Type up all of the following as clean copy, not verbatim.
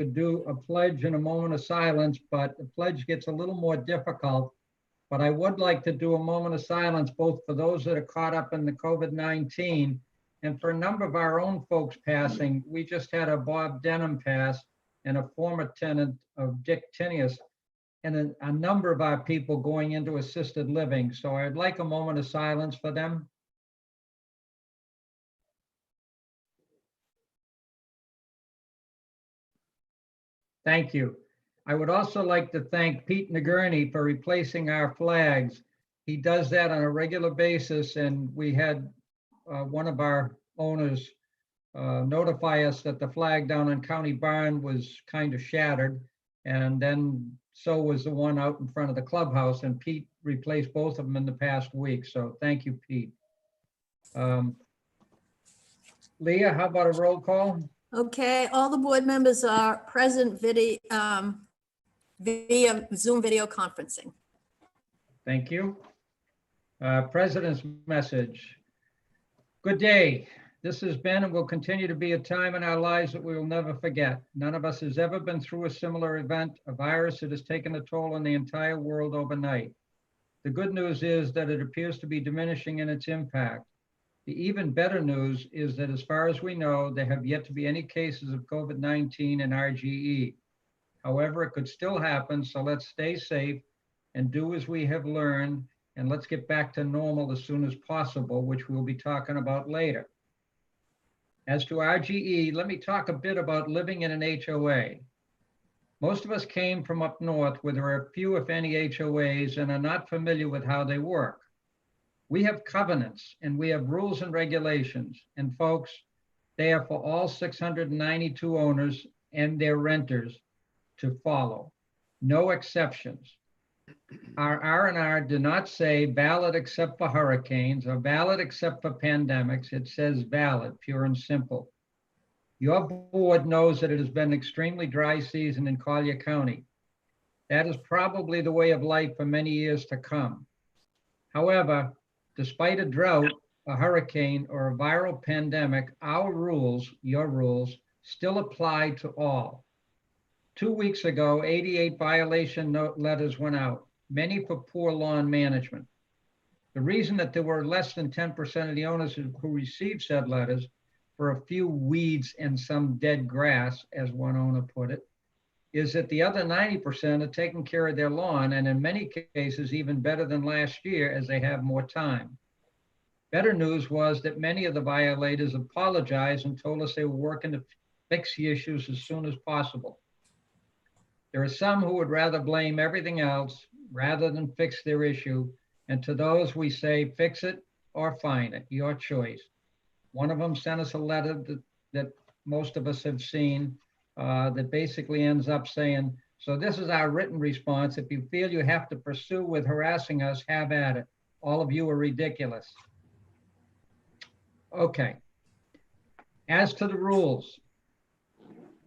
could do a pledge and a moment of silence, but the pledge gets a little more difficult. But I would like to do a moment of silence, both for those that are caught up in the COVID-19 and for a number of our own folks passing. We just had a Bob Denham pass and a former tenant of Dick Tinius, and a number of our people going into assisted living. So I'd like a moment of silence for them. Thank you. I would also like to thank Pete Nagurney for replacing our flags. He does that on a regular basis, and we had one of our owners notify us that the flag down in County Barn was kind of shattered, and then so was the one out in front of the clubhouse, and Pete replaced both of them in the past week. So thank you, Pete. Leah, how about a roll call? Okay, all the board members are present via Zoom video conferencing. Thank you. President's message. Good day. This has been and will continue to be a time in our lives that we will never forget. None of us has ever been through a similar event, a virus that has taken a toll on the entire world overnight. The good news is that it appears to be diminishing in its impact. The even better news is that as far as we know, there have yet to be any cases of COVID-19 in RGE. However, it could still happen, so let's stay safe and do as we have learned, and let's get back to normal as soon as possible, which we'll be talking about later. As to RGE, let me talk a bit about living in an HOA. Most of us came from up north where there are few, if any, HOAs and are not familiar with how they work. We have covenants and we have rules and regulations, and folks, they are for all 692 owners and their renters to follow. No exceptions. Our R&R do not say valid except for hurricanes or valid except for pandemics. It says valid, pure and simple. Your board knows that it has been an extremely dry season in Collier County. That is probably the way of life for many years to come. However, despite a drought, a hurricane, or a viral pandemic, our rules, your rules, still apply to all. 2 weeks ago, 88 violation letters went out, many for poor lawn management. The reason that there were less than 10% of the owners who received said letters for a few weeds and some dead grass, as one owner put it, is that the other 90% are taking care of their lawn, and in many cases, even better than last year as they have more time. Better news was that many of the violators apologized and told us they were working to fix the issues as soon as possible. There are some who would rather blame everything else rather than fix their issue. And to those we say, fix it or fine it, your choice. One of them sent us a letter that most of us have seen that basically ends up saying, so this is our written response. If you feel you have to pursue with harassing us, have at it. All of you are ridiculous. Okay. As to the rules,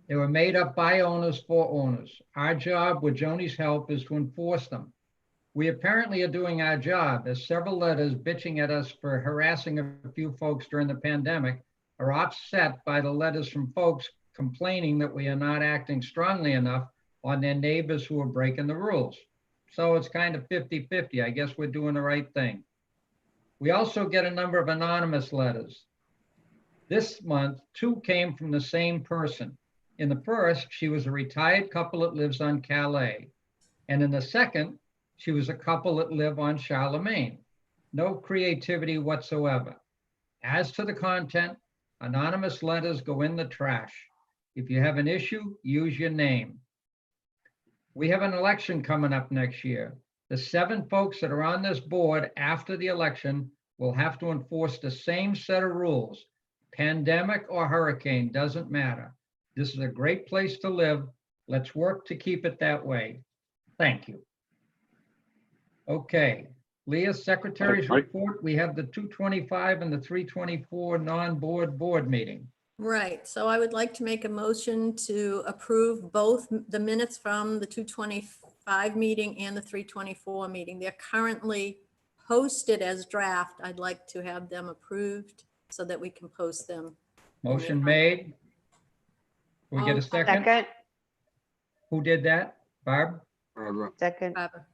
they were made up by owners for owners. Our job with Joni's help is to enforce them. We apparently are doing our job, as several letters bitching at us for harassing a few folks during the pandemic are offset by the letters from folks complaining that we are not acting strongly enough on their neighbors who are breaking the rules. So it's kind of 50-50. I guess we're doing the right thing. We also get a number of anonymous letters. This month, 2 came from the same person. In the first, she was a retired couple that lives on Calais. And in the second, she was a couple that live on Charlemagne. No creativity whatsoever. As to the content, anonymous letters go in the trash. If you have an issue, use your name. We have an election coming up next year. The 7 folks that are on this board after the election will have to enforce the same set of rules. Pandemic or hurricane, doesn't matter. This is a great place to live. Let's work to keep it that way. Thank you. Okay, Leah, Secretary's report. We have the 225 and the 324 non-board board meeting. Right, so I would like to make a motion to approve both the minutes from the 225 meeting and the 324 meeting. They're currently posted as draft. I'd like to have them approved so that we can post them. Motion made. We get a second? Second. Who did that? Barb? Barbara. Second, Barbara.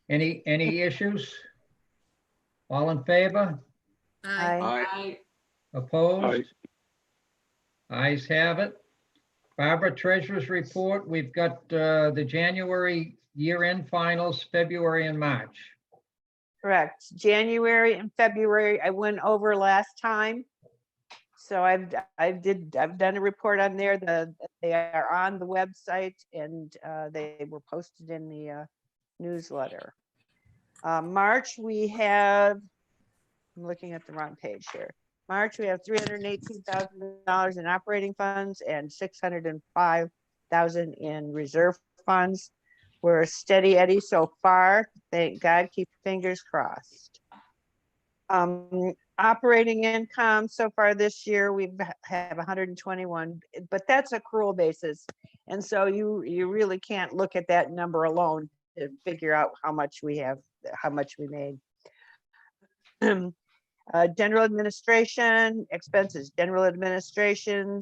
Any issues? All in favor? Aye. Aye. aye. Opposed? Ayes have it. Barbara, Treasurer's Report, we've got the January year-end finals, February and March. Correct. January and February, I went over last time. So I've done a report on there. They are on the website and they were posted in the newsletter. March, we have, I'm looking at the wrong page here. March, we have $318,000 in operating funds and $605,000 in reserve funds. We're steady Eddie so far. Thank God, keep your fingers crossed. Operating income so far this year, we have 121, but that's accrual basis. And so you really can't look at that number alone to figure out how much we have, how much we made. General administration expenses, general administration.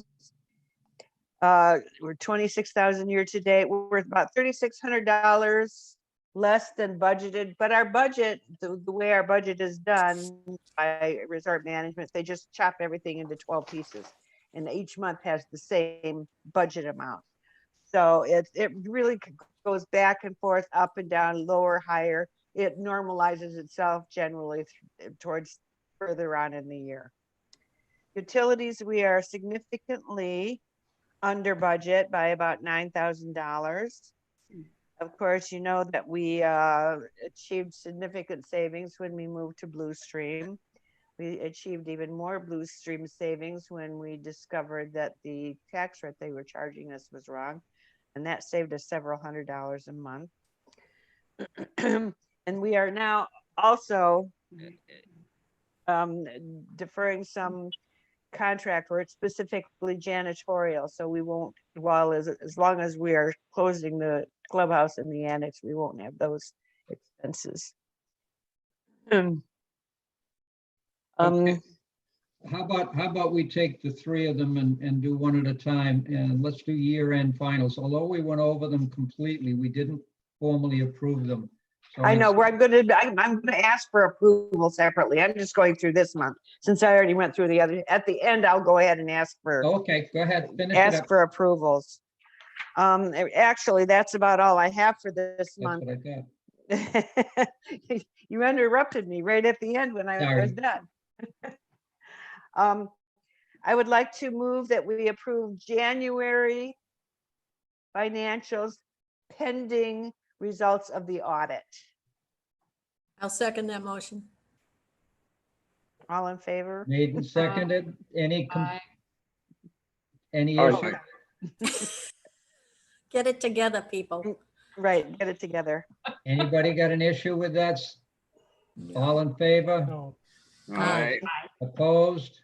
We're 26,000 year to date. We're worth about $3,600 less than budgeted, but our budget, the way our budget is done by resort management, they just chop everything into 12 pieces and each month has the same budget amount. So it really goes back and forth, up and down, lower, higher. It normalizes itself generally towards further on in the year. Utilities, we are significantly under budget by about $9,000. Of course, you know that we achieved significant savings when we moved to Blue Stream. We achieved even more Blue Stream savings when we discovered that the tax rate they were charging us was wrong. And that saved us several $100s a month. And we are now also deferring some contract work, specifically janitorial. So we won't, while as long as we are closing the clubhouse and the annex, we won't have those expenses. Okay. How about we take the three of them and do one at a time, and let's do year-end finals. Although we went over them completely, we didn't formally approve them. So I know where I'm gonna ask for approval separately. I'm just going through this month since I already went through the other. At the end, I'll go ahead and ask for Okay, go ahead, finish it up. approvals. Actually, that's about all I have for this That's month. what I thought. You interrupted me right at the end when I Sorry. was done. I would like to move that we approve January financials pending results of the audit. I'll second that motion. All in favor? Made and seconded. Any Aye. issue? Get it together, people. Right, get it together. Anybody got an issue with that? All in favor? No. Aye. Opposed?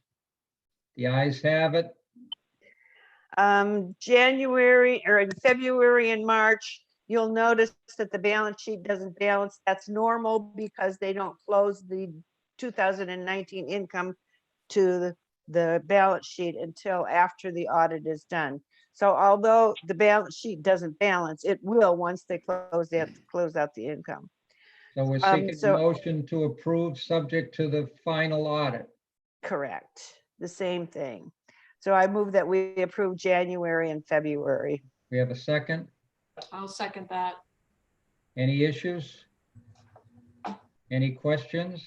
The ayes have it. January or in February and March, you'll notice that the balance sheet doesn't balance. That's normal because they don't close the 2019 income to the balance sheet until after the audit is done. So although the balance sheet doesn't balance, it will once they close out the income. So we're seeking a so- motion to approve subject to the final audit. Correct, the same thing. So I move that we approve January and February. We have a second. I'll second that. Any issues? Any questions?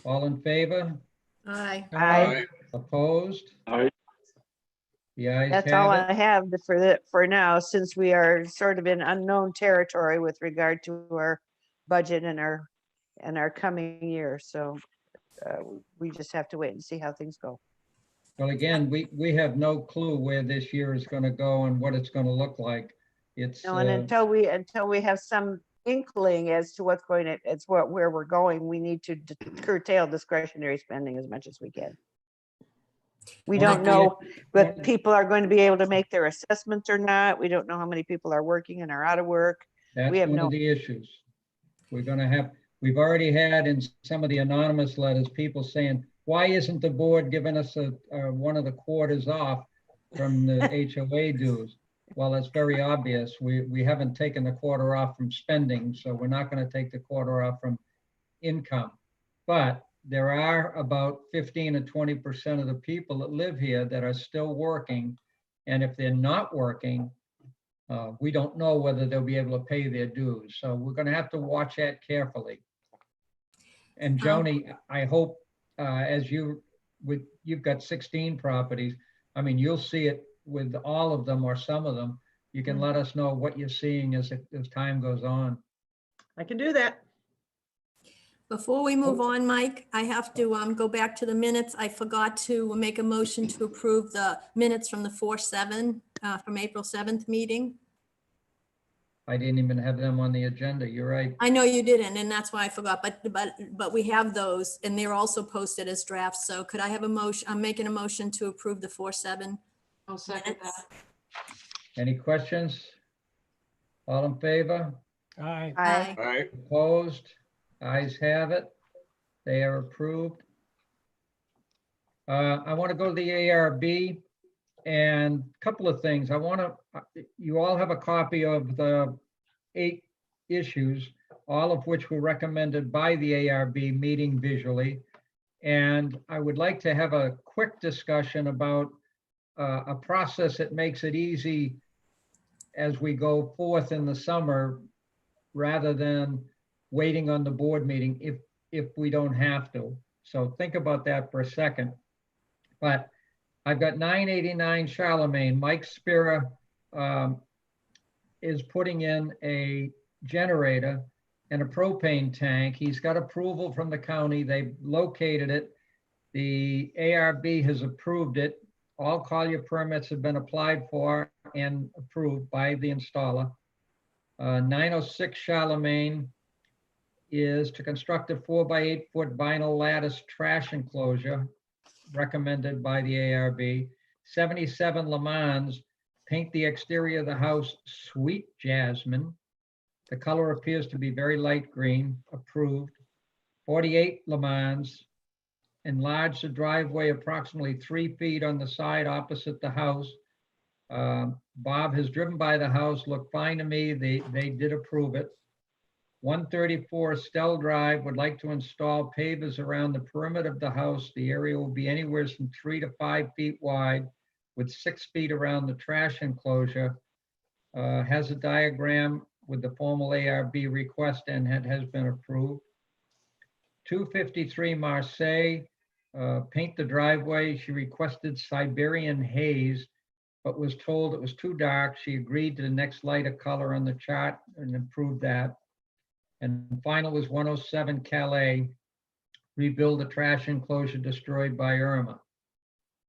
All in favor? Aye. Aye. Opposed? Aye. The ayes That's all have it. I have for now, since we are sort of in unknown territory with regard to our budget and our coming year. So we just have to wait and see how things go. Well, again, we have no clue where this year is going to go and what it's going to look like. It's No, and until we have some inkling as to where we're going, we need to curtail discretionary spending as much as we can. We One don't of the- know whether people are going to be able to make their assessments or not. We don't know how many people are working and are out of work. That's we have one no- of the issues. We've already had in some of the anonymous letters, people saying, why isn't the board giving us one of the quarters off? from the HOA dues. Well, it's very obvious. We haven't taken the quarter off from spending, so we're not going to take the quarter off from income. But there are about 15 to 20% of the people that live here that are still working. And if they're not working, we don't know whether they'll be able to pay their dues. So we're going to have to watch that carefully. And Joni, I hope as you've got 16 properties, I mean, you'll see it with all of them or some of them. You can let us know what you're seeing as time goes on. I can do that. Before we move on, Mike, I have to go back to the minutes. I forgot to make a motion to approve the minutes from the 4/7, from April 7th meeting. I didn't even have them on the agenda. You're right. I know you didn't, and that's why I forgot, but we have those, and they're also posted as drafts. So could I have a motion? I'm making a motion to approve the 4/7. I'll second that. Any questions? All in favor? Aye. Aye. Opposed? Ayes have it. They are approved. I want to go to the ARB and a couple of things. You all have a copy of the 8 issues, all of which were recommended by the ARB meeting visually. And I would like to have a quick discussion about a process that makes it easy as we go forth in the summer, rather than waiting on the board meeting if we don't have to. So think about that for a second. But I've got 989 Charlemagne. Mike Spira is putting in a generator and a propane tank. He's got approval from the county. They've located it. The ARB has approved it. All collier permits have been applied for and approved by the installer. 906 Charlemagne is to construct a 4x8 foot vinyl lattice trash enclosure recommended by the ARB. 77 Le Mans, paint the exterior of the house sweet jasmine. The color appears to be very light green, approved. 48 Le Mans, enlarge the driveway approximately 3 feet on the side opposite the house. Bob has driven by the house, looked fine to me. They did approve it. 134 Stell Drive would like to install pavers around the perimeter of the house. The area will be anywhere from 3 to 5 feet wide with 6 feet around the trash enclosure. Has a diagram with the formal ARB request and has been approved. 253 Marseille, paint the driveway. She requested Siberian haze, but was told it was too dark. She agreed to the next lighter color on the chart and approved that. And final was 107 Calais, rebuild the trash enclosure destroyed by Irma.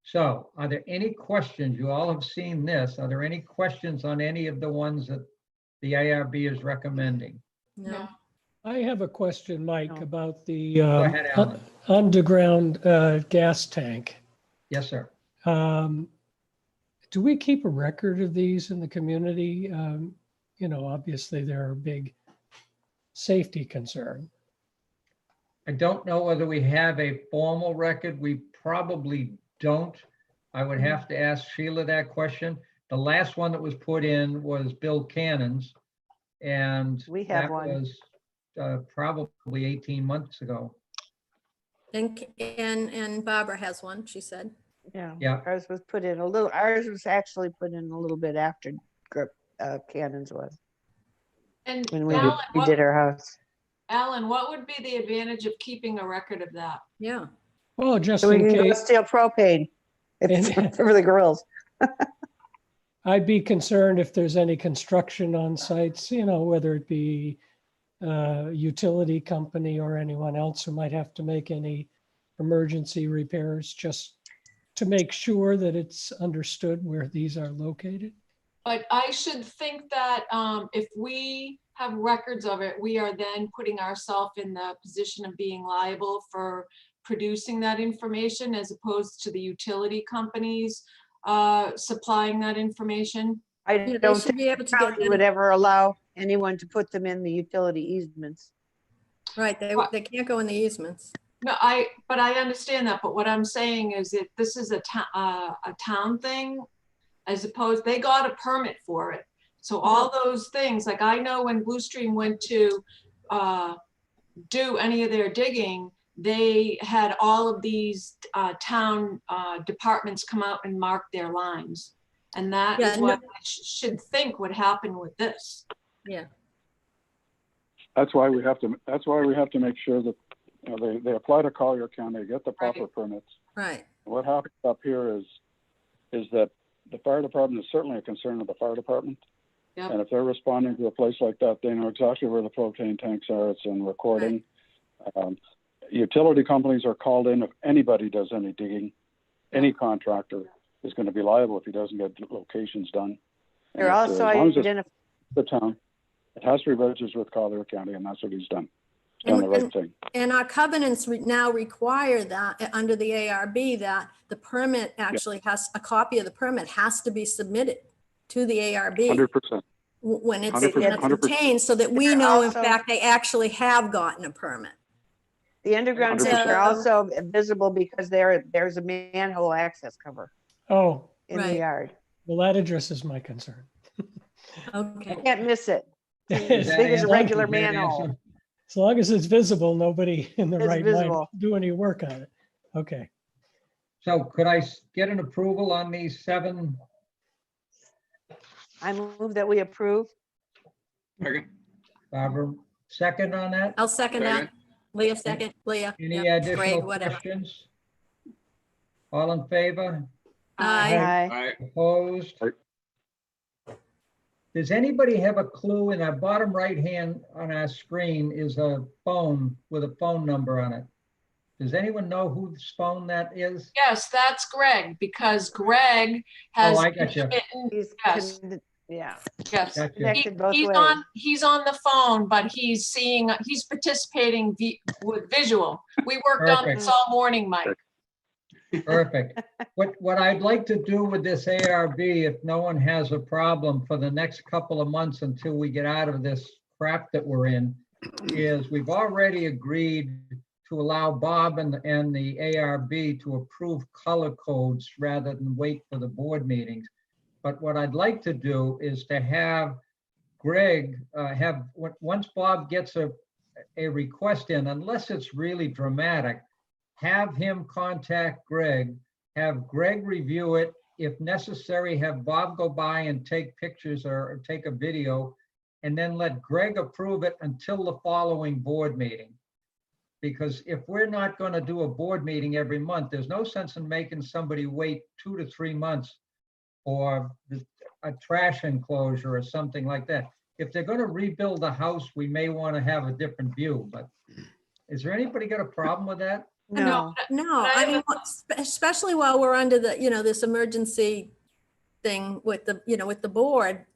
So are there any questions? You all have seen this. Are there any questions on any of the ones that the ARB is recommending? No. I have a question, Mike, No. about the Go ahead, Alan. underground gas tank. Yes, sir. Do we keep a record of these in the community? Obviously they're a big safety concern. I don't know whether we have a formal record. We probably don't. I would have to ask Sheila that question. The last one that was put in was Bill Cannon's, and We have that one. was probably 18 months ago. And Barbara has one, she said. Yeah. Ours was actually put in a little bit after Cannon's was, And when we Alan, did our house. Alan, what would be the advantage of keeping a record of that? Yeah. Well, just So we in can go case, steal propane for the grills. I'd be concerned if there's any construction on sites, whether it be a utility company or anyone else who might have to make any emergency repairs, just to make sure that it's understood where these are located. But I should think that if we have records of it, we are then putting ourselves in the position of being liable for producing that information as opposed to the utility companies supplying that information. I Yeah, they don't should think be able to the get county would ever allow anyone to put them in the utility easements. Right, they can't go in the easements. No, but I understand that. But what I'm saying is that this is a town thing. as opposed, they got a permit for it. So all those things, like I know when Blue Stream went to do any of their digging, they had all of these town departments come out and mark their lines. And that Yeah, is what I should think would happen with this. Yeah, That's why we have to make sure that, you know, they apply to Collier County, get the proper Right. permits. right. What happens up here is that the fire department is certainly a concern of the fire department. Yep. And if they're responding to a place like that, they know exactly where the propane tanks are. It's in recording. Utility companies are called in if anybody does any digging. Any contractor is going to be liable if he doesn't get locations done. And They're also as long as it's identifying. the town, it has to be registered with Collier County, and that's what he's done. He's done the right thing. And our covenants now require that under the ARB that the permit actually has, a copy of the permit has to be submitted to the ARB 100%. when it's 100%. obtained, so that we They're know in also- fact they actually have gotten a permit. The underground tanks 100%. are also visible because there's a manhole access cover Oh, in the Right. yard. well, that addresses my concern. Okay. Can't miss it. Does As that big as a answer- regular does that manhole. answer? As long as it's visible, nobody in the It's right mind will visible. do any work on it. Okay. So could I get an approval on these 7? I move that we approve. Barbara, second on that? I'll second that. Leah, second. Leah. Any yeah, Greg, additional whatever. questions? All in favor? Aye. Aye. Opposed? Aye. Does anybody have a clue? In our bottom right hand on our screen is a phone with a phone number on it. Does anyone know whose phone that is? Yes, that's Greg, because Greg has. Oh, I got you. intermittent- He's, Yes. yeah, Yes. Gotcha. connected both He's ways. he's on the phone, but he's participating with visual. We worked on this all morning, Mike. Perfect. What I'd like to do with this ARB, if no one has a problem for the next couple of months until we get out of this crap that we're in, is we've already agreed to allow Bob and the ARB to approve color codes rather than wait for the board meetings. But what I'd like to do is to have Greg once Bob gets a request in, unless it's really dramatic, have him contact Greg, have Greg review it. If necessary, have Bob go by and take pictures or take a video, and then let Greg approve it until the following board meeting. Because if we're not going to do a board meeting every month, there's no sense in making somebody wait 2 to 3 months for a trash enclosure or something like that. If they're going to rebuild the house, we may want to have a different view, but is there anybody got a problem with that? No, No, But I I have mean, especially while we're under the, this emergency thing with the, with the board,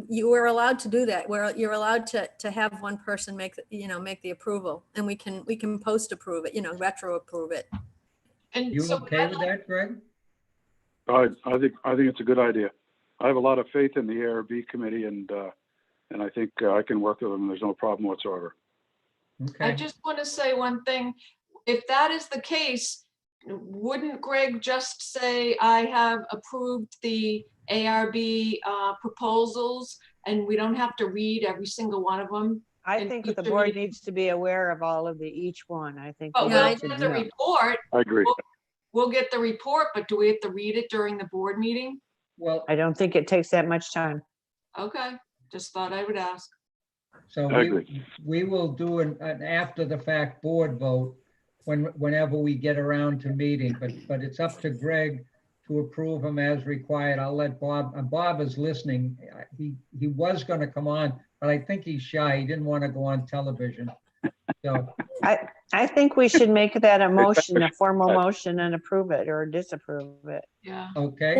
you are allowed to do that, where you're allowed to have one person make the approval, and we can post approve it, retro approve it. And You so okay with that, Greg? I think it's a good idea. I have a lot of faith in the ARB committee, and I think I can work with them. There's no problem whatsoever. I Okay. just want to say one thing. If that is the case, wouldn't Greg just say, I have approved the ARB proposals, and we don't have to read every single one of them? I And think keep the the board reading. needs to be aware of all of each one. I think. But we Yeah, we'll need to get the know. report. I agree. We'll get the report, but do we have to read it during the board meeting? Well, I don't think it takes that much time. Okay, just thought I would ask. so I agree. we will do an after the fact board vote whenever we get around to meeting, but it's up to Greg to approve them as required. I'll let Bob, and Bob is listening. He was going to come on, but I think he's shy. He didn't want to go on television. So, I think we should make that a motion, a formal motion, and approve it or disapprove it. Yeah. okay.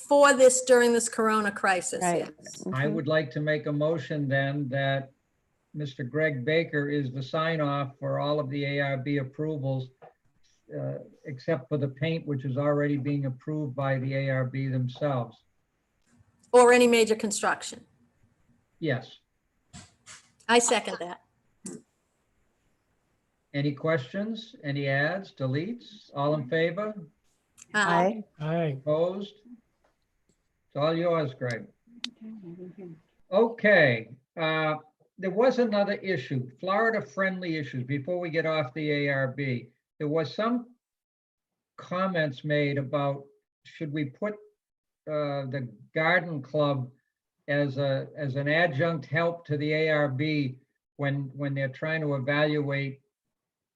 For this, during this Corona crisis, Right. yes. I would like to make a motion then that Mr. Greg Baker is the sign off for all of the ARB approvals, except for the paint, which is already being approved by the ARB themselves. Or any major construction. Yes. I second that. Any questions? Any adds, deletes? All in favor? Aye. Aye. Opposed? It's all yours, Greg. Okay, there was another issue, Florida-friendly issues, before we get off the ARB. There was some comments made about, should we put the garden club as an adjunct help to the ARB when they're trying to evaluate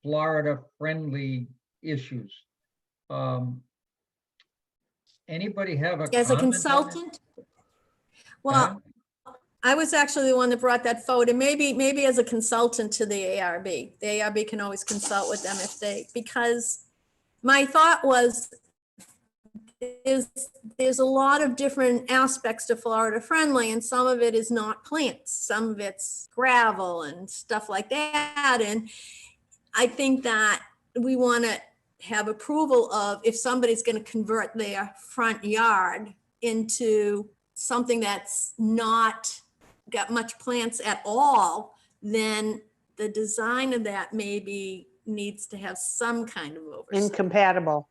Florida-friendly issues? Anybody have a As a comment on it? consultant? Well, I was actually the one that brought that forward, and maybe as a consultant to the ARB. The ARB can always consult with them because my thought was, there's a lot of different aspects to Florida friendly, and some of it is not plants, some of it's gravel and stuff like that. And I think that we want to have approval of, if somebody's going to convert their front yard into something that's not got much plants at all, then the design of that maybe needs to have some kind of oversight. Incompatible.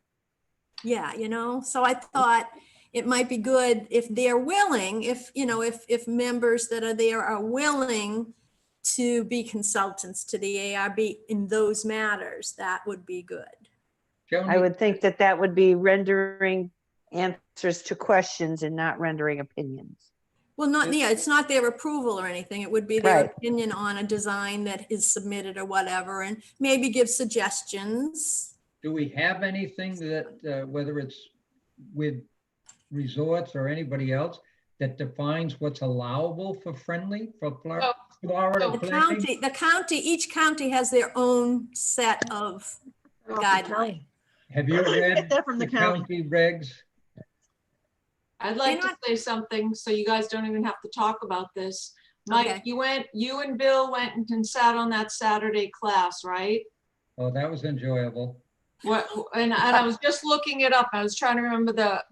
Yeah, so I thought it might be good if they're willing, if members that are there are willing to be consultants to the ARB in those matters, that would be good. I would think that would be rendering answers to questions and not rendering opinions. Well, it's not their approval or anything. It would be their Right. opinion on a design that is submitted or whatever, and maybe give suggestions. Do we have anything that, whether it's with resorts or anybody else, that defines what's allowable for friendly, for Florida planting? Each county has their own set of guidelines. Have you read that from the the county. county regs? I'd like to say something, so you guys don't even have to talk about this. Mike, Okay. you and Bill went and sat on that Saturday class, right? Oh, that was enjoyable. What, and I was just looking it up. I was trying to remember the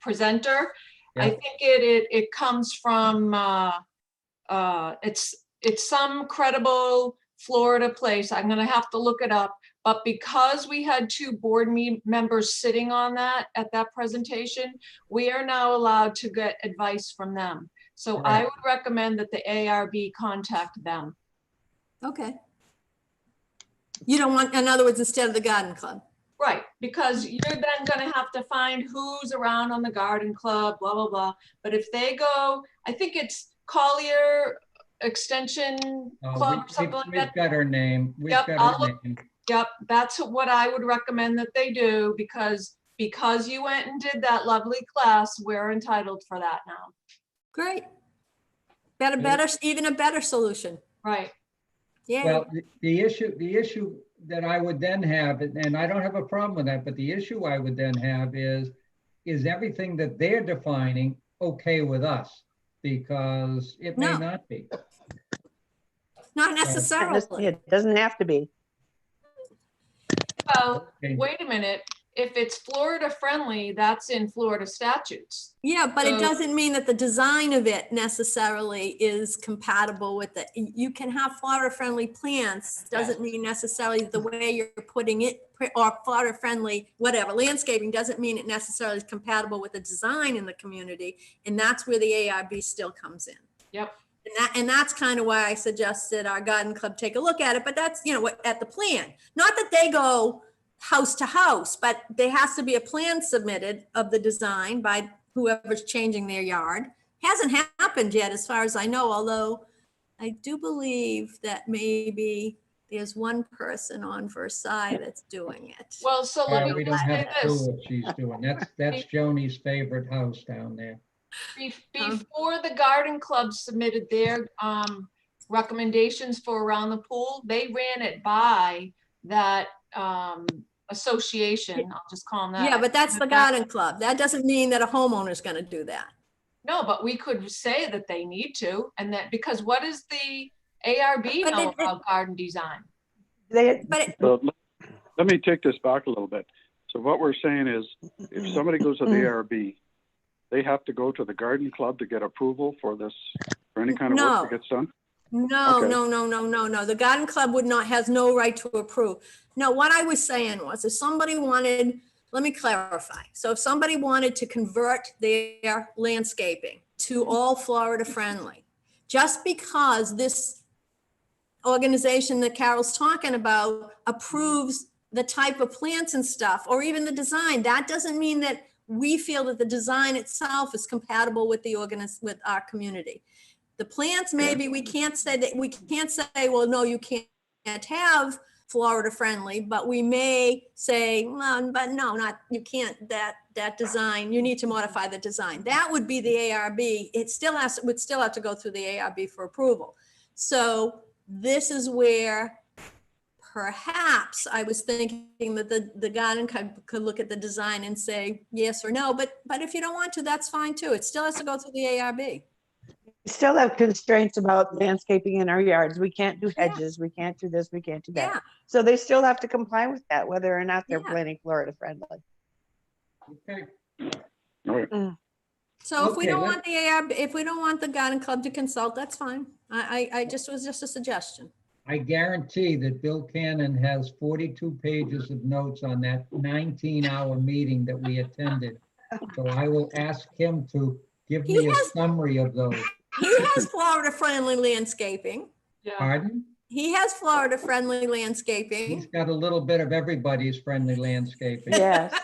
presenter. Yeah. I think it comes from it's some credible Florida place. I'm gonna have to look it up. But because we had two board members sitting on that at that presentation, we are now allowed to get advice from them. So I Right. would recommend that the ARB contact them. Okay. You don't want, in other words, instead of the garden club. Right, because you're then gonna have to find who's around on the garden club, blah, blah, blah. But if they go, I think it's Collier Extension Club or something like We've that. got her name. We've Yep, got I'll her look- name. Yep, that's what I would recommend that they do, because you went and did that lovely class, we're entitled for that now. Great. Even a better solution. Right, Yeah. Well, the issue that I would then have, and I don't have a problem with that, but the issue I would then have is everything that they're defining okay with us? Because it may No. not be. Not necessarily. It doesn't have to be. well, Okay. wait a minute, if it's Florida friendly, that's in Florida statutes. Yeah, but it So- doesn't mean that the design of it necessarily is compatible with it. You can have Florida-friendly plants, doesn't mean necessarily the way you're putting it, or Florida-friendly, whatever, landscaping doesn't mean it necessarily is compatible with the design in the community. And that's where the ARB still comes in. Yep. And that's kind of why I suggested our garden club take a look at it, but that's, at the plan. Not that they go house to house, but there has to be a plan submitted of the design by whoever's changing their yard. Hasn't happened yet, as far as I know, although I do believe that maybe there's one person on Versailles that's doing it. Well, so let We me don't just say have to this. what she's doing. That's Joni's favorite house down there. Before the garden club submitted their recommendations for around the pool, they ran it by that association, I'll just call them that. Yeah, but that's the garden club. That doesn't mean that a homeowner's gonna do that. No, but we could say that they need to, and that, because what does the ARB But know it- about garden design? But So let me take this back a little bit. So what we're saying is, if somebody goes to the ARB, they have to go to the garden club to get approval for this, for any kind of work No. that gets done? No, Okay. no. The garden club has no right to approve. No, what I was saying was if somebody wanted let me clarify. So if somebody wanted to convert their landscaping to all Florida friendly, just because this organization that Carol's talking about approves the type of plants and stuff, or even the design, that doesn't mean that we feel that the design itself is compatible with with our community. The plants, maybe we can't say, well, no, you can't have Florida friendly, but we may say, well, but no, not, you can't, that design, you need to modify the design. That would be the ARB. It still would still have to go through the ARB for approval. So this is where perhaps I was thinking that the garden could look at the design and say yes or no, but if you don't want to, that's fine too. It still has to go through the ARB. We still have constraints about landscaping in our yards. We can't do Yeah. hedges. We can't do this. We can't do that. Yeah, So they still have to comply with that, whether or not they're Yeah. planning Florida friendly. Okay. All right. so if we Okay, don't let- want the ARB, if we don't want the garden club to consult, that's fine. I just was just a suggestion. I guarantee that Bill Cannon has 42 pages of notes on that 19-hour meeting that we attended. So I will ask him to give He me a has- summary of those. He has Florida friendly landscaping. Yeah. Pardon? He has Florida friendly He's landscaping. got a little bit of everybody's friendly landscaping. Yes.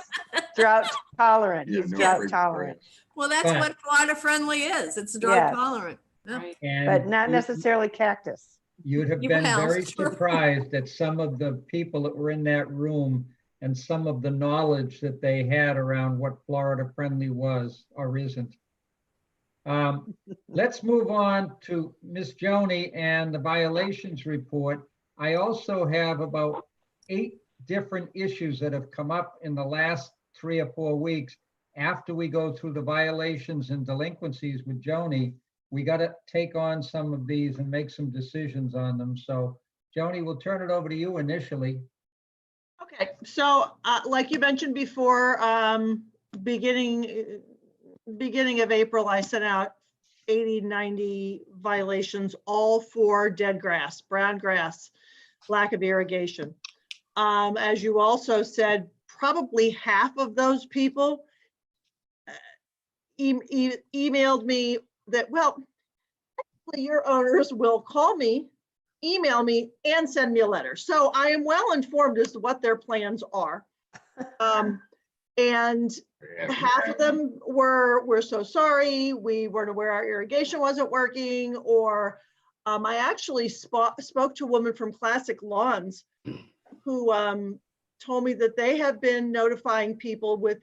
Drought tolerant. Yeah, He's no drought big tolerant, Well, that's But- what Florida friendly is. It's drought Yes. tolerant. Yeah. Right. but And not necessarily cactus. you'd have You been will, very true. surprised at some of the people that were in that room and some of the knowledge that they had around what Florida friendly was or isn't. Let's move on to Ms. Joni and the violations report. I also have about 8 different issues that have come up in the last 3 or 4 weeks. After we go through the violations and delinquencies with Joni, we got to take on some of these and make some decisions on them. So Joni, we'll turn it over to you initially. Okay, so like you mentioned before, beginning of April, I sent out 80, 90 violations, all for dead grass, brown grass, lack of irrigation. As you also said, probably half of those people emailed me that, well, actually your owners will call me, email me, and send me a letter. So I am well informed as to what their plans are. And half of them were so sorry, we weren't aware our irrigation wasn't working, or I actually spoke to a woman from Classic Lawns who told me that they have been notifying people with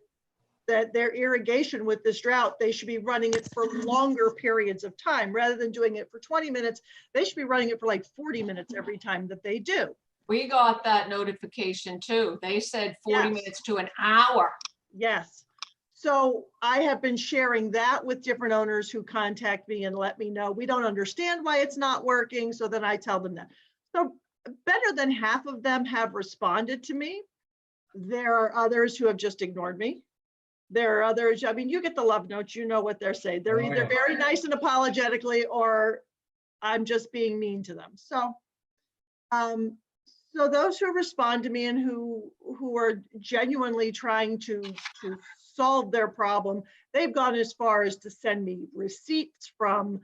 that their irrigation with this drought, they should be running it for longer periods of time. Rather than doing it for 20 minutes, they should be running it for like 40 minutes every time that they do. We got that notification too. They said 40 Yes. minutes to an hour. Yes. So I have been sharing that with different owners who contact me and let me know, we don't understand why it's not working. So then I tell them that. So better than half of them have responded to me. There are others who have just ignored me. There are others, I mean, you get the love notes, you know what they're saying. They're Oh, either yeah. very nice and apologetically, or I'm just being mean to them. So, so those who respond to me and who are genuinely trying to solve their problem, they've gone as far as to send me receipts from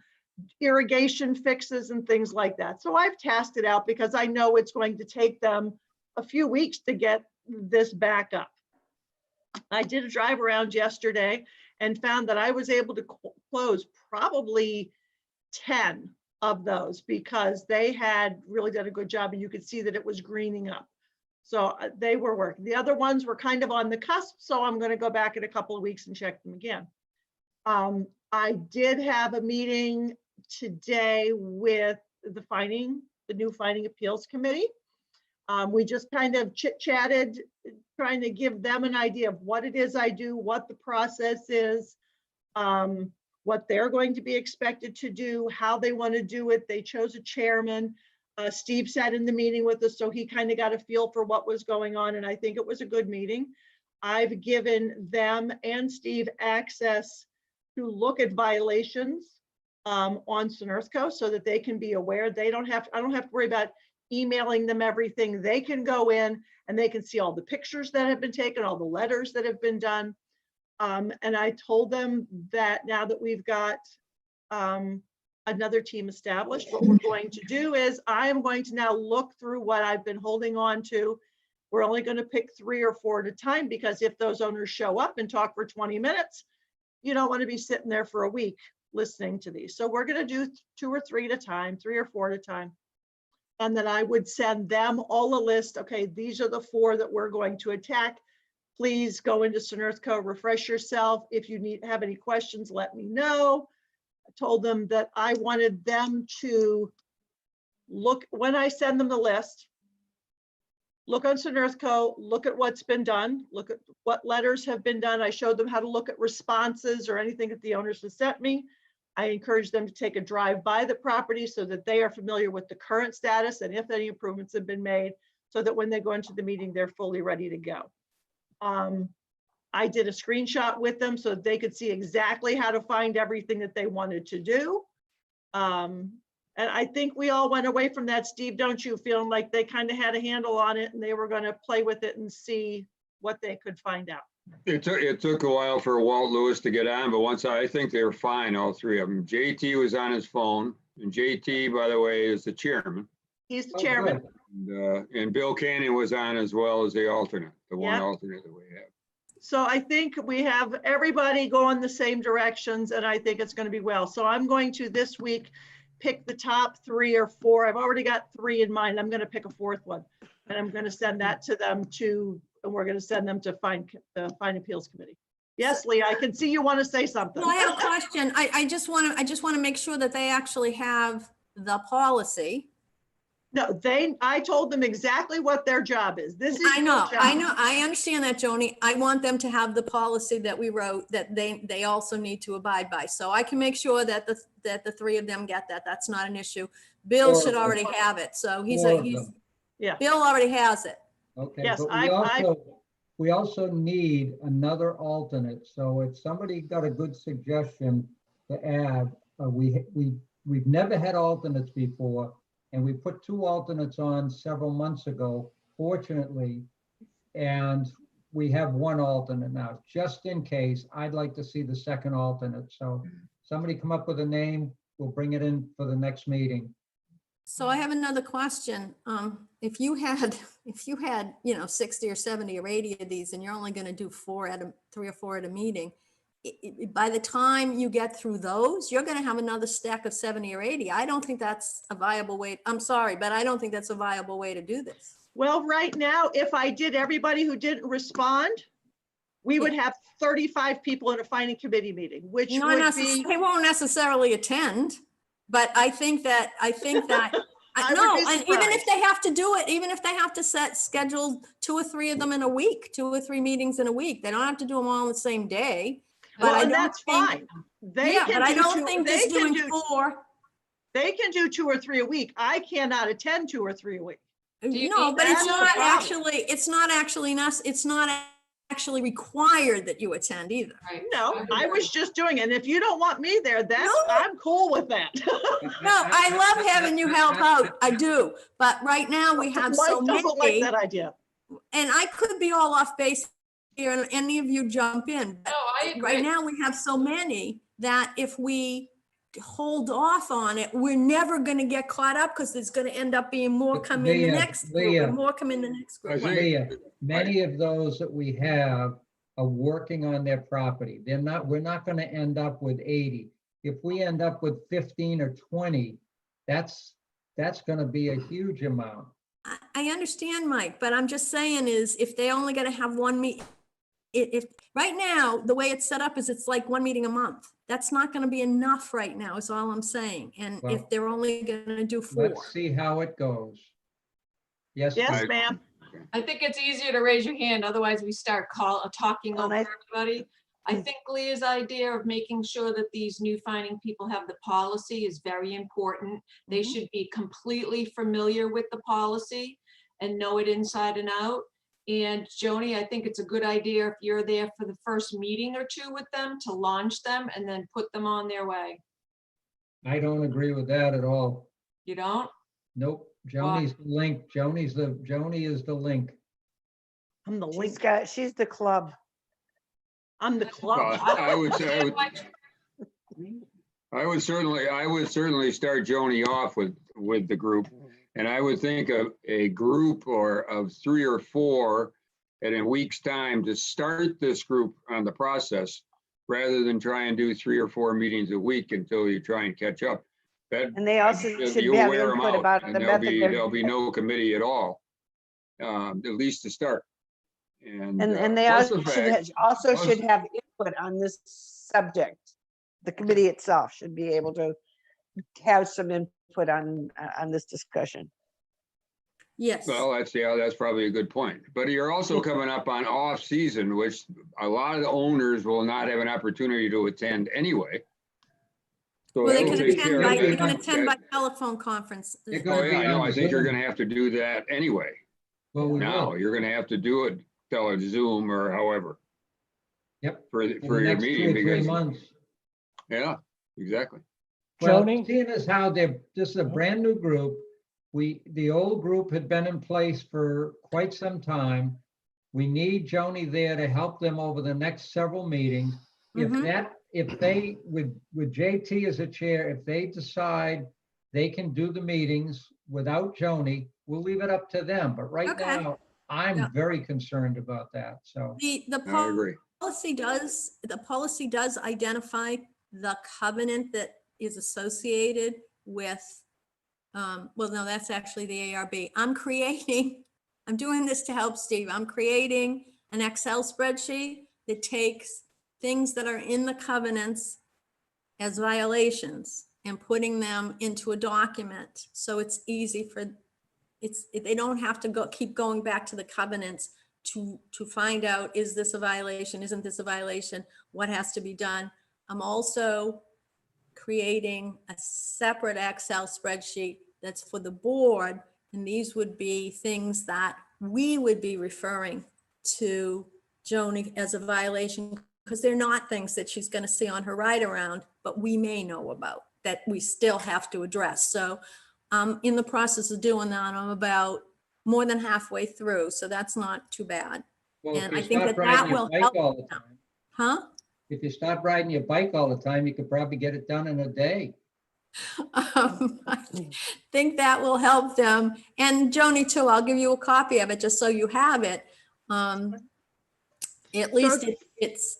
irrigation fixes and things like that. So I've tasked it out because I know it's going to take them a few weeks to get this back up. I did a drive around yesterday and found that I was able to close probably 10 of those because they had really done a good job and you could see that it was greening up. So they were working. The other ones were kind of on the cusp. So I'm going to go back in a couple of weeks and check them again. I did have a meeting today with the new Finding Appeals Committee. We just kind of chit-chatted, trying to give them an idea of what it is I do, what the process is, what they're going to be expected to do, how they want to do it. They chose a chairman. Steve sat in the meeting with us, so he kind of got a feel for what was going on, and I think it was a good meeting. I've given them and Steve access to look at violations on Sonerthco so that they can be aware. I don't have to worry about emailing them everything. They can go in and they can see all the pictures that have been taken, all the letters that have been done. And I told them that now that we've got another team established, what we're going to do is I am going to now look through what I've been holding on to. We're only going to pick 3 or 4 at a time, because if those owners show up and talk for 20 minutes, you don't want to be sitting there for a week listening to these. So we're going to do 2 or 3 at a time, 3 or 4 at a time. And then I would send them all a list. Okay, these are the 4 that we're going to attack. Please go into Synerthco, refresh yourself. If you have any questions, let me know. I told them that I wanted them to look, when I send them the list, look on Synerthco, look at what's been done, look at what letters have been done. I showed them how to look at responses or anything that the owners have sent me. I encourage them to take a drive by the property so that they are familiar with the current status and if any improvements have been made, so that when they go into the meeting, they're fully ready to go. I did a screenshot with them so that they could see exactly how to find everything that they wanted to do. And I think we all went away from that, Steve, don't you, feeling like they kind of had a handle on it and they were going to play with it and see what they could find out. It took a while for Walt Lewis to get on, but once I think they were fine, all 3 of them. JT was on his phone, and JT, by the way, is the chairman. He's the Oh, chairman. good. And Bill Cannon was on as well as the alternate, the one Yeah. alternate that we have. So I think we have everybody going the same directions, and I think it's going to be well. So I'm going to this week pick the top 3 or 4. I've already got 3 in mind. I'm going to pick a 4th one, and I'm going to send that to them and we're going to send them to the Fine Appeals Committee. Yes, Lee, I can see you want to say something. Well, I have a question. I just want to make sure that they actually have the policy. No, I told them exactly what their job is. This is I know, your I job. know, I understand that, Joni. I want them to have the policy that we wrote that they also need to abide by. So I can make sure that the 3 of them get that. That's not an issue. Bill 4 should of them. already have it. So 4 of them. Yeah. Bill already has it. Okay, Yes, but we also need another alternate. So if somebody got a good suggestion to add, we've never had alternates before, and we put 2 alternates on several months ago, fortunately, and we have 1 alternate now. Just in case, I'd like to see the 2nd alternate. So somebody come up with a name, we'll bring it in for the next meeting. So I have another question. If you had, 60 or 70 or 80 of these and you're only going to do 3 or 4 at a meeting, by the time you get through those, you're going to have another stack of 70 or 80. I don't think that's a viable way. I'm sorry, but I don't think that's a viable way to do this. Well, right now, if I did everybody who didn't respond, we would have 35 people in a finding committee meeting, which Not would necessarily, be. they won't necessarily attend, but I think that I no, would be and even if surprised. they have to do it, even if they have to schedule 2 or 3 of them in a week, 2 or 3 meetings in a week, they don't have to do them all on the same day. But Well, I and don't that's think- fine. They Yeah, can but I do don't two- think they just can doing do- 4. They can do 2 or 3 a week. I cannot attend 2 or 3 a week. you No, need but it's that? not That's the problem. actually, it's not actually required that you attend either. Right. No, I was just doing it. And if you don't want me there, No. I'm cool with that. No, I love having you help out. I do. But right now we have so Mike doesn't like many, that idea. and I could be all off base here and any of you jump in. But No, I right agree. now we have so many that if we hold off on it, we're never going to get caught up because there's going to end up being more come in the Leah, next group Leah. and more come in the next group. I think- Leah, many of those that we have are working on their property. We're not going to end up with 80. If we end up with 15 or 20, that's going to be a huge amount. I understand, Mike, but I'm just saying is if they only got to have 1 meet, if right now, the way it's set up is it's like 1 meeting a month. That's not going to be enough right now is all I'm saying. And Well, if they're only going to do 4. Let's see how it goes. Yes, Yes, Right. ma'am. I think it's easier to raise your hand, otherwise we start talking Well, over I- everybody. I think Leah's idea of making sure that these new finding people have the policy is very important. They Mhm. should be completely familiar with the policy and know it inside and out. And Joni, I think it's a good idea if you're there for the first meeting or 2 with them to launch them and then put them on their way. I don't agree with that at all. You don't? Nope. Joni's the link. Joni is the link. I'm the link. She's the club. I'm the club. I would say, I would certainly start Joni off with the group. And I would think of a group of 3 or 4 in a week's time to start this group on the process, rather than try and do 3 or 4 meetings a week until you try and catch up. And they also should You'll have wear 'em input out, about and the method. there'll be no committee at all, at least to start. And They plus the also plus- should have input on this subject. The committee itself should be able to have some input on this discussion. Yes. Well, that's probably a good point. But you're also coming up on off season, which a lot of the owners will not have an opportunity to attend anyway. So Well, they that'll can take care of attend by that. telephone conference. They're Oh, gonna be yeah, I know. on I think you're Zoom. gonna have to do that anyway. Well, we Now, will. you're gonna have to do it, tell it Zoom or however. Yep. For In the your next 2 meeting, or 3 because, months. yeah, exactly. Well, Joni? seeing as how this is a brand new group, the old group had been in place for quite some time. We need Joni there to help them over the next several meetings. Mhm. If they, with JT as a chair, if they decide they can do the meetings without Joni, we'll leave it up to them. But right Okay. now, I'm Yeah. very concerned about that, so. The I agree. the policy does identify the covenant that is associated with, well, no, that's actually the ARB. I'm doing this to help Steve. I'm creating an Excel spreadsheet that takes things that are in the covenants as violations and putting them into a document. So it's easy they don't have to keep going back to the covenants to find out, is this a violation? Isn't this a violation? What has to be done? I'm also creating a separate Excel spreadsheet that's for the board. And these would be things that we would be referring to Joni as a violation, because they're not things that she's going to see on her ride around, but we may know about that we still have to address. So I'm in the process of doing that. I'm about more than halfway through, so that's not too bad. Well, if And you I think stop that riding your will bike help all the them. time, Huh? if you stop riding your bike all the time, you could probably get it done in a day. I think that will help them. And Joni too, I'll give you a copy of it just so you have it. At least it's,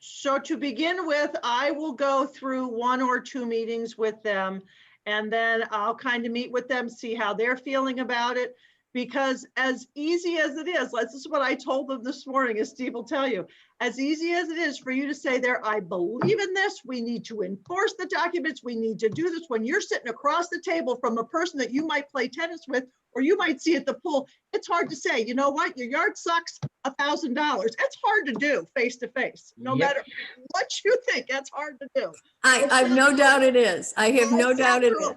So to begin with, I will go through 1 or 2 meetings with them, and then I'll kind of meet with them, see how they're feeling about it. Because as easy as it is, this is what I told them this morning, as Steve will tell you, as easy as it is for you to say there, I believe in this, we need to enforce the documents, we need to do this, when you're sitting across the table from a person that you might play tennis with, or you might see at the pool, it's hard to say, you know what, your yard sucks, $1,000. It's hard to do face to face, no Yep. matter what you think, that's hard to do. I've no doubt it is. I have no doubt it is.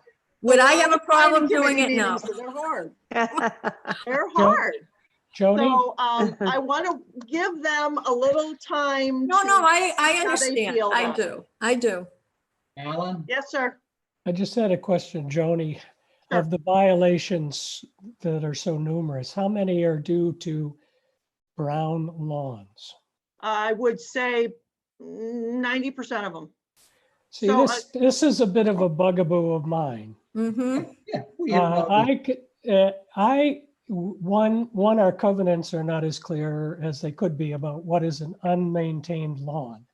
Would I have a problem doing it? No. They're hard. They're hard. Joni? So I want to give them a little time. No, I how they understand. feel I about do. I do. Alan? Yes, sir. I just had a question, Joni. Sure. Of the violations that are so numerous, how many are due to brown lawns? I would say 90% of them. See, So, this is a bit of a bugaboo of mine. Mm-hmm. Yeah, we have One, our covenants are not as clear as they could be about what is an unmaintained lawn.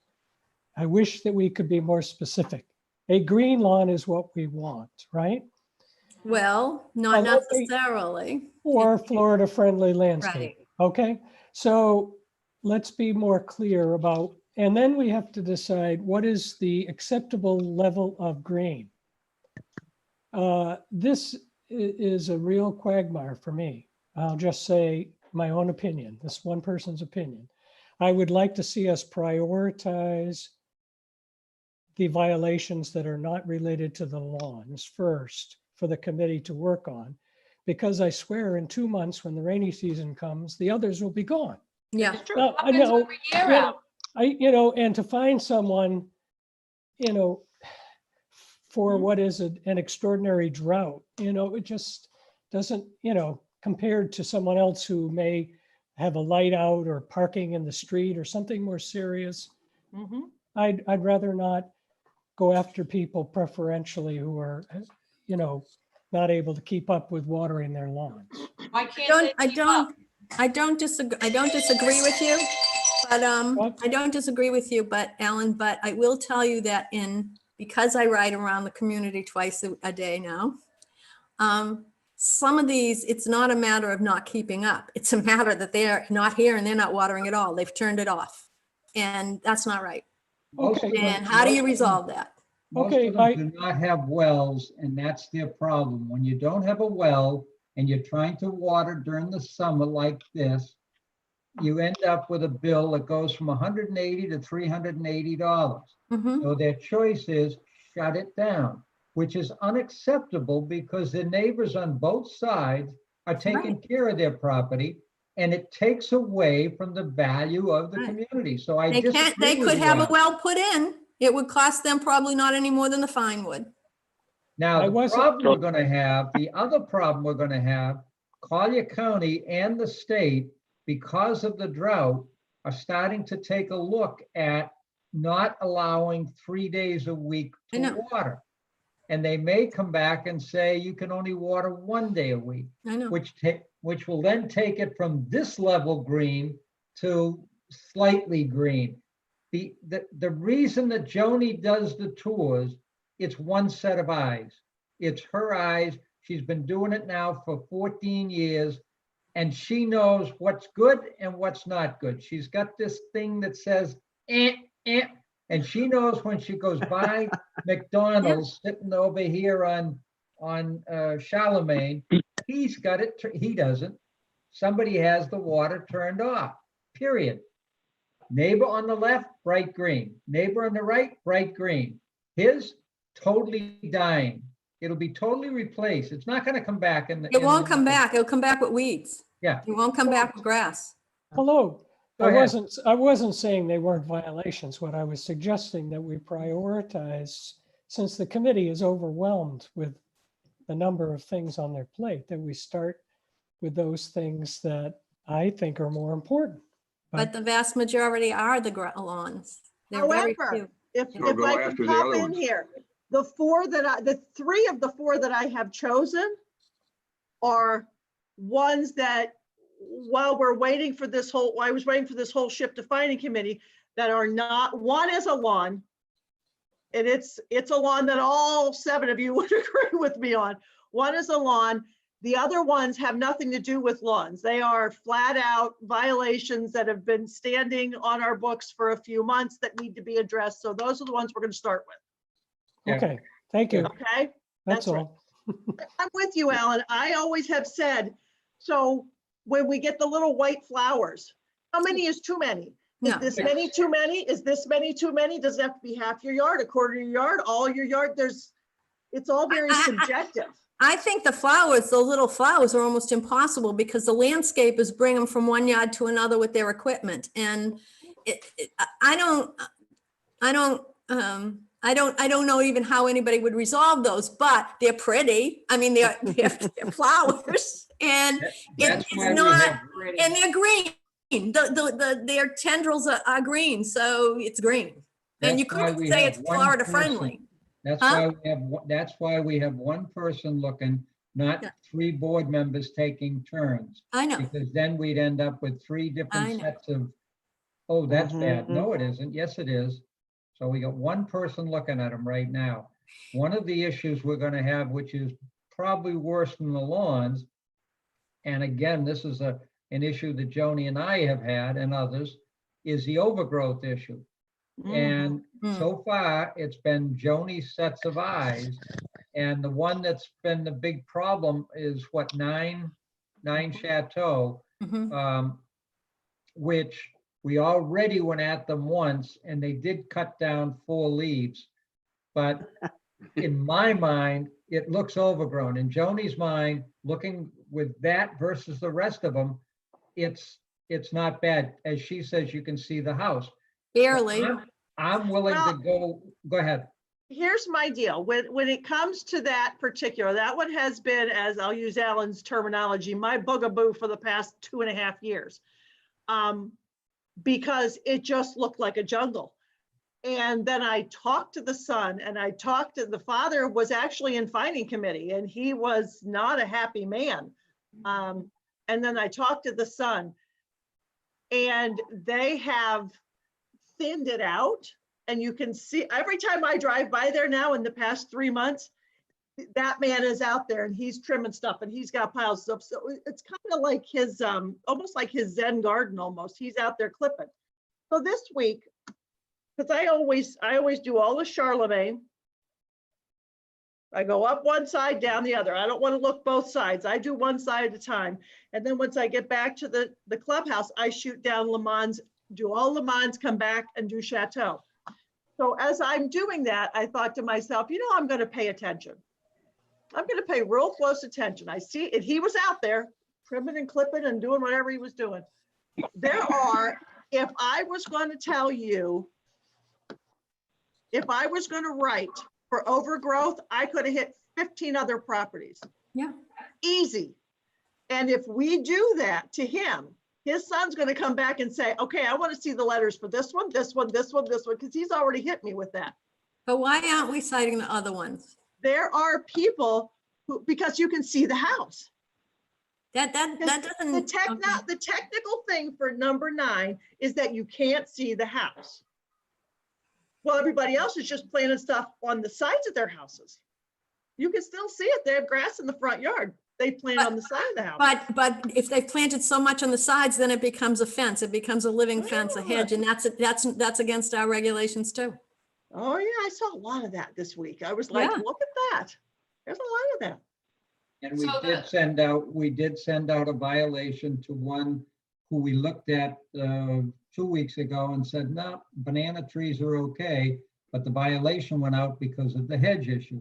I wish that we could be more specific. A green lawn is what we want, right? Well, not Although they- necessarily. Or Florida-friendly landscape. Right. Okay, so let's be more clear about, and then we have to decide what is the acceptable level of green. This is a real quagmire for me. I'll just say my own opinion, this one person's opinion. I would like to see us prioritize the violations that are not related to the lawns first for the committee to work on, because I swear in 2 months when the rainy season comes, the others will be gone. Yeah. It's true. Well, I Happens know, every year out. and to find someone, for what is an extraordinary drought, it just doesn't, compared to someone else who may have a light out or parking in the street or something more serious, Mhm. I'd rather not go after people preferentially who are, not able to keep up with watering their lawns. Why can't they keep up? I don't disagree with you, but, What? I don't disagree with you, but Alan, but I will tell you that because I ride around the community twice a day now, some of these, it's not a matter of not keeping up. It's a matter that they're not here and they're not watering at all. They've turned it off. And that's not right. Most Okay. of them- And how do you most of them- resolve that? Most Okay, of them do not have wells, and that's their problem. When you don't have a well and you're trying to water during the summer like this, you end up with a bill that goes from $180 to $380. Mhm. So their choice is shut it down, which is unacceptable because the neighbors on both sides are taking care of their property, and it takes away from the value of the Right. community. So I They disagree can't, they with could you have on a it. well put in. It would cost them probably not any more than the fine would. Now, I the wasn't- problem we're gonna have, the other problem we're gonna have, Collier County and the state, because of the drought, are starting to take a look at not allowing 3 days a week I to know. water. And they may come back and say you can only water 1 day a week, I know. which will then take it from this level green to slightly green. The reason that Joni does the tours, it's one set of eyes. It's her eyes. She's been doing it now for 14 years, and she knows what's good and what's not good. She's got this thing that says, eh, and she knows when she goes by McDonald's sitting over here on Charlemagne, he's got it, he doesn't. Somebody has the water turned off, period. Neighbor on the left, bright green. Neighbor on the right, bright green. His totally dying. It'll be totally replaced. It's not gonna come back in the. It won't come back. It'll come back with weeds. Yeah. It won't come back with grass. Hello. Go I ahead. wasn't saying they weren't violations. What I was suggesting that we prioritize, since the committee is overwhelmed with the number of things on their plate, that we start with those things that I think are more important. But the vast majority are the lawns. They're very However, few. if We'll go I after can the pop other in ones. here, the 3 of the 4 that I have chosen are ones that, while we're waiting for this whole, I was waiting for this whole ship defining committee, that are not, one is a lawn. And it's a lawn that all 7 of you would agree with me on. One is a lawn. The other ones have nothing to do with lawns. They are flat out violations that have been standing on our books for a few months that need to be addressed. So those are the ones we're going to start with. Yeah. Okay, thank you. Okay? That's that's right. all. I'm with you, Alan. I always have said, so when we get the little white flowers, how many is too many? Is No. this many too many? Is this many too many? Does it have to be half your yard, a quarter of your yard, all your yard? It's all very subjective. I think the flowers, the little flowers are almost impossible because the landscapers bring them from one yard to another with their equipment. And I don't know even how anybody would resolve those, but they're pretty. I mean, they're flowers and That's it's why we not, have, and they're green. Their tendrils are green, so it's green. And you that's why could we say have it's one Florida person. friendly. That's Huh? that's why we have one person looking, not Yeah. 3 board members taking turns. I know. Because then we'd end up with 3 I different know. sets of, oh, that's bad. Mhm. No, it isn't. Yes, it is. So we got one person looking at them right now. One of the issues we're gonna have, which is probably worse than the lawns, and again, this is an issue that Joni and I have had and others, is the overgrowth issue. And so far, it's been Joni's sets of eyes. And the one that's been the big problem is what, 9 Chateau, Mhm. which we already went at them once and they did cut down 4 leaves. But in my mind, it looks overgrown. In Joni's mind, looking with that versus the rest of them, it's not bad. As she says, you can see the house. Barely. I'm willing to go ahead. Here's my deal. When it comes to that particular, that one has been, as I'll use Alan's terminology, my bugaboo for the past 2.5 years. because it just looked like a jungle. And then I talked to the son, and I talked to the father, was actually in fining committee, and he was not a happy man. And then I talked to the son, and they have thinned it out. And you can see every time I drive by there now in the past 3 months, that man is out there and he's trimming stuff and he's got piles of stuff. So it's kind of like his, almost like his Zen garden almost. He's out there clipping. So this week, because I always do all the Charlemagne. I go up one side, down the other. I don't want to look both sides. I do one side at a time. And then once I get back to the clubhouse, I shoot down Le Mans, do all Le Mans, come back and do Chateau. So as I'm doing that, I thought to myself, you know, I'm going to pay attention. I'm going to pay real close attention. I see it. He was out there trimming and clipping and doing whatever he was doing. There are, if I was going to tell you, if I was going to write for overgrowth, I could have hit 15 other properties. Yeah. Easy. And if we do that to him, his son's going to come back and say, okay, I want to see the letters for this one, this one, this one, this one, because he's already hit me with that. But why aren't we citing the other ones? There are people who, because you can see the house. That doesn't. The technical thing for number 9 is that you can't see the house. Well, everybody else is just planting stuff on the sides of their houses. You can still see it. They have grass in the front yard. They plant on the side of the house. But if they've planted so much on the sides, then it becomes a fence. It becomes a living fence, a hedge, and that's against our regulations too. Oh yeah, I saw a lot of that this week. I was like, Yeah. look at that. There's a lot of that. And we So did send out a violation to one who we looked at 2 weeks ago and said, no, banana trees are okay, but the violation went out because of the hedge issue.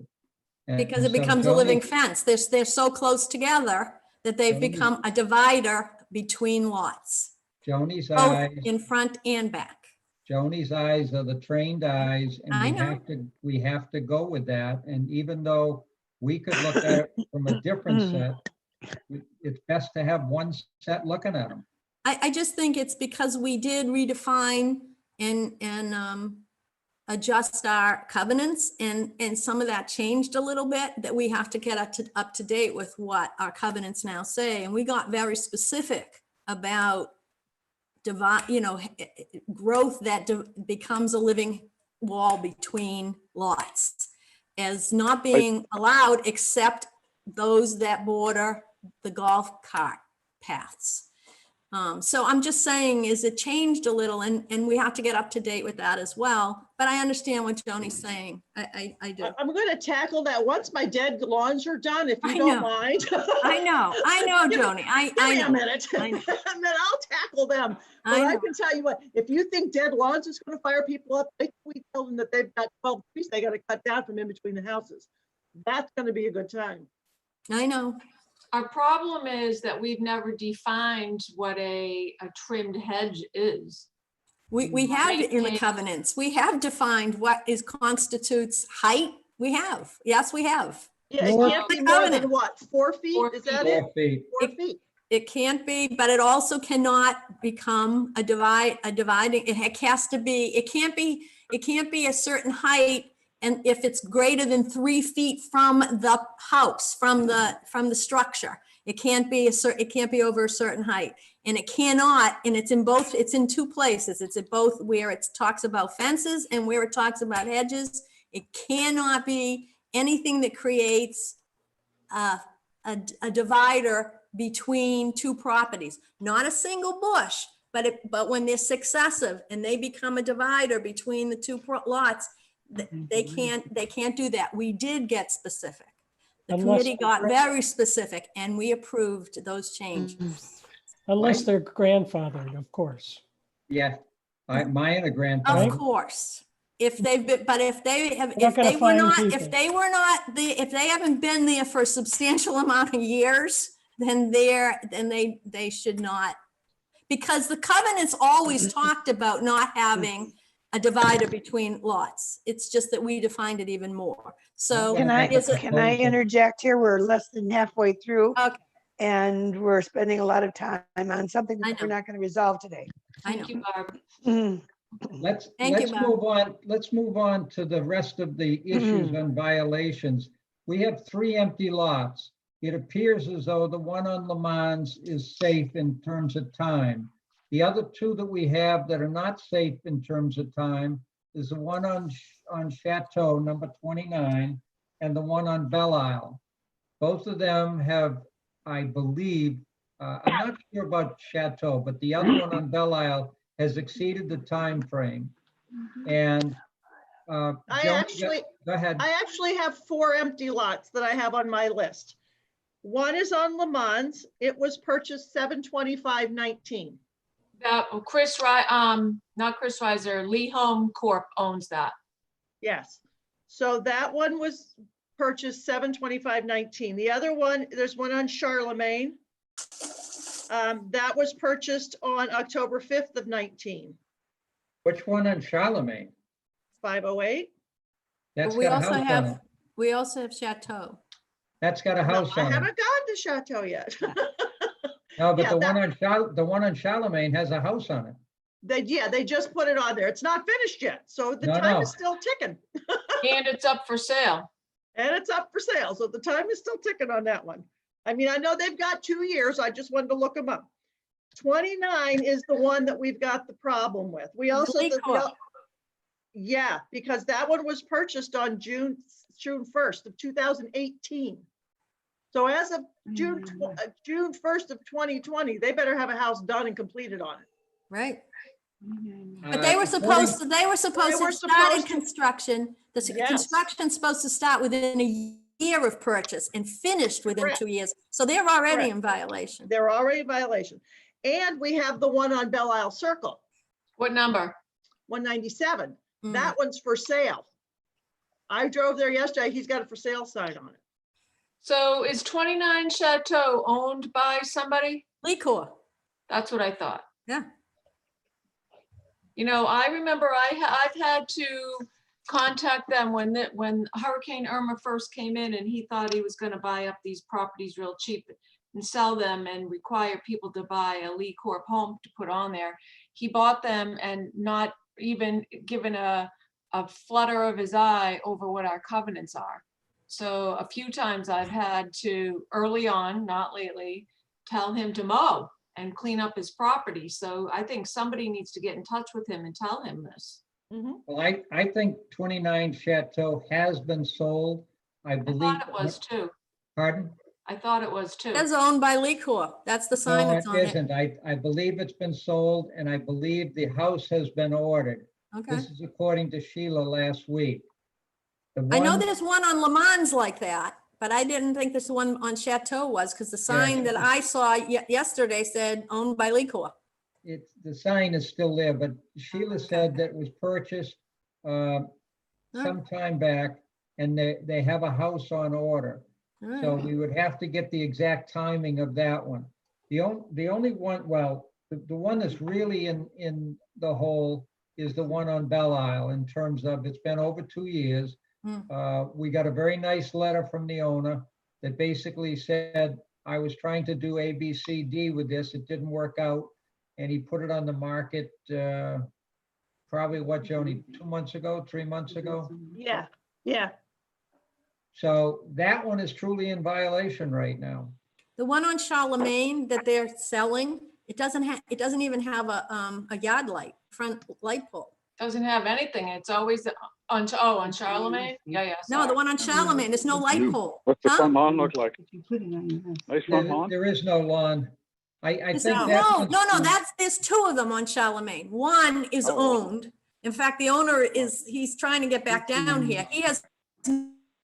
Because it so becomes a living Joni- fence. They're so close together that they've Joni- become a divider between lots, Joni's both eyes, in front and back. Joni's eyes are the trained eyes, and I know. we have to go with that. And even though we could look at it from a different set, it's best to have one set looking at them. I just think it's because we did redefine and adjust our covenants, and some of that changed a little bit, that we have to get up to date with what our covenants now say. And we got very specific about growth that becomes a living wall between lots as not being allowed except those that border the golf cart paths. So I'm just saying, is it changed a little, and we have to get up to date with that as well. But I understand what Joni's saying. I do. I'm going to tackle that once my dead lawns are done, if you I don't know. mind. I know, Joni. Give me a know. minute, I know. and then I'll tackle them. But I I know. can tell you what, if you think dead lawns is going to fire people up, we tell them that they've got 12 trees they got to cut down from in between the houses. That's going to be a good time. I know. Our problem is that we've never defined what a trimmed hedge is. We have it in the Right. covenants. We have defined what constitutes height. We have. Yes, we have. Yeah, it Well, can't be the more covenant. than what, 4 feet? 4 Is that feet. it? 4 feet. 4 feet. It can't be, but it also cannot become a dividing. It has to be, it can't be a certain height. And if it's greater than 3 feet from the house, from the structure, it can't be it can't be over a certain height. And it cannot, and it's in 2 places. It's at both where it talks about fences and where it talks about hedges. It cannot be anything that creates a divider between 2 properties, not a single bush, but when they're successive and they become a divider between the 2 lots, they can't do that. We did get specific. The Unless committee they're got gra- very specific, and we approved those changes. Unless they're grandfathered, of course. Yeah, mine are Of grandfathered. course, if they've been, but if they have, We're not if gonna they were find not, people. if they haven't been there for a substantial amount of years, then they should not. Because the covenants always talked about not having a divider between lots. It's just that we defined it even more. So Can I- there's a- Can I interject here? We're less than halfway through. Okay. And we're spending a lot of time on something I that we're know. not going to resolve today. I Thank know. you, Barb. Mm. Thank you, Barb. Let's move on to the rest of the issues on violations. We have 3 empty lots. It appears as though the one on Le Mans is safe in terms of time. The other 2 that we have that are not safe in terms of time is the one on Chateau number 29 and the one on Belle Isle. Both of them have, I believe, I'm not sure about Chateau, but the other one on Belle Isle has exceeded the time frame. And Joni, go ahead. I actually have 4 empty lots that I have on my list. One is on Le Mans. It was purchased 7/25/19. That not Chris Reiser, Lee Home Corp owns that. Yes. So that one was purchased 7/25/19. The other one, there's one on Charlemagne. That was purchased on October 5th of 19, Which one on Charlemagne? 508. That's We got a also house on it. have, we also have Chateau. That's got a No, house I on it. haven't gotten to Chateau yet. No, but Yeah, the one on Charlemagne has a house on it. They just put it on there. It's not finished yet. So the No, time no. is still ticking. And it's up for sale. And it's up for sale. So the time is still ticking on that one. I mean, I know they've got 2 years. I just wanted to look them up. 29 is the one that we've got the problem with. We also, Lee Corp. yeah, because that one was purchased on June 1st of 2018. So as of June 1st of 2020, they better have a house done and completed on it. Right. But they were supposed to start in construction. The Yes. construction's supposed to start within a year of purchase and finished within Correct. 2 years. So they're already Correct. in violation. They're already in violation. And we have the one on Belle Isle Circle, What number? 197. Mm. That one's for sale. I drove there yesterday. He's got a for sale sign on it. So is 29 Chateau owned by somebody? Lee Corp. That's what I thought. Yeah. You know, I remember I've had to contact them when Hurricane Irma first came in, and he thought he was going to buy up these properties real cheap and sell them and require people to buy a Lee Corp home to put on there. He bought them and not even given a flutter of his eye over what our covenants are. So a few times I've had to, early on, not lately, tell him to mow and clean up his property. So I think somebody needs to get in touch with him and tell him this. Well, I think 29 Chateau has been sold. I I believe. thought it was too. Pardon? I thought it was too. It's owned by Lee Corp. That's the sign No, that's it on it. isn't. I believe it's been sold and I believe the house has been ordered. Okay. This is according to Sheila last week. The I know one- there's one on Le Mans like that, but I didn't think this one on Chateau was, because the sign that I saw yesterday said owned by Lee Corp. the sign is still there, but Sheila said that it was purchased some time back and they have a house on order. All So right. we would have to get the exact timing of that one. The only one, well, the one that's really in the hole is the one on Belle Isle in terms of it's been over 2 years. We got a very nice letter from the owner that basically said, I was trying to do A, B, C, D with this. It didn't work out. And he put it on the market probably what, Joni, 2 months ago, 3 months ago? Yeah, yeah. So that one is truly in violation right now. The one on Charlemagne that they're selling, it doesn't even have a yard light, front light pole. Doesn't have anything. It's always on Charlemagne. Yeah. No, the sorry. one on Charlemagne, there's no light pole. What's the Huh? front lawn look like? Nice front lawn? There is no lawn. I There's think no, that. there's 2 of them on Charlemagne. One is owned. In fact, the owner he's trying to get back down here. He has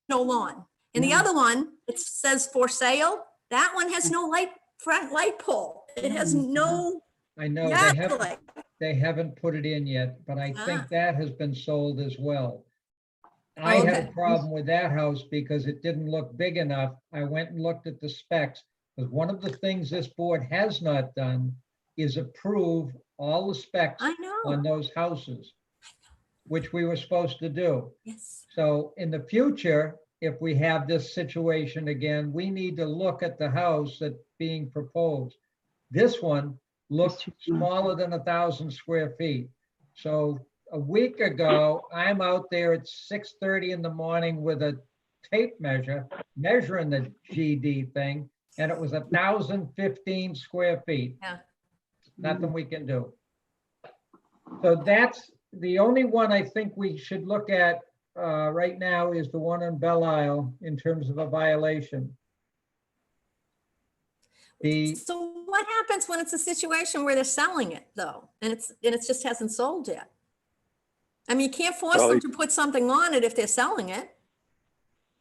no lawn. And the other one, it says for sale. That one has no front light pole. It has no I know yard light. they haven't put it in yet, but I think Ah. that has been sold as well. I had Okay. a problem with that house because it didn't look big enough. I went and looked at the specs. Because one of the things this board has not done is approve all the specs I know. on those houses, which we were supposed to do. Yes. So in the future, if we have this situation again, we need to look at the house that being proposed. This one looked smaller than 1,000 square feet. So a week ago, I'm out there at 6:30 in the morning with a tape measure, measuring the GD thing, and it was 1,015 square feet. Yeah. Nothing we can do. So that's the only one I think we should look at right now is the one on Belle Isle in terms of a violation. So what happens when it's a situation where they're selling it though, and it just hasn't sold yet? I mean, you can't force Well, them to put something on it if they're selling it.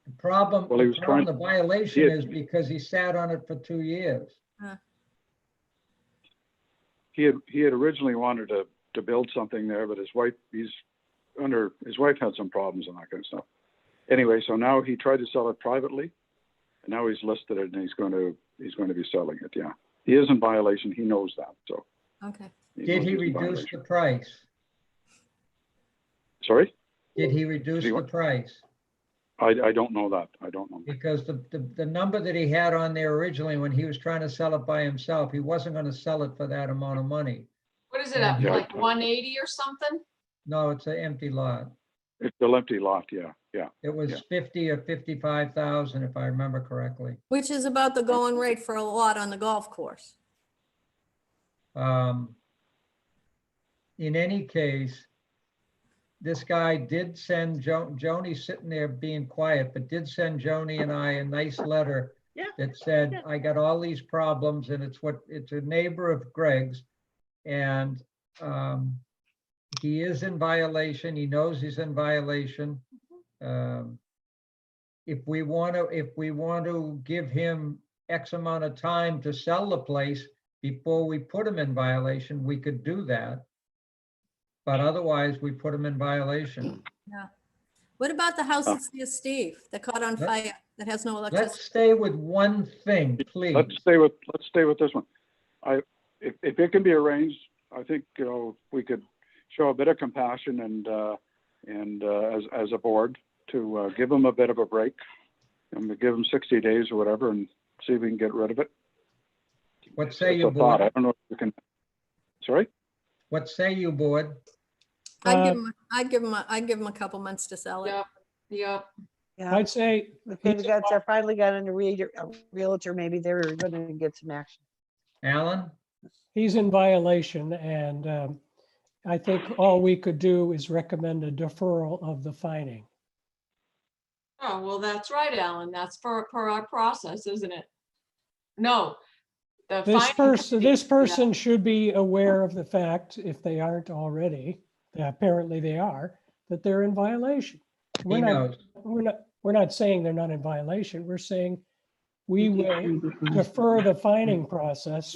The problem, Well, he was trying- the violation he is because he sat on it for 2 years. He had originally wanted to build something there, but his wife had some problems and that kind of stuff. Anyway, so now he tried to sell it privately, and now he's listed it and he's going to be selling it. Yeah, he is in violation. He knows that. So. Okay. Did knows he he's in reduce violation. the price? Sorry, Did he reduce the price? I don't know that. I don't know. Because the number that he had on there originally, when he was trying to sell it by himself, he wasn't going to sell it for that amount of money. What is it up, Yeah. like 180 or something? No, it's an empty lot. It's an empty lot. Yeah, yeah. It was Yeah. 50 or 55,000, if I remember correctly. Which is about the going rate for a lot on the golf course. In any case, this guy did send Joni's sitting there being quiet, but did send Joni and I a nice letter Yeah. that said, Yeah. I got all these problems, and it's a neighbor of Greg's, and he is in violation. He knows he's in violation. If we want to give him X amount of time to sell the place before we put him in violation, we could do that. But otherwise, we put him in violation. What about the house that's near Steve that caught on Let- fire, that has no Let's electricity? stay with one thing, please. Let's stay with this one. If it can be arranged, I think, we could show a bit of compassion and as a board to give them a bit of a break and we give them 60 days or whatever and see if we can get rid of it. What say It's you, a thought. board? I don't know if you can. Sorry? What say you, board? I'd give him a couple months to sell it. Yep, yep. Yeah, I'd say if they've finally gotten a realtor, maybe they're gonna get some action. Alan? he's in violation, and I think all we could do is recommend a deferral of the fining. Oh, well, that's right, Alan. That's per our process, isn't it? No. the This finding- person should be aware of the fact, if they aren't already, apparently they are, that they're in violation. He knows. We're not saying they're not in violation. We're saying we will defer the fining process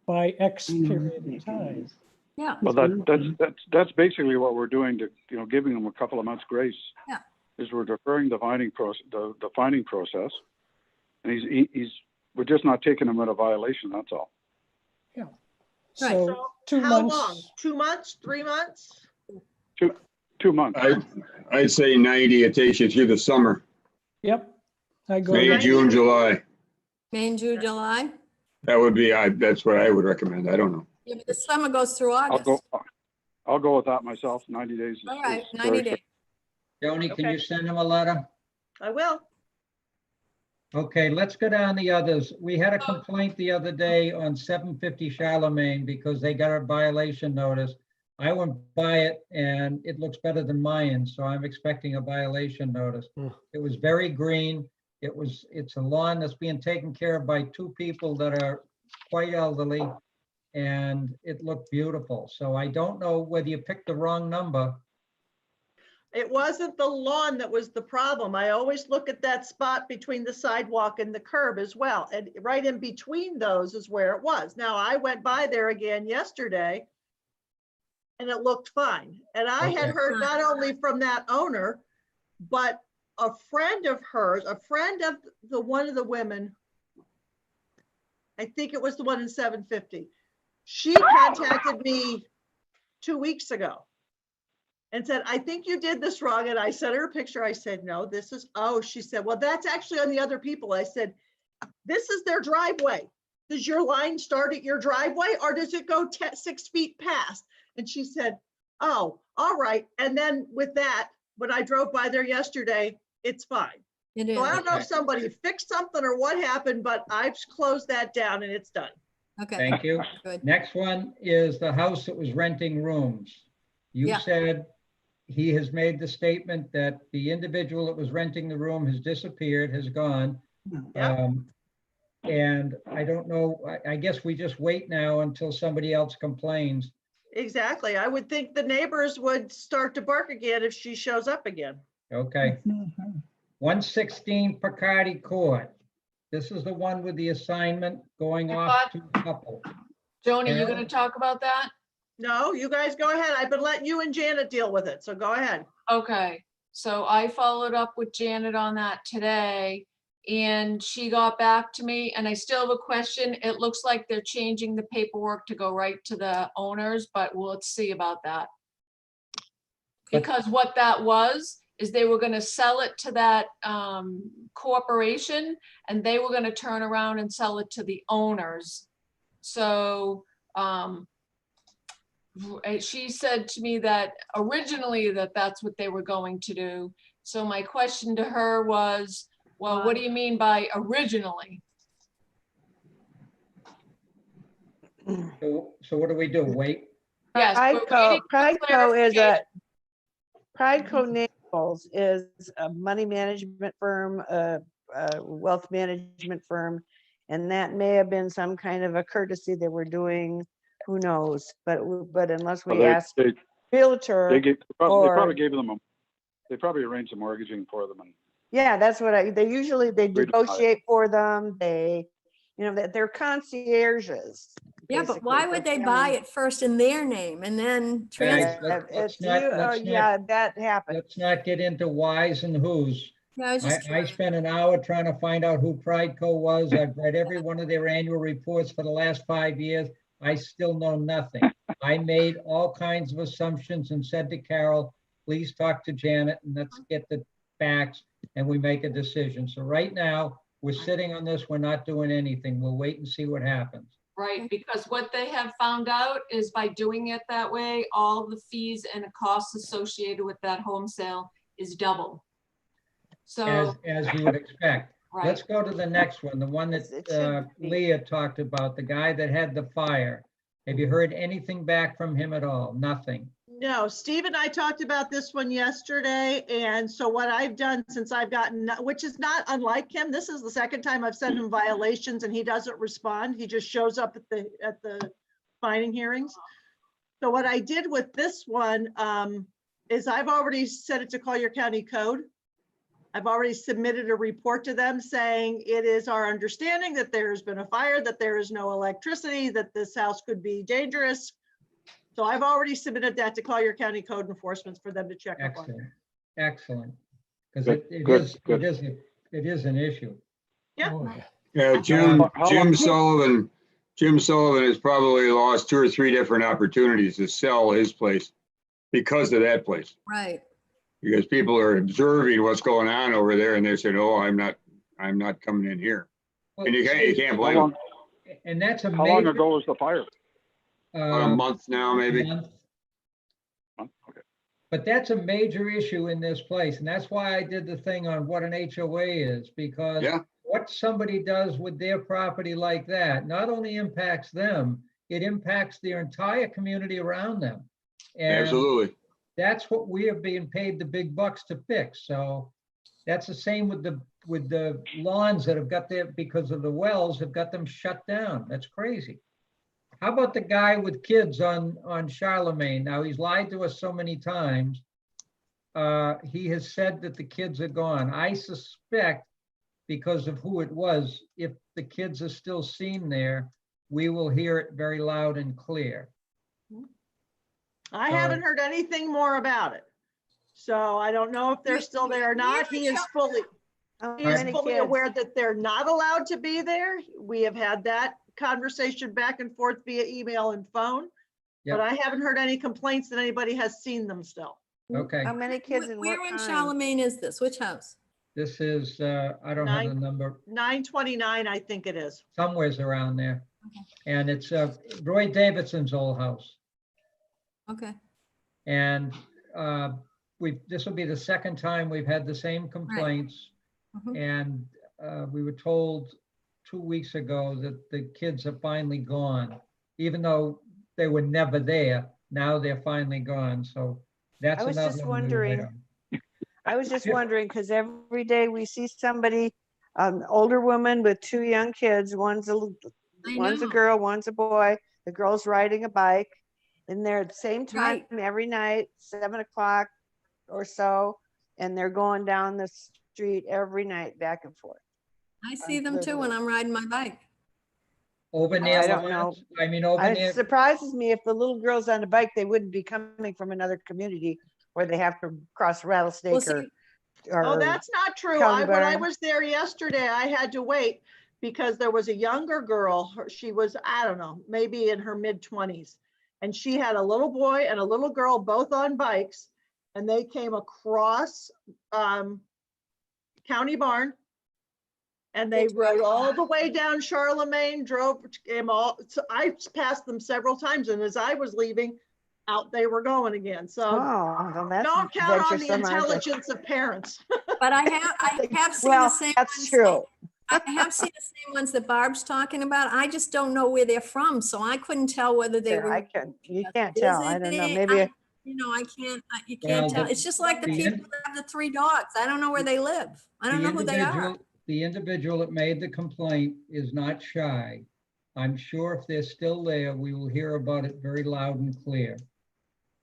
by X period of time. Yeah. Well, that's basically what we're doing to, giving them a couple of months grace. Yeah. Is we're deferring the fining process, and we're just not taking him in a violation. That's all. Yeah. Right. So So 2 how months. long? 2 months, 3 months? 2 months. I'd say 90, it takes you through the summer, Yep. I go. May, June, July. May and June, July. That would be, that's what I would recommend. I don't know. Yeah, but the summer goes through August. I'll go with that myself. 90 days. All right, is 90 very days. Joni, can Okay. you send him a letter? I will. Okay, let's go down the others. We had a complaint the other day on 750 Charlemagne because they got a violation notice. I went by it and it looks better than mine, so I'm expecting a violation notice. Hmm. It was very green. It's a lawn that's being taken care of by 2 people that are quite elderly, and it looked beautiful. So I don't know whether you picked the wrong number. It wasn't the lawn that was the problem. I always look at that spot between the sidewalk and the curb as well. And right in between those is where it was. Now, I went by there again yesterday and it looked fine. And I had Okay. heard not only from that owner, but a friend of hers, a friend of one of the women, I think it was the one in 750. She contacted me 2 weeks ago and said, I think you did this wrong. And I sent her a picture. I said, no, this is, oh, she said, well, that's actually on the other people. I said, this is their driveway. Does your line start at your driveway or does it go 6 feet past? And she said, oh, all right. And then with that, when I drove by there yesterday, it's fine. It is. So I don't know if Okay. somebody fixed something or what happened, but I've closed that down and it's done. Okay, Thank you. good. Next one is the house that was renting rooms. You Yeah. said he has made the statement that the individual that was renting the room has disappeared, has gone. Yeah. And I don't know, I guess we just wait now until somebody else complains. Exactly. I would think the neighbors would start to bark again if she shows up again. Okay. 116 Picardy Court. This is the one with the assignment going off to a couple. Joni, you Carol? gonna talk about that? No, you guys go ahead. I've been letting you and Janet deal with it, so go ahead. Okay, so I followed up with Janet on that today, and she got back to me, and I still have a question. It looks like they're changing the paperwork to go right to the owners, but we'll see about that. But- Because what that was, is they were gonna sell it to that corporation, and they were gonna turn around and sell it to the owners. So, she said to me that originally that's what they were going to do. So my question to her was, well, what do you mean by originally? So what do we do? Wait? Yes, we're waiting for Prideco is clarification. Prideco Naples is a money management firm, a wealth management firm. And that may have been some kind of a courtesy that we're doing, who knows, but unless we ask realtor. They or- probably gave them they probably arranged the mortgaging for them. And Yeah, that's what they usually, they Agreed upon it. negotiate for them. They, that they're concierges. Yeah, but why basically, would for they buy family. it first in their name and then Guys, transfer? let's not- Yeah, that happens. Let's not get into whys and whos. Yeah, I was just I curious. spent an hour trying to find out who Prideco was. I've read every one of their annual reports for the last 5 years. I still know nothing. I made all kinds of assumptions and said to Carol, please talk to Janet and let's get the facts and we make a decision. So right now, we're sitting on this, we're not doing anything. We'll wait and see what happens. Right, because what they have found out is by doing it that way, all the fees and costs associated with that home sale is double. So, As you would expect. right, Let's go to the next one, the one It should that be. Leah talked about, the guy that had the fire. Have you heard anything back from him at all? Nothing. No, Steve and I talked about this one yesterday. And so what I've done since I've gotten, which is not unlike him, this is the second time I've sent him violations and he doesn't respond. He just shows up at the fining hearings. So what I did with this one is I've already set it to Collier County Code. I've already submitted a report to them saying it is our understanding that there has been a fire, that there is no electricity, that this house could be dangerous. So I've already submitted that to Collier County Code Enforcement for them to check up on. Excellent, excellent. Because Good, it good, is, good. it is an issue. Yeah. Oh, yeah. Yeah, Jim How long- Sullivan has probably lost 2 or 3 different opportunities to sell his place because of that place. Right. Because people are observing what's going on over there and they said, oh, I'm not coming in here. And you can't How blame them. long, And that's a how long major. ago was the fire? About a month now, maybe. month. Okay. But that's a major issue in this place. And that's why I did the thing on what an HOA is, because Yeah. what somebody does with their property like that not only impacts them, it impacts their entire community around them. And Absolutely. that's what we are being paid the big bucks to fix. So that's the same with the lawns that have got there because of the wells have got them shut down. That's crazy. How about the guy with kids on Charlemagne? Now, he's lied to us so many times. He has said that the kids are gone. I suspect because of who it was, if the kids are still seen there, we will hear it very loud and clear. I haven't heard anything more about it. So I don't know if they're still there or not. He is fully How He is many fully kids? aware that they're not allowed to be there. We have had that conversation back and forth via email and phone. Yep. But I haven't heard any complaints that anybody has seen them still. Okay. How many kids in what Where in time? Charlemagne is this? Which house? This is, I don't have the number, 929, I think it is. somewhere's around there. And it's Roy Davidson's old house. Okay, And this will be the second time we've had the same complaints. Mhm. And we were told 2 weeks ago that the kids are finally gone, even though they were never there. Now they're finally gone. So that's I was another just one. wondering, Yeah. because every day we see somebody, older woman with 2 young kids, one's a know. girl, one's a boy. The girl's riding a bike, and they're at the same time Right. every night, 7 o'clock or so, and they're going down the street every night back and forth. I see them too when I'm riding my bike. Over near I don't Lawrence, know. I mean, over It near, surprises me if the little girl's on a bike, they wouldn't be coming from another community where they have to cross Well, Rattlesnake see, Oh, or that's not true. County When I Burn. was there yesterday, I had to wait because there was a younger girl. She was, I don't know, maybe in her mid-20s. And she had a little boy and a little girl, both on bikes. And they came across County Barn. And they rode all the way down Charlemagne, drove, came all, so I passed them several times. And as I was leaving, out they were going again. So Oh, well, that's don't count on the venturesome, aren't they? intelligence of parents. but I have seen the Well, same that's ones. true. I have seen the same ones that Barb's talking about. I just don't know where they're from, so I couldn't tell whether they Sure, were. you just can't tell. I don't know. visiting. Maybe, You know, you Well, can't tell. the- It's just like the the people in- that have the 3 dogs. I don't know where they live. I don't know who they are. The individual that made the complaint is not shy. I'm sure if they're still there, we will hear about it very loud and clear.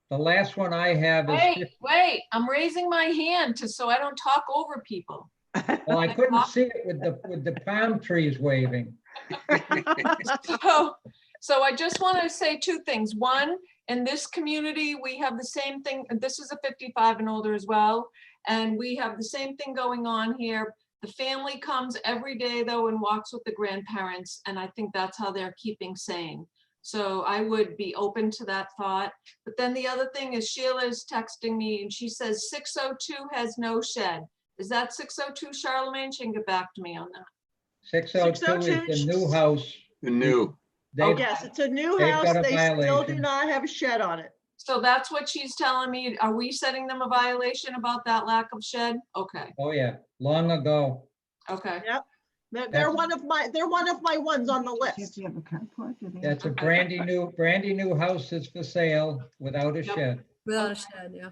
The last one I have is, Wait, I'm raising my hand so I don't talk over people. well, I couldn't see it with the palm trees waving. So I just want to say 2 things. One, in this community, we have the same thing. This is a 55 and older as well. And we have the same thing going on here. The family comes every day though and walks with the grandparents. And I think that's how they're keeping sane. So I would be open to that thought. But then the other thing is Sheila is texting me and she says 602 has no shed. Is that 602 Charlemagne? She can get back to me on that. 602 is the new house. The new, They've- Yes, it's a new they've house. got a They still do violation. not have a shed on it. So that's what she's telling me. Are we setting them a violation about that lack of shed? Okay, Oh, yeah, long ago. okay. They're one of my ones on the list. That's a brandy new house that's for sale without a Yep. shed. Without a shed, yeah.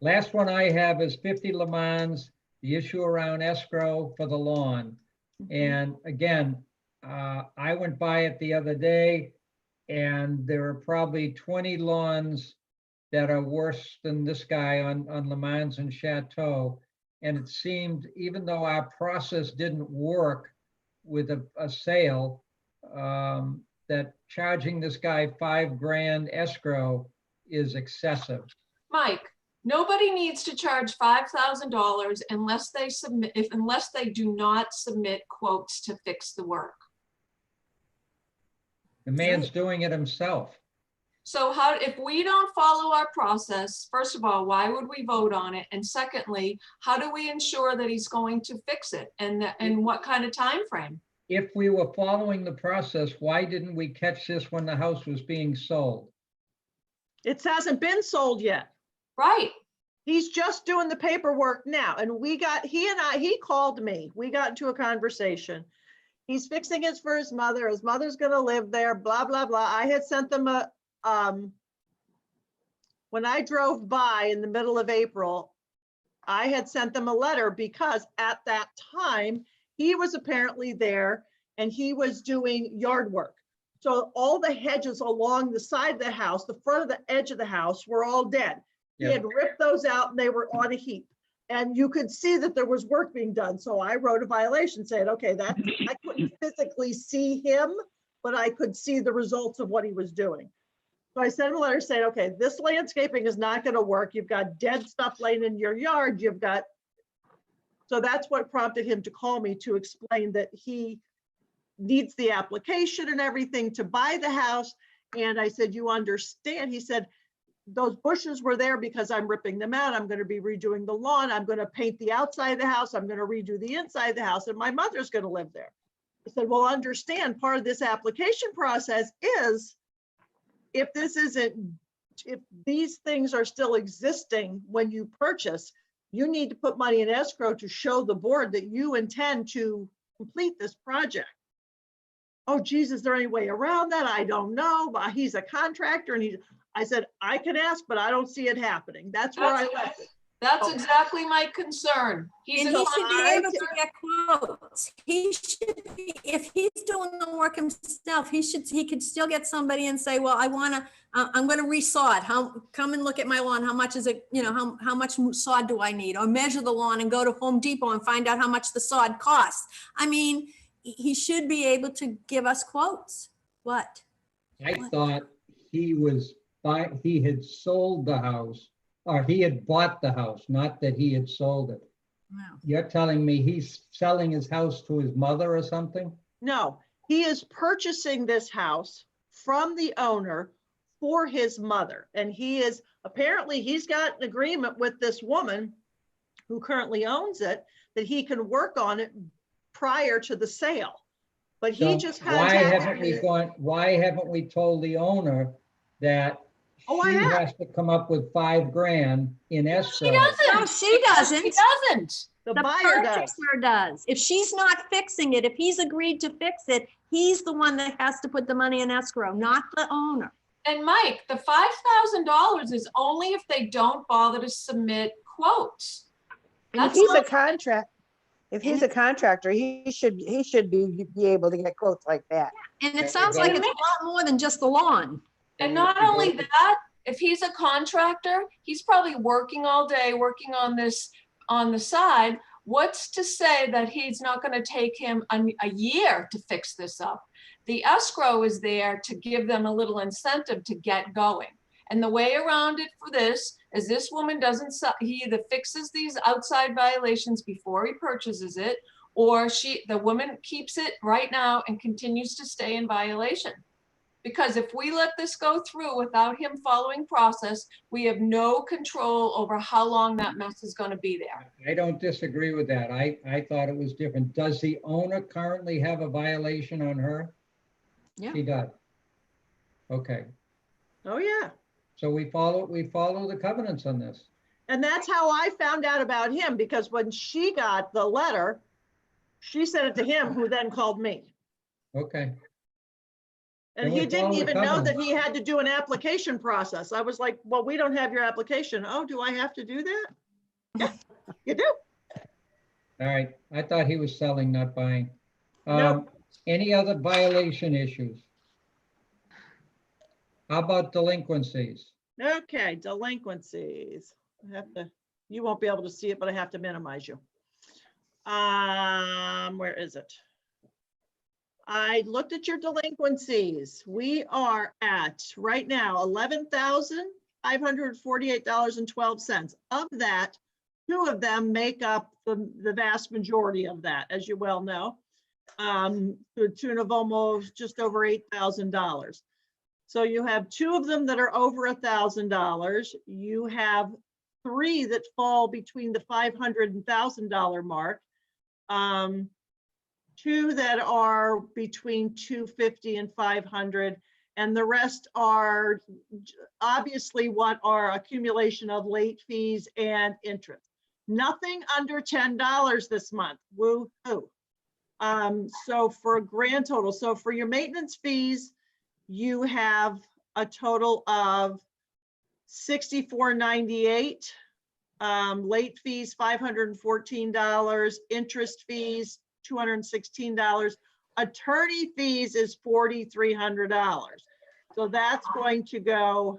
Last one I have is 50 Le Mans, the issue around escrow for the lawn. And again, I went by it the other day and there are probably 20 lawns that are worse than this guy on Le Mans and Chateau. And it seemed, even though our process didn't work with a sale, that charging this guy $5,000 escrow is excessive. Mike, nobody needs to charge $5,000 unless they do not submit quotes to fix the work. The man's doing it himself. So if we don't follow our process, first of all, why would we vote on it? And secondly, how do we ensure that he's going to fix it and what kind of time frame? If we were following the process, why didn't we catch this when the house was being sold? It hasn't been sold yet. Right. He's just doing the paperwork now. And he called me. We got into a conversation. He's fixing it for his mother. His mother's gonna live there, blah, blah, blah. I had sent them when I drove by in the middle of April, I had sent them a letter because at that time, he was apparently there and he was doing yard work. So all the hedges along the side of the house, the front of the edge of the house were all dead. He Yeah. had ripped those out and they were on a heap. And you could see that there was work being done. So I wrote a violation saying, okay, I couldn't physically see him, but I could see the results of what he was doing. So I sent him a letter saying, okay, this landscaping is not going to work. You've got dead stuff laying in your yard. So that's what prompted him to call me to explain that he needs the application and everything to buy the house. And I said, you understand? He said, those bushes were there because I'm ripping them out. I'm going to be redoing the lawn. I'm going to paint the outside of the house. I'm going to redo the inside of the house, and my mother's going to live there. I said, well, understand part of this application process is if these things are still existing when you purchase, you need to put money in escrow to show the board that you intend to complete this project. Oh, geez, is there any way around that? I don't know, but he's a contractor and I said, I can ask, but I don't see it happening. That's where I left it. That's exactly my concern. He's And a he should be able contractor. to get quotes. He should be, if he's doing the work himself, he could still get somebody and say, well, I'm gonna resod. Come and look at my lawn. How much is it, how much sod do I need? Or measure the lawn and go to Home Depot and find out how much the sod costs. I mean, he should be able to give us quotes. What? I thought he had sold the house, or he had bought the house, not that he had sold it. No. You're telling me he's selling his house to his mother or something? No, he is purchasing this house from the owner for his mother. And apparently he's got an agreement with this woman who currently owns it, that he can work on it prior to the sale. But he So just why contacted me. why haven't we told the owner that Oh, I she have. has to come up with $5,000 in escrow? She doesn't. No, she doesn't. She doesn't. The The buyer does. purchaser does. If she's not fixing it, if he's agreed to fix it, he's the one that has to put the money in escrow, not the owner. And Mike, the $5,000 is only if they don't bother to submit quotes. And if That's he's a not- if he's a contractor, he should be able to get quotes like that. And There it you sounds go. like it's a lot more than just the lawn. And not only that, if he's a contractor, he's probably working all day, working on this on the side. What's to say that he's not going to take him a year to fix this up? The escrow is there to give them a little incentive to get going. And the way around it for this is this woman he either fixes these outside violations before he purchases it, or the woman keeps it right now and continues to stay in violation. Because if we let this go through without him following process, we have no control over how long that mess is going to be there. I don't disagree with that. I thought it was different. Does the owner currently have a violation on her? Yeah. She does. Okay, Oh, yeah. so we follow the covenants on this. And that's how I found out about him, because when she got the letter, she sent it to him, who then called me. Okay, And And he we didn't follow the even know that covenant. he had to do an application process. I was like, well, we don't have your application. Oh, do I have to do that? Yeah, you do. all right. I thought he was selling, not buying. No. Any other violation issues? How about delinquencies? Okay, delinquencies. You won't be able to see it, but I have to minimize you. Where is it? I looked at your delinquencies. We are at right now $11,548.12. Of that, 2 of them make up the vast majority of that, as you well know, to the tune of almost just over $8,000. So you have 2 of them that are over $1,000. You have 3 that fall between the $500 and $1,000 mark. 2 that are between $250 and $500, and the rest are obviously what are accumulation of late fees and interest. Nothing under $10 this month. Woo-hoo. So for a grand total, so for your maintenance fees, you have a total of $64.98. Late fees, $514. Interest fees, $216. Attorney fees is $4,300. So that's going to go,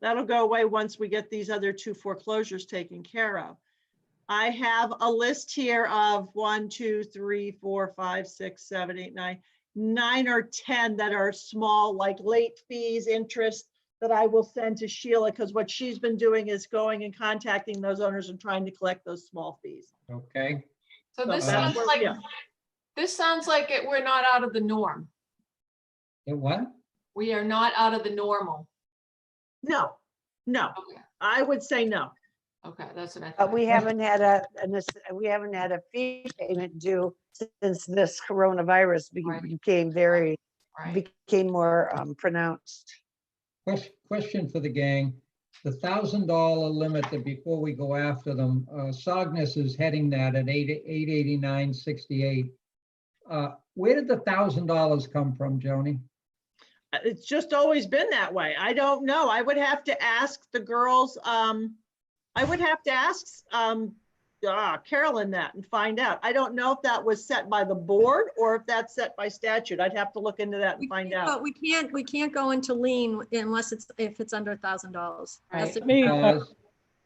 that'll go away once we get these other 2 foreclosures taken care of. I have a list here of 1, 2, 3, 4, 5, 6, 7, 8, 9 or 10 that are small, like late fees, interest, that I will send to Sheila, because what she's been doing is going and contacting those owners and trying to collect those small fees. Okay, So this that's sounds where like, we are. we're not out of the norm. and what? We are not out of the normal. No, no, Okay, I would say no. okay, that's what I But thought. we haven't had we haven't had a fee payment due since this coronavirus Right. became more pronounced. Question for the gang. The $1,000 limit that before we go after them, Sognus is heading that at 889.68. Where did the $1,000 come from, Joni? It's just always been that way. I don't know. I would have to ask the girls. I would have to ask Carolyn that and find out. I don't know if that was set by the board or if that's set by statute. I'd have to look into that and find out. But we can't go into lien unless if it's under $1,000. That's Right. a- Me, Because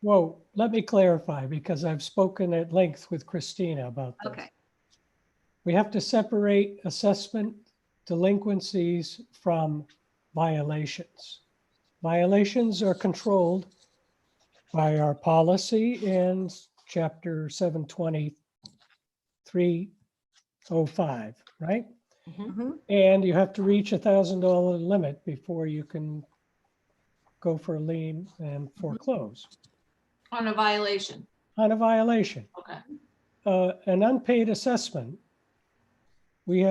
whoa, let me clarify, because I've spoken at length with Christina about this. Okay, We have to separate assessment delinquencies from violations. Violations are controlled by our policy in chapter 723.05, right? Mhm. And you have to reach $1,000 limit before you can go for a lien and foreclose On a violation. on a violation. Okay, An unpaid assessment, we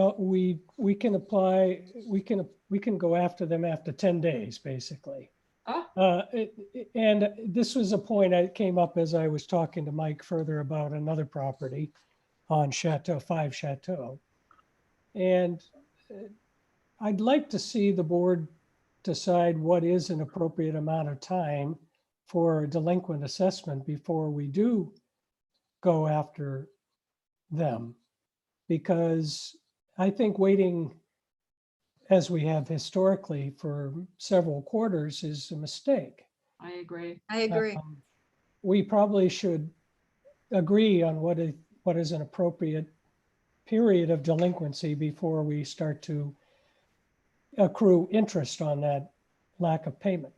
can apply, we can go after them after 10 days, basically. Oh. And this was a point that came up as I was talking to Mike further about another property on 5 Chateau. And I'd like to see the board decide what is an appropriate amount of time for a delinquent assessment before we do go after them. Because I think waiting, as we have historically for several quarters, is a mistake. I agree. I agree. We probably should agree on what is an appropriate period of delinquency before we start to accrue interest on that lack of payment.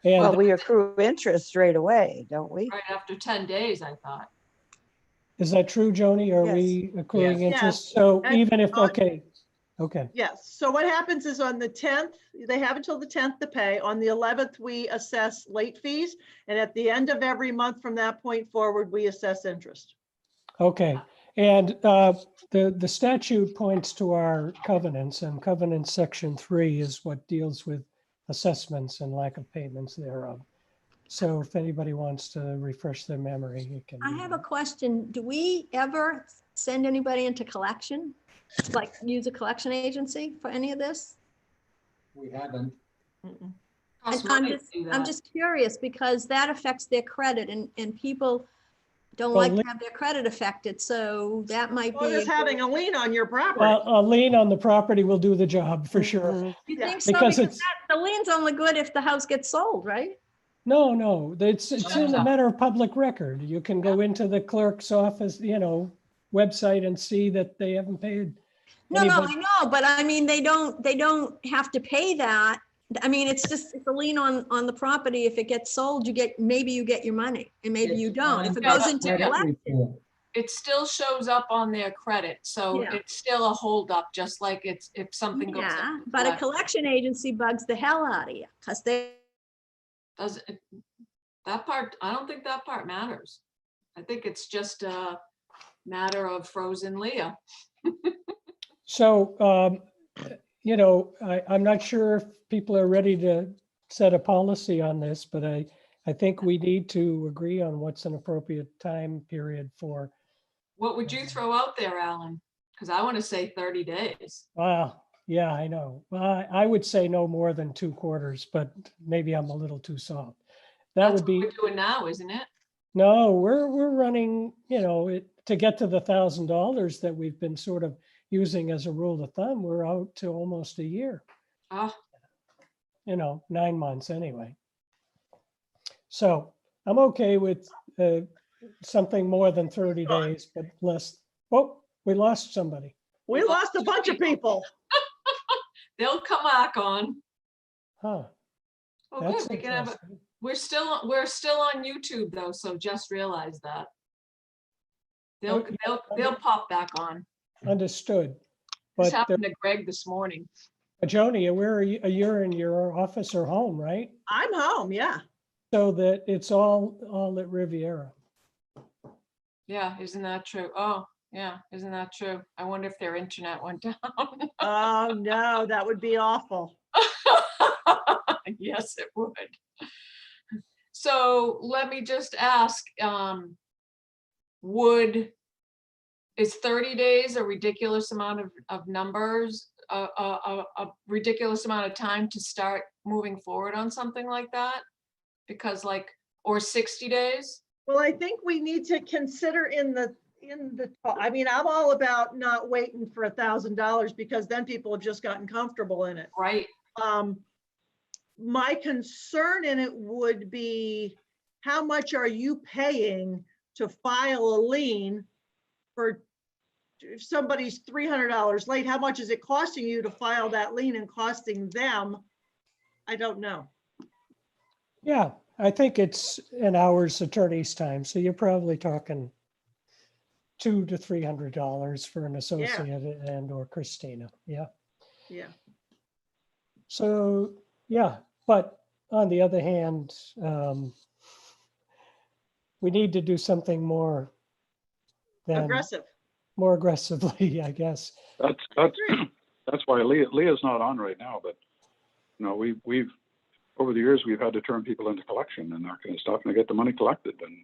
Well, And we accrue interest right away, don't we? Right after 10 days, I thought. is that true, Joni? Are Yes. we accruing Yes. interest? So And even if, on- okay. Yes. So what happens is on the 10th, they have until the 10th to pay. On the 11th, we assess late fees. And at the end of every month from that point forward, we assess interest. Okay, and the statute points to our covenants, and covenant section 3 is what deals with assessments and lack of payments thereof. So if anybody wants to refresh their memory, you can. I do have a that. question. Do we ever send anybody into collection? Like use a collection agency for any of this? we haven't. Mm-mm. Costs And I'm money to just, do I'm that. just curious because that affects their credit and people don't Well, like to have their credit affected. So that might What be. is having a lien on your property? Well, a lien on the property will do the job for sure. Mhm. You Yeah. think so? Because Because it's, the lien's only good if the house gets sold, right? no, it's in No. a matter of public record. You can go into the clerk's office, website and see that they haven't paid. No, I anybody. know, but I mean, they don't have to pay that. I mean, it's a lien on the property. If it gets sold, maybe you get your money and maybe you It's don't. If on it the goes into credit collection. report. It still shows up on their credit, so Yeah. it's still a holdup, just like it's, if something goes. Yeah, into but a collection. collection agency bugs the hell out of you because they, That part, I don't think that part matters. I think it's just a matter of frozen Leah. So, I'm not sure if people are ready to set a policy on this, but I think we need to agree on what's an appropriate time period for, What would you throw out there, Alan? Because I want to say 30 days. yeah, I know. Well, I would say no more than 2 quarters, but maybe I'm a little too soft. That That's would be, what we're doing now, isn't it? no, we're running, to get to the $1,000 that we've been sort of using as a rule of thumb, we're out to almost a year. Oh, 9 months anyway. So I'm okay with something more than 30 days, but less. Oh, we lost somebody. We lost a bunch of people. they'll come back on. Huh, Oh, that's good. We can have, interesting. we're still on YouTube though, so just realize that. They'll pop back on. Understood. This But happened to Greg this morning. Joni, where are you? You're in your office or home, right? I'm home, yeah. So that it's all at Riviera. Yeah, isn't that true? Oh, yeah, isn't that true? I wonder if their internet went down. Oh, no, that would be awful. Yes, it would. So let me just ask, is 30 days a ridiculous amount of numbers, a ridiculous amount of time to start moving forward on something like that? Because like, or 60 days? Well, I think we need to consider I mean, I'm all about not waiting for $1,000 because then people have just gotten comfortable in it. Right. My concern in it would be, how much are you paying to file a lien for, if somebody's $300 late, how much is it costing you to file that lien and costing them? I don't know. Yeah, I think it's an hour's attorney's time. So you're probably talking $200 to $300 for an associate and or Christina. Yeah. Yeah. So, yeah, but on the other hand, we need to do something more Aggressive. more aggressively, I guess. That's why Leah's not on right now, but you know, we've over the years, we've had to turn people into collection and that kind of stuff, and they get the money collected. And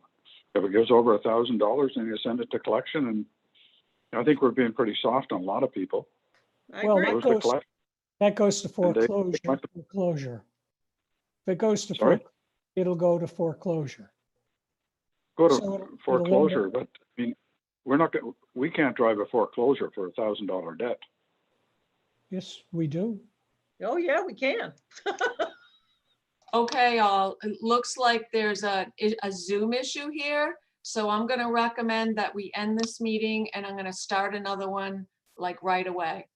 if it goes over $1,000, then you send it to collection. And I think we're being pretty soft on a lot of people. I Well, agree. that goes to And they foreclosure. If it goes to Sorry? it'll go to foreclosure. Go So to it'll foreclosure, but I mean, we can't drive a foreclosure for $1,000 debt. Yes, we do. Oh, yeah, we can. Okay, it looks like there's a Zoom issue here. So I'm gonna recommend that we end this meeting and I'm gonna start another one like right away.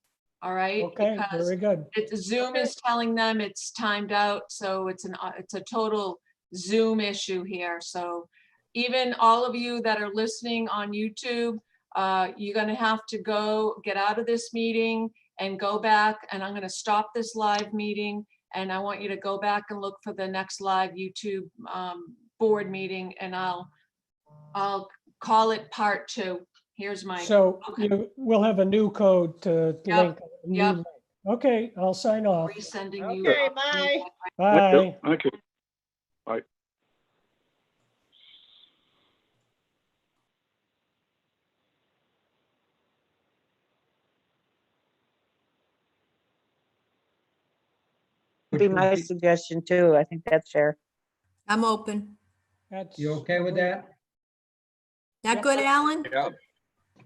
All right? Okay, Because very good. Zoom is telling them it's timed out, so it's a total Zoom issue here. So even all of you that are listening on YouTube, you're gonna have to go get out of this meeting and go back, and I'm gonna stop this live meeting, and I want you to go back and look for the next live YouTube board meeting, and I'll call it part 2. Here's my. So Okay. we'll have a new code to Yep, link. a new yep. link. Okay, I'll sign off. Resending you. Okay, bye. Bye. Thank you. Bye. Be my suggestion too. I think that's fair. I'm open. That's- You okay with that? That good, Alan? Yeah.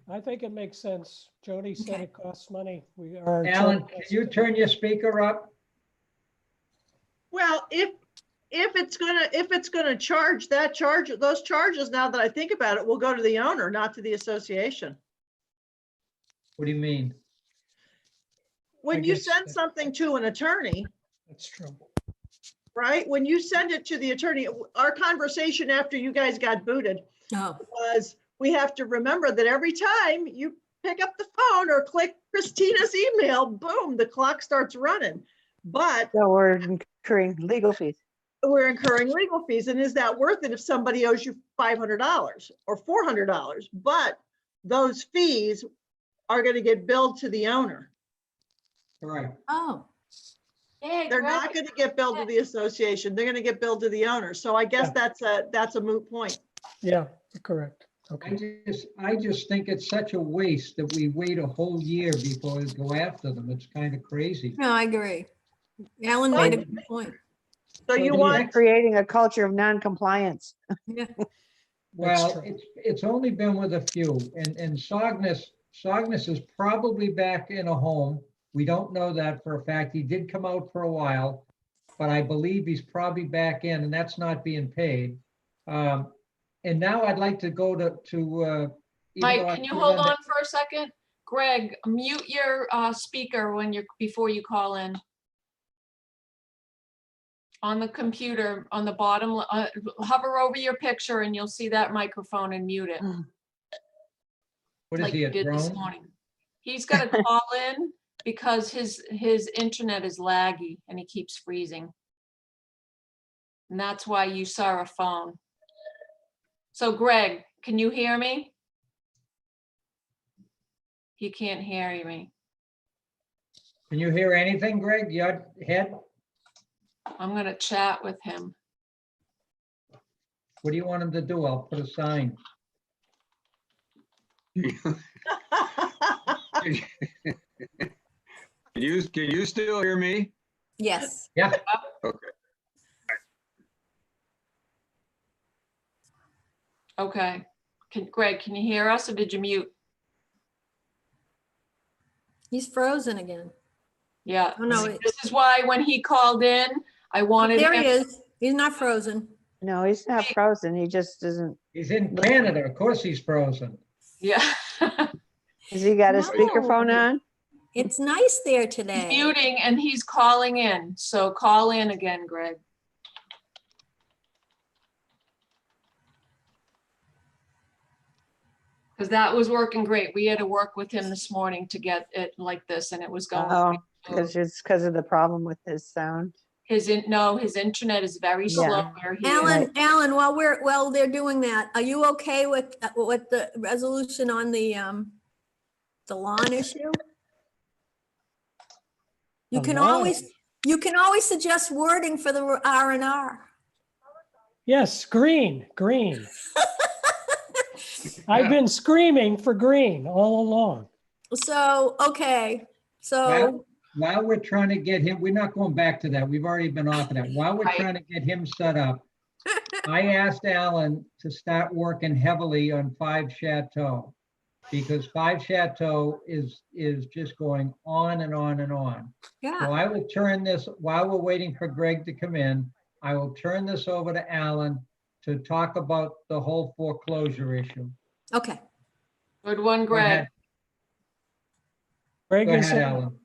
I think it makes sense. Jody said Okay. it costs money. We are. Alan, can you turn your speaker up? Well, if it's gonna charge those charges, now that I think about it, will go to the owner, not to the association. What do you mean? When I you guess send that- something to an attorney, That's true. right? When you send it to the attorney, our conversation after you guys got booted Oh, was, we have to remember that every time you pick up the phone or click Christina's email, boom, the clock starts running. But So we're incurring legal fees. we're incurring legal fees. And is that worth it if somebody owes you $500 or $400? But those fees are going to get billed to the owner. Correct. oh, Hey, They're Greg. not going to get billed to the association. They're going to get billed to the owner. So I guess that's a moot point. Yeah, correct. Okay. I just think it's such a waste that we wait a whole year before we go after them. It's kind of crazy. no, I agree. Alan made a good point. So you the want, next- Creating a culture of non-compliance. Yeah, Well, true. it's only been with a few, and Sognus is probably back in a home. We don't know that for a fact. He did come out for a while, but I believe he's probably back in, and that's not being paid. And now I'd like to go to. even Mike, though I can you put it hold under- on for a second? Greg, mute your speaker before you call in. On the computer, on the bottom, hover over your picture and you'll see that microphone and mute it. What is Like he, you a did this drone? morning. He's got to call in because his internet is laggy and he keeps freezing. And that's why you saw a phone. So Greg, can you hear me? He can't hear me. Can you hear anything, Greg? Your head? I'm gonna chat with him. What do you want him to do? I'll put a sign. Can you still hear me? Yes. Yeah, Okay. Greg, can you hear us or did you mute? He's frozen again. Yeah. Oh, no, This is why when he called in, I wanted there he him. is. He's not frozen. No, he's not frozen. He just isn't. he's in Canada. Of course he's frozen. Yeah. Has he got his No. speakerphone on? It's nice there He's today. muting and he's calling in. So call in again, Greg. Because that was working great. We had to work with him this morning to get it like this and it was going. Oh, great. because it's because of the problem with his sound. His internet is very slow Yeah. where he is. Alan, while they're doing that, are you okay with the resolution on the lawn issue? You The can lawn. always suggest wording for the R&R. Yes, green. I've been screaming for green all along. So, okay, so, Well, while we're trying to get him, we're not going back to that. We've already been off of that. While we're Right. trying to get him set up, I asked Alan to start working heavily on 5 Chateau because 5 Chateau is just going on and on and on. So yeah, I will turn this, while we're waiting for Greg to come in, I will turn this over to Alan to talk about the whole foreclosure issue. okay. Good one, Go Greg. ahead, Greg go is ahead, on. Alan.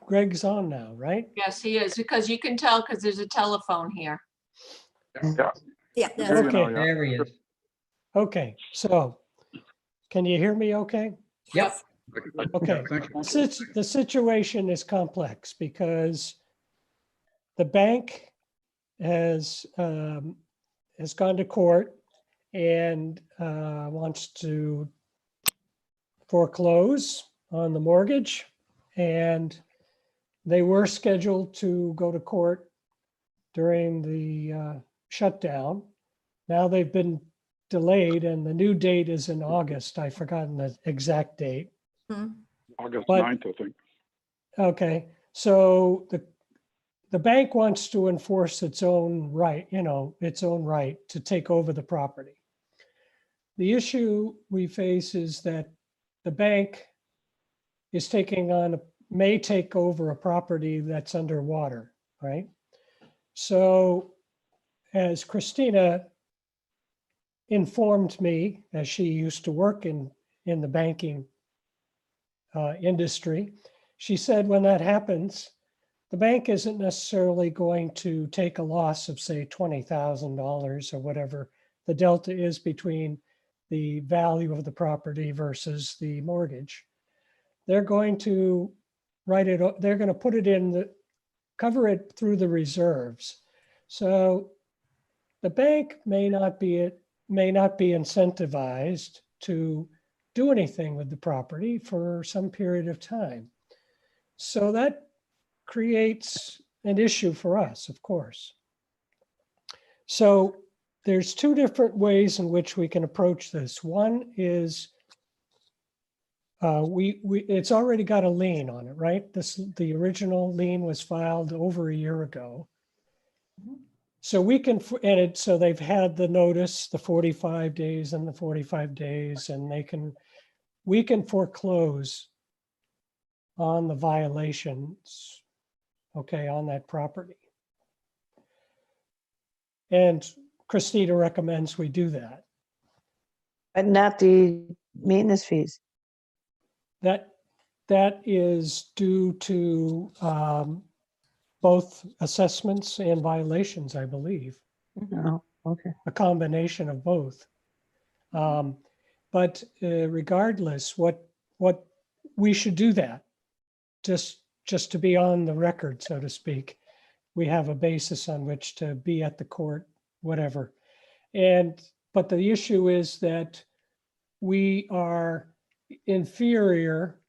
Greg's on now, right? Yes, he is, because you can tell because there's a telephone here. Yeah. Yeah, There that's- you know, yeah. There he is. Okay, so can you hear me okay? Yep. Okay. The situation is complex because the bank has gone to court and wants to foreclose on the mortgage. And they were scheduled to go to court during the shutdown. Now they've been delayed and the new date is in August. I've forgotten the exact date. August But- 9th, I think. Okay, so the bank wants to enforce its own right, its own right to take over the property. The issue we face is that the bank is may take over a property that's underwater, right? So as Christina informed me, as she used to work in the banking industry, she said when that happens, the bank isn't necessarily going to take a loss of, say, $20,000 or whatever the delta is between the value of the property versus the mortgage. They're going to they're going to put it in cover it through the reserves. So the bank may not be incentivized to do anything with the property for some period of time. So that creates an issue for us, of course. So there's 2 different ways in which we can approach this. One is it's already got a lien on it, right? The original lien was filed over a year ago. So we can, so they've had the notice, the 45 days and the 45 days, and we can foreclose on the violations, okay, on that property. And Christina recommends we do that. But not the maintenance fees. That is due to both assessments and violations, I believe, Oh, okay. a combination of both. But regardless, what we should do that. just to be on the record, so to speak. We have a basis on which to be at the court, whatever. But the issue is that we are inferior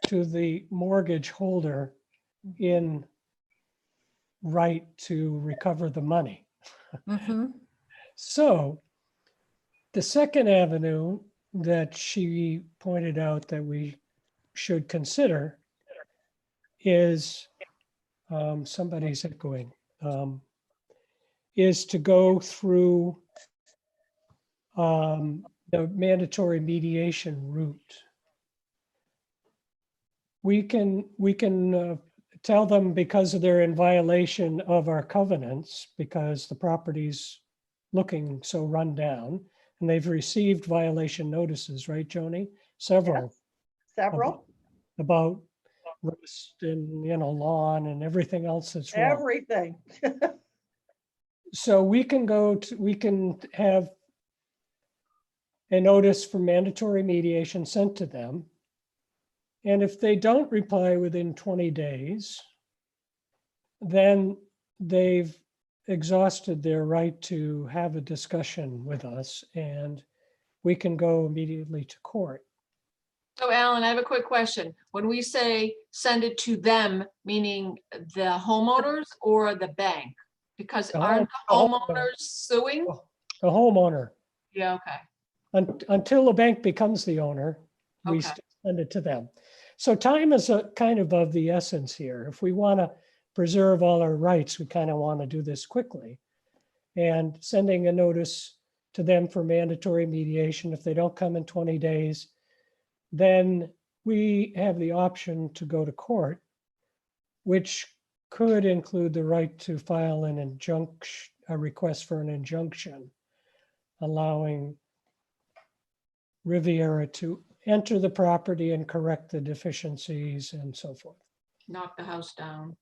to the mortgage holder in right to recover the money. Mhm. So the second avenue that she pointed out that we should consider is, somebody's echoing, is to go through the mandatory mediation route. We can tell them because they're in violation of our covenants, because the property's looking so run down, and they've received violation notices, right, Joni? Several Several, about rust and, lawn and everything else that's wrong. everything. So we can have a notice for mandatory mediation sent to them. And if they don't reply within 20 days, then they've exhausted their right to have a discussion with us, and we can go immediately to court. So Alan, I have a quick question. When we say send it to them, meaning the homeowners or the bank? Because The aren't the homeowner. homeowners suing? The homeowner, Yeah, okay. until the bank becomes the owner, we Okay. send it to them. So time is a kind of the essence here. If we want to preserve all our rights, we kind of want to do this quickly. And sending a notice to them for mandatory mediation, if they don't come in 20 days, then we have the option to go to court, which could include the right to file an injunction, a request for an injunction, allowing Riviera to enter the property and correct the deficiencies and so forth. Knock the house down.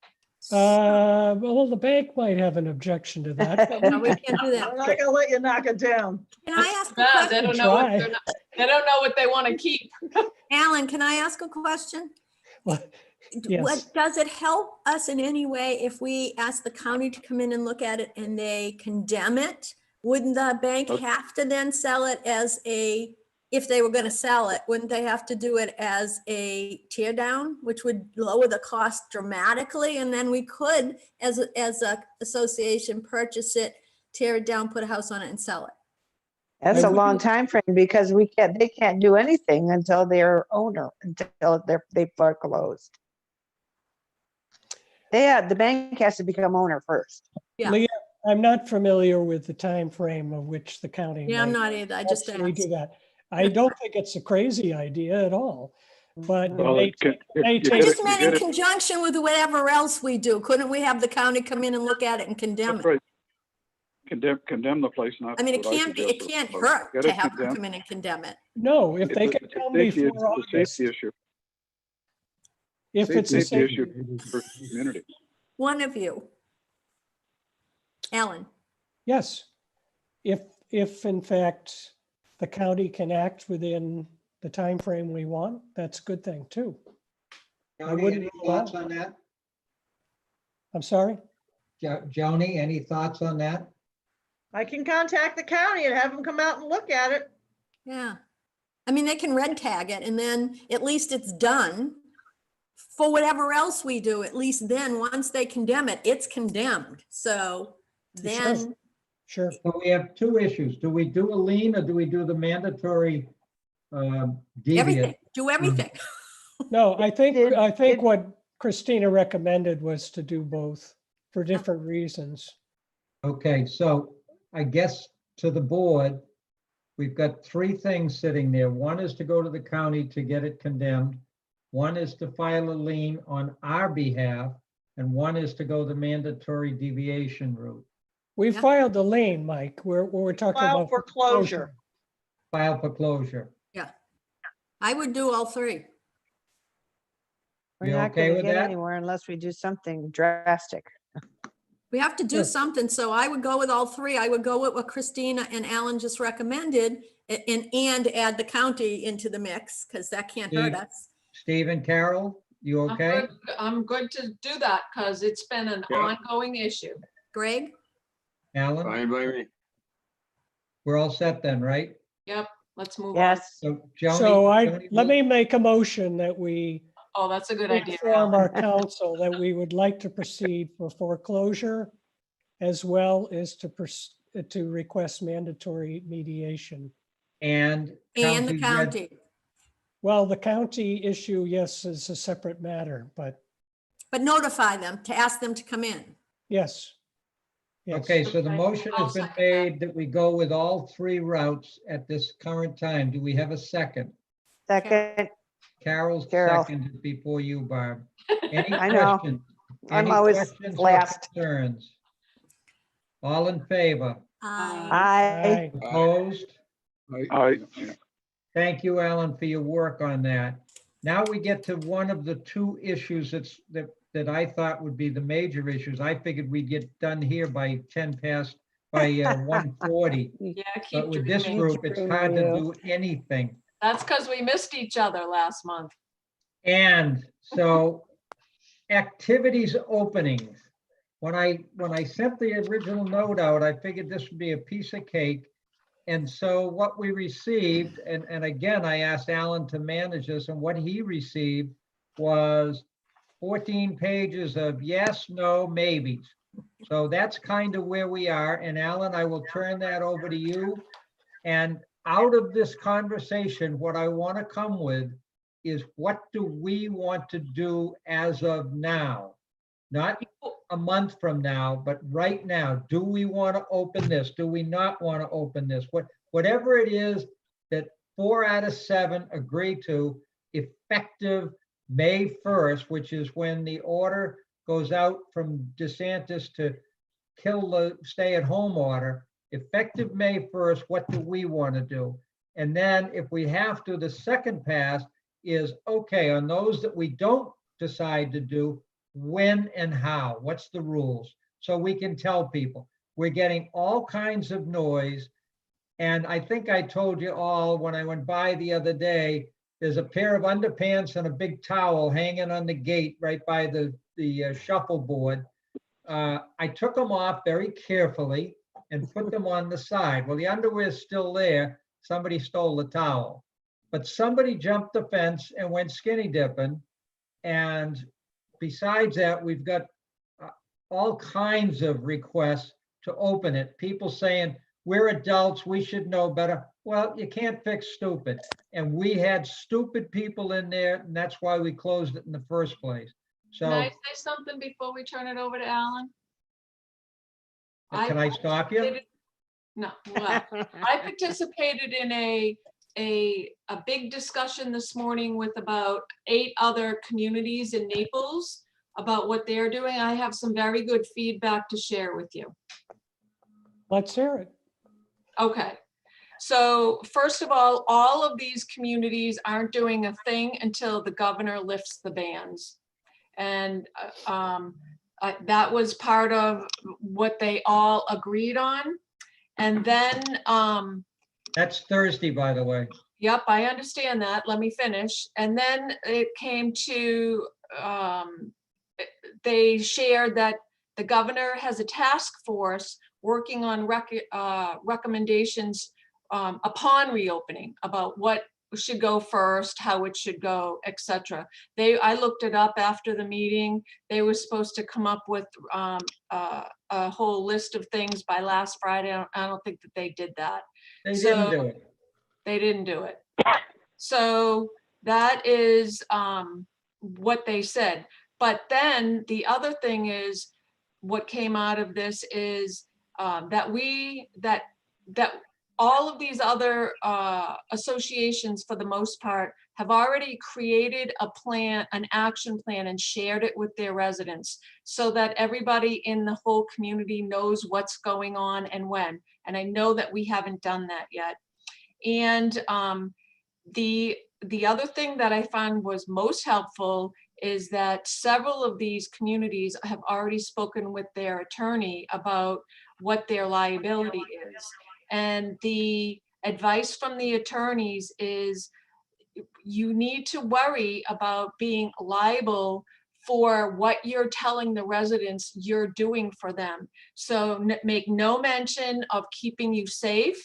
Well, the bank might have an objection to that. No, we can't do that. I'm not gonna let you knock it down. Can I ask a Bad, they question? don't know what Try. they're not, they don't know what they want to keep. Alan, can I ask a question? Well, yes. What, does it help us in any way if we ask the county to come in and look at it and they condemn it? Wouldn't the bank have to then sell it as if they were going to sell it, wouldn't they have to do it as a tear down, which would lower the cost dramatically? And then we could, as a association, purchase it, tear it down, put a house on it and sell it. That's a I long would- time frame because they can't do anything until they're owner, until they foreclosed. The bank has to become owner first. Yeah. Leah, I'm not familiar with the time frame of which the county Yeah, I'm might not either. I just actually asked. do that. I don't think it's a crazy idea at all, but it Well, may it can- it may you I take- just you meant get in it- conjunction with whatever else we do. Couldn't we have the county come in and look at it and condemn That's it? right. Condemn the place, not. I mean, it what can't be, it suggest. can't Get hurt it to have them condemned. come in and condemn it. No, if they It's a- could it's a come safety- before it's a August, safety issue. if it's a Safety safety, issue for the community. One of you. Alan, yes. If in fact the county can act within the time frame we want, that's a good thing too. Joni, wouldn't any allow thoughts on that? I'm sorry? Joni, any thoughts on that? I can contact the county and have them come out and look at it. yeah. I mean, they can red tag it and then at least it's done. For whatever else we do, at least then, once they condemn it, it's condemned. So then, Sure. So we have two issues. Do we do a lien or do we do the mandatory deviant? everything, do everything. No, I think Did- what Christina recommended was to do both for different reasons. Okay, so I guess to the board, we've got three things sitting there. One is to go to the county to get it condemned. One is to file a lien on our behalf, and one is to go the mandatory deviation route. We Yeah. filed the lien, Mike. We're talking File about foreclosure. File for closure. I would do all three. We're You not okay gonna with get that? anywhere unless we do something drastic. We have to do Sure. something. So I would go with all three. I would go with what Christina and Alan just recommended and add the county into the mix because that can't hurt Steve? us. Steve and Carol, You okay? I'm good to do that because it's been an Yeah. ongoing issue. Greg? Alan, Fine by me. we're all set then, right? Yep, let's move on. Yes, So Joni. So Joni, let me make a motion that we Oh, that's a good idea. inform Alan. our council that we would like to proceed for foreclosure as well as to request mandatory mediation. And And the Red- county, Well, the county issue, yes, is a separate matter, but but notify them to ask them to come in. yes. Yes. Okay, so the Okay, motion I'll has been second that. made that we go with all three routes at this current time. Do we have a second? second, Carol's Carol. seconded before you, Barb. Any I know. questions? I'm Any always questions or last. concerns? All in favor? Aye. Aye. Opposed? I, Thank you, Alan, for your work on that. Now we get to one of the two issues that I thought would be the major issues. I figured we'd get done here by 1:40. Yeah, But keep with this dreaming. group, it's hard to do anything. That's because we missed each other last month. And so activities openings. When I sent the original note out, I figured this would be a piece of cake. And so what we received, and again, I asked Alan to manage this, and what he received was 14 pages of yes, no, maybes. So that's kind of where we are. And Alan, I will turn that over to you. And out of this conversation, what I want to come with is what do we want to do as of now? Not a month from now, but right now. Do we want to open this? Do we not want to open this? Whatever it is that 4 out of 7 agree to, effective May 1st, which is when the order goes out from DeSantis to kill the stay-at-home order, effective May 1st, what do we want to do? And then if we have to, the second pass is, okay, on those that we don't decide to do, when and how, what's the rules? So we can tell people, we're getting all kinds of noise. And I think I told you all when I went by the other day, there's a pair of underpants and a big towel hanging on the gate right by the shuffleboard. I took them off very carefully and put them on the side. Well, the underwear is still there. Somebody stole the towel. But somebody jumped the fence and went skinny dipping. And besides that, we've got all kinds of requests to open it. People saying, we're adults, we should know better. Well, you can't fix stupid. And we had stupid people in there, and that's why we closed it in the first place. Can I So say something before we turn it over to Alan? can I stop you? participated- No, well, I participated in a big discussion this morning with about 8 other communities in Naples about what they're doing. I have some very good feedback to share with you. Let's hear it. Okay, so first of all of these communities aren't doing a thing until the governor lifts the bans. And that was part of what they all agreed on. And then, That's Thursday, by the way. yep, I understand that. Let me finish. And then it came to, they shared that the governor has a task force working on recommendations upon reopening about what should go first, how it should go, etc. I looked it up after the meeting. They were supposed to come up with a whole list of things by last Friday. I don't think that they did that. They didn't do it. They didn't do it. So that is what they said. But then the other thing is, what came out of this is that all of these other associations, for the most part, have already created a plan, an action plan, and shared it with their residents so that everybody in the whole community knows what's going on and when. And I know that we haven't done that yet. And the other thing that I found was most helpful is that several of these communities have already spoken with their attorney about what their liability is. And the advice from the attorneys is you need to worry about being liable for what you're telling the residents you're doing for them. So make no mention of keeping you safe.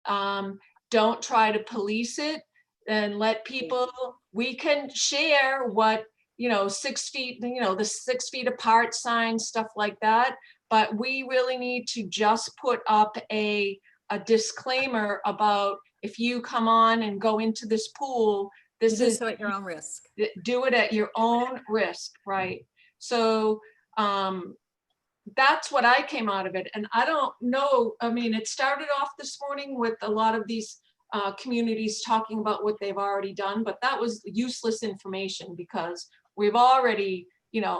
Don't try to police it, and let people, we can share what, 6 feet, the 6 feet apart sign, stuff like that. But we really need to just put up a disclaimer about, if you come on and go into this pool, this Do is, so at your own risk. do it at your own risk, right? So that's what I came out of it. And I don't know, I mean, it started off this morning with a lot of these communities talking about what they've already done, but that was useless information, because we've already,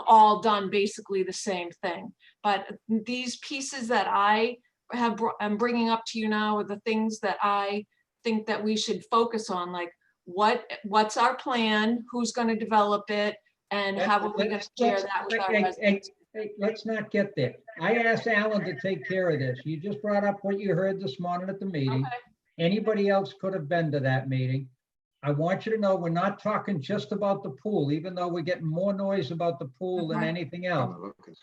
all done basically the same thing. But these pieces that I'm bringing up to you now are the things that I think that we should focus on, like what's our plan, who's going to develop it, and how are we going to share that with our residents? Hey, let's not get there. I asked Alan to take care of this. You just brought up what you heard this morning at the meeting. Okay. Anybody else could have been to that meeting. I want you to know, we're not talking just about the pool, even though we're getting more noise about the pool than Okay. anything else.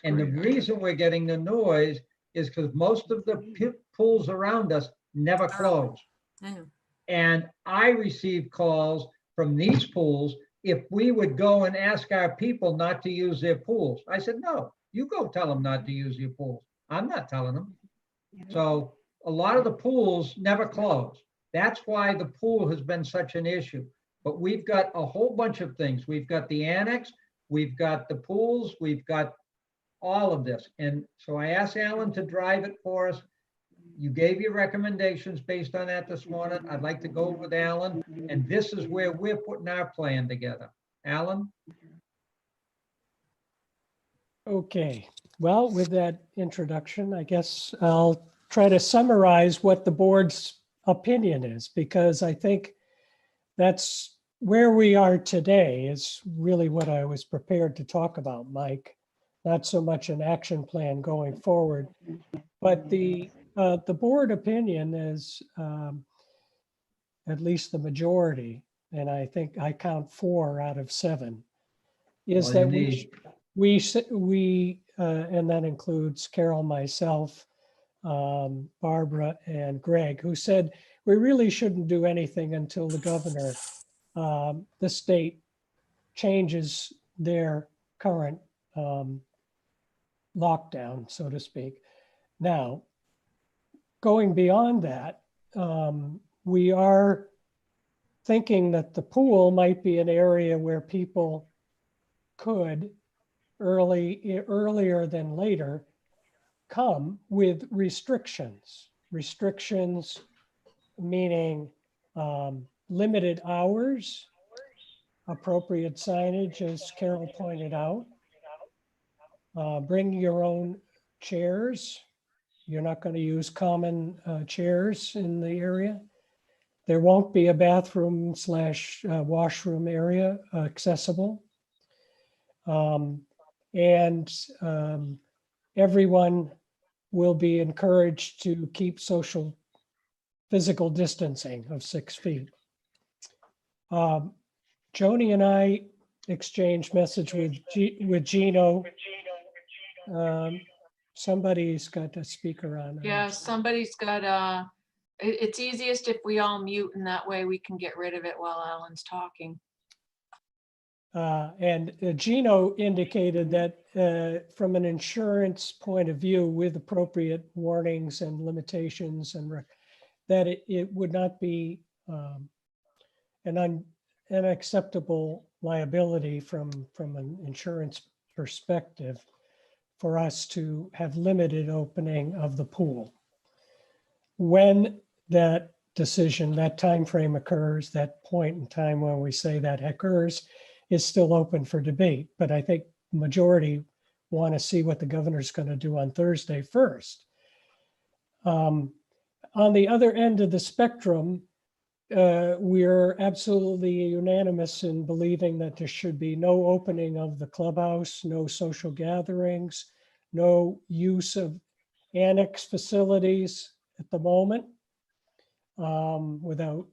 And the reason we're getting the noise is because most of the pools around us never close. I know. And I received calls from these pools if we would go and ask our people not to use their pools. I said, no, you go tell them not to use your pools. I'm not telling them. So a lot of the pools never close. That's why the pool has been such an issue. But we've got a whole bunch of things. We've got the annex, we've got the pools, we've got all of this. And so I asked Alan to drive it for us. You gave your recommendations based on that this morning. I'd like to go with Alan, and this is where we're putting our plan together. Alan? Okay, well, with that introduction, I guess I'll try to summarize what the board's opinion is, because I think that's where we are today is really what I was prepared to talk about, Mike. Not so much an action plan going forward, but the board opinion is at least the majority, and I think I count 4 out of 7, is All that you need. we and that includes Carol, myself, Barbara, and Greg, who said we really shouldn't do anything until the governor, the state, changes their current lockdown, so to speak. Now, going beyond that, we are thinking that the pool might be an area where people could earlier than later come with restrictions. Restrictions meaning limited hours, appropriate signage, as Carol pointed out. Bring your own chairs. You're not going to use common chairs in the area. There won't be a bathroom / washroom area accessible. Everyone will be encouraged to keep social physical distancing of 6 feet. Joni and I exchanged message with Gino. Somebody's got a speaker on. Yeah, somebody's got it's easiest if we all mute, and that way we can get rid of it while Alan's talking. And Gino indicated that from an insurance point of view, with appropriate warnings and limitations, and that it would not be an unacceptable liability from an insurance perspective for us to have limited opening of the pool. When that decision, that time frame occurs, that point in time when we say that occurs, is still open for debate. But I think the majority want to see what the governor's going to do on Thursday first. On the other end of the spectrum, we're absolutely unanimous in believing that there should be no opening of the clubhouse, no social gatherings, no use of annex facilities at the moment without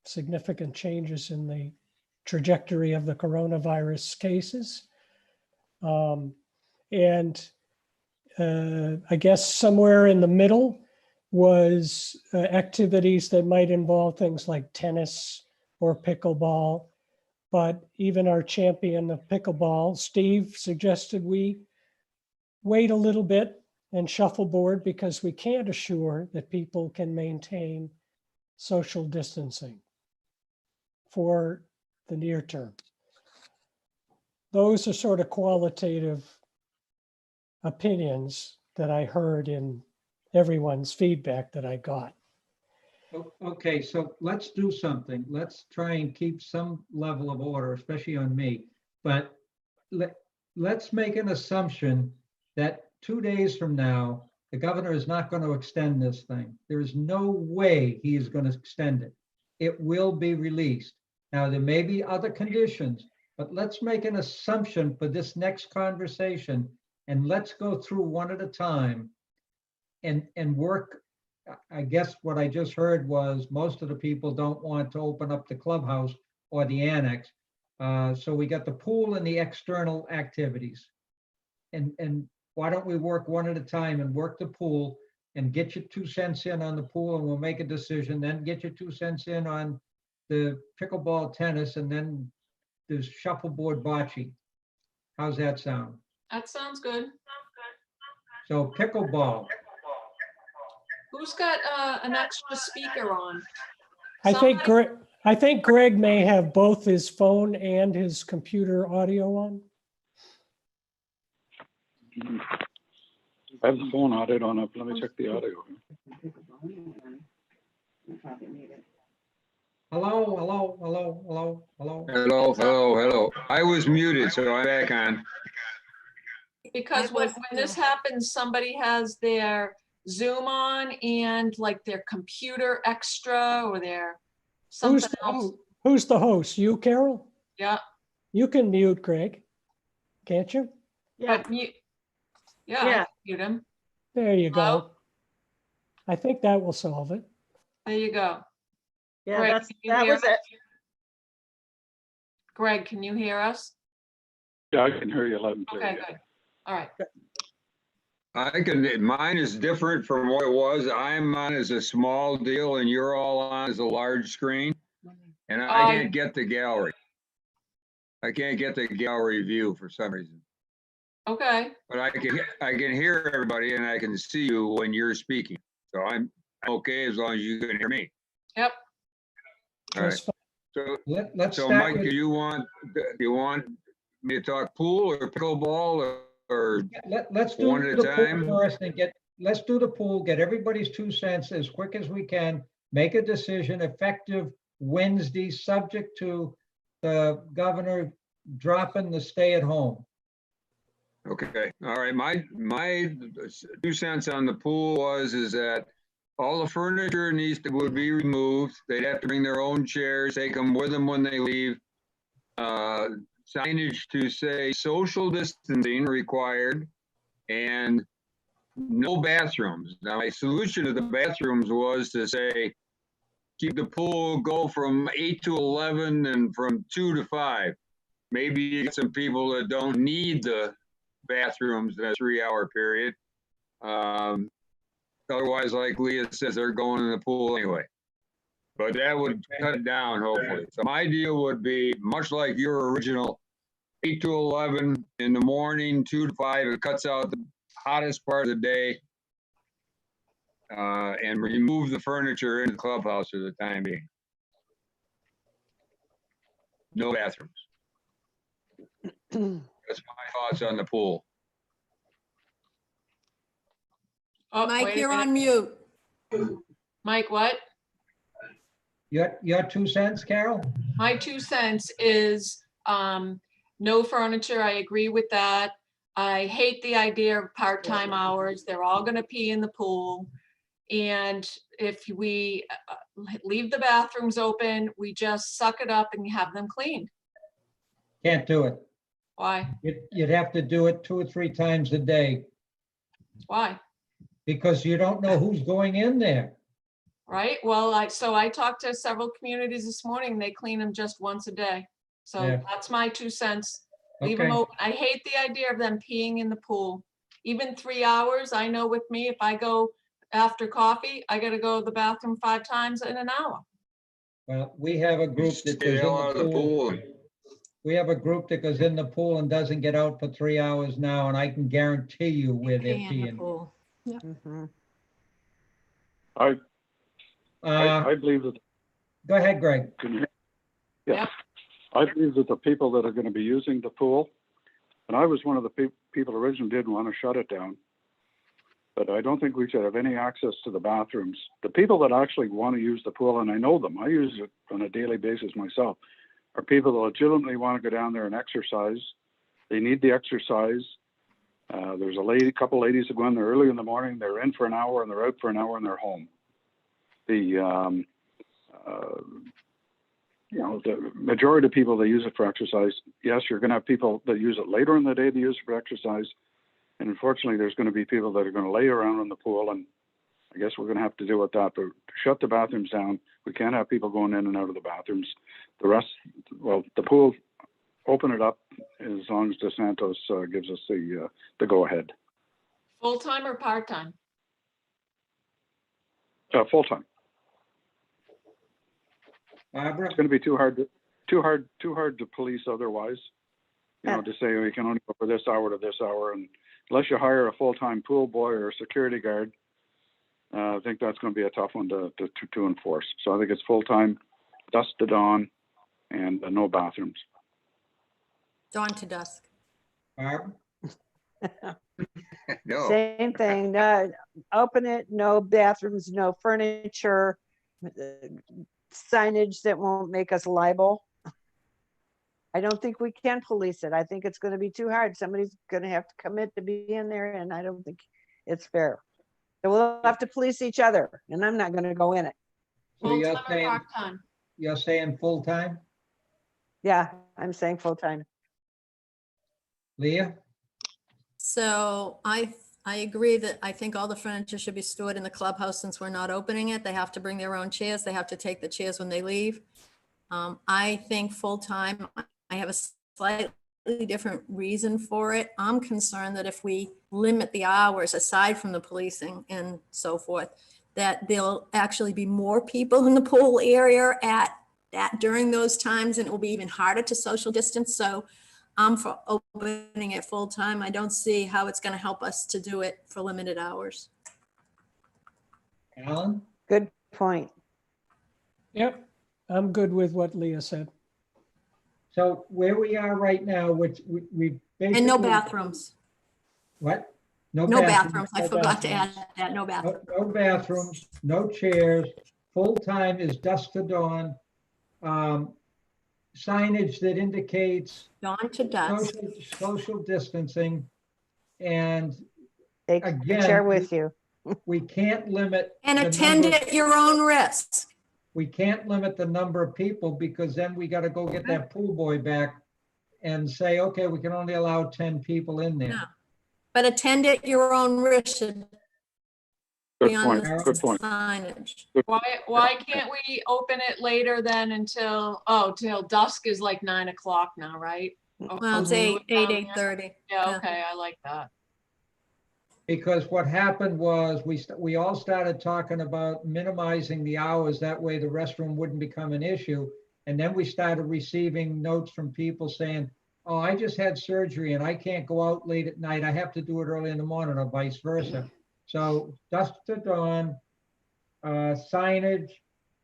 significant changes in the trajectory of the coronavirus cases. And I guess somewhere in the middle was activities that might involve things like tennis or pickleball. But even our champion of pickleball, Steve, suggested we wait a little bit and shuffleboard because we can't assure that people can maintain social distancing for the near term. Those are sort of qualitative opinions that I heard in everyone's feedback that I got. Okay, so let's do something. Let's try and keep some level of order, especially on me. But let's make an assumption that 2 days from now, the governor is not going to extend this thing. There is no way he is going to extend it. It will be released. Now, there may be other conditions, but let's make an assumption for this next conversation, and let's go through one at a time and work. I guess what I just heard was most of the people don't want to open up the clubhouse or the annex. So we got the pool and the external activities. And why don't we work one at a time and work the pool and get your 2 cents in on the pool, and we'll make a decision, then get your 2 cents in on the pickleball, tennis, and then the shuffleboard bocce. How's that sound? That sounds good. So pickleball. Who's got an extra speaker on? I think Somebody? Greg may have both his phone and his computer audio on. I have the phone audio on up. Let me check the audio. Hello, hello, hello, hello, hello. Hello, hello, hello. I was muted, so I'm back on. Because when this happens, somebody has their Zoom on and like their computer extra or their something else. Who's the host? You, Carol? Yeah, You can mute Greg, can't you? Yeah, but you, yeah, Yeah. I can mute him. There you Hello? go. I think that will solve it. There you go. yeah, Greg, that's, can you that hear was us? it. Greg, can you hear us? Yeah, I can hear you loud and clear. Okay, yeah. good. All right. Mine is different from what it was. I'm on as a small deal and you're all on as a large screen. And I can't get the gallery. I can't get the gallery view for some reason. Okay, But I can hear everybody and I can see you when you're speaking. So I'm okay as long as you can hear me. yep. All right. That's fine. So, Let's so start Mike, with, do you want me to talk pool or pickleball or let's do one at a the time? pool first and let's do the pool, get everybody's 2 cents as quick as we can, make a decision effective Wednesday, subject to the governor dropping the stay at home. Okay, all right, my 2 cents on the pool is that all the furniture would be removed. They'd have to bring their own chairs, take them with them when they leave. Signage to say social distancing required and no bathrooms. Now, my solution to the bathrooms was to say, keep the pool, go from 8 to 11 and from 2 to 5. Maybe you get some people that don't need the bathrooms in a 3-hour period. Otherwise, like Leah says, they're going in the pool anyway. But that would cut it down, hopefully. So my deal would be much like your original 8 to 11 in the morning, 2 to 5. It cuts out the hottest part of the day. And remove the furniture in the clubhouse for the time being. No bathrooms. That's my thoughts on the pool. Oh, Mike, wait a you're minute. on mute. Mike, what? Your 2 cents, Carol? My 2 cents is no furniture. I agree with that. I hate the idea of part-time hours. They're all gonna pee in the pool. And if we leave the bathrooms open, we just suck it up and have them cleaned. Can't do it. Why? You'd have to do it 2 or 3 times a day Why? because you don't know who's going in there. Right? Well, so I talked to several communities this morning. They clean them just once a day. So Yeah. that's my 2 cents. Leave them Okay. open. I hate the idea of them peeing in the pool. Even 3 hours, I know with me, if I go after coffee, I gotta go to the bathroom 5 times in an hour. Well, we have a group that Stay goes the in hell out of the the pool. pool. We have a group that goes in the pool and doesn't get out for 3 hours now, and I can guarantee you where they're Pee in the peeing. pool. Mhm. I Uh, believe that, Go ahead, Greg. can you hear? Yeah. Yep. I believe that the people that are going to be using the pool, and I was one of the people originally didn't want to shut it down, but I don't think we should have any access to the bathrooms. The people that actually want to use the pool, and I know them, I use it on a daily basis myself, are people that legitimately want to go down there and exercise. They need the exercise. There's a couple ladies that go in there early in the morning, they're in for an hour and they're out for an hour and they're home. The majority of people that use it for exercise, yes, you're going to have people that use it later in the day to use it for exercise. And unfortunately, there's going to be people that are going to lay around in the pool. And I guess we're going to have to deal with that. But to shut the bathrooms down, we can't have people going in and out of the bathrooms. The rest, well, the pool, open it up as long as DeSantos gives us the go ahead. Full-time or part-time? Full time. Barbara? It's going to be too hard to police otherwise. You know, to say we can only go for this hour to this hour, and unless you hire a full-time pool boy or a security guard, I think that's going to be a tough one to enforce. So I think it's full-time, dusk to dawn, and no bathrooms. Dawn to dusk. Barb? No, Same thing, open it, no bathrooms, no furniture, signage that won't make us liable. I don't think we can police it. I think it's gonna be too hard. Somebody's gonna have to commit to be in there, and I don't think it's fair. So we'll have to police each other, and I'm not gonna go in it. So you're Full-time or saying, part-time? you're saying full-time? Yeah, I'm saying full-time. Leah? So I agree that I think all the furniture should be stored in the clubhouse since we're not opening it. They have to bring their own chairs. They have to take the chairs when they leave. I think full-time, I have a slightly different reason for it. I'm concerned that if we limit the hours aside from the policing and so forth, that there'll actually be more people in the pool area during those times, and it will be even harder to social distance. So I'm for opening it full-time. I don't see how it's going to help us to do it for limited hours. Alan? Good point. Yep, I'm good with what Leah said. So where we are right now, which we basically. And no bathrooms. What? No bathrooms. I forgot to add that. No bathrooms. No bathrooms, no chairs, full-time is dusk to dawn. Signage that indicates Dawn to dusk. social distancing. And Take the chair again, with you. we can't limit. And the attend number- at your own risk. We can't limit the number of people because then we got to go get that pool boy back and say, okay, we can only allow 10 people in there. No. But attend at your own risk. should Good be on point. the Good point. Signage. Why can't we open it later then until, till dusk is like 9 o'clock now, right? Well, it's Okay. 8:30. Yeah, okay, I like that. Because what happened was we all started talking about minimizing the hours. That way the restroom wouldn't become an issue. And then we started receiving notes from people saying, oh, I just had surgery and I can't go out late at night. I have to do it early in the morning or vice versa. So dusk to dawn, signage,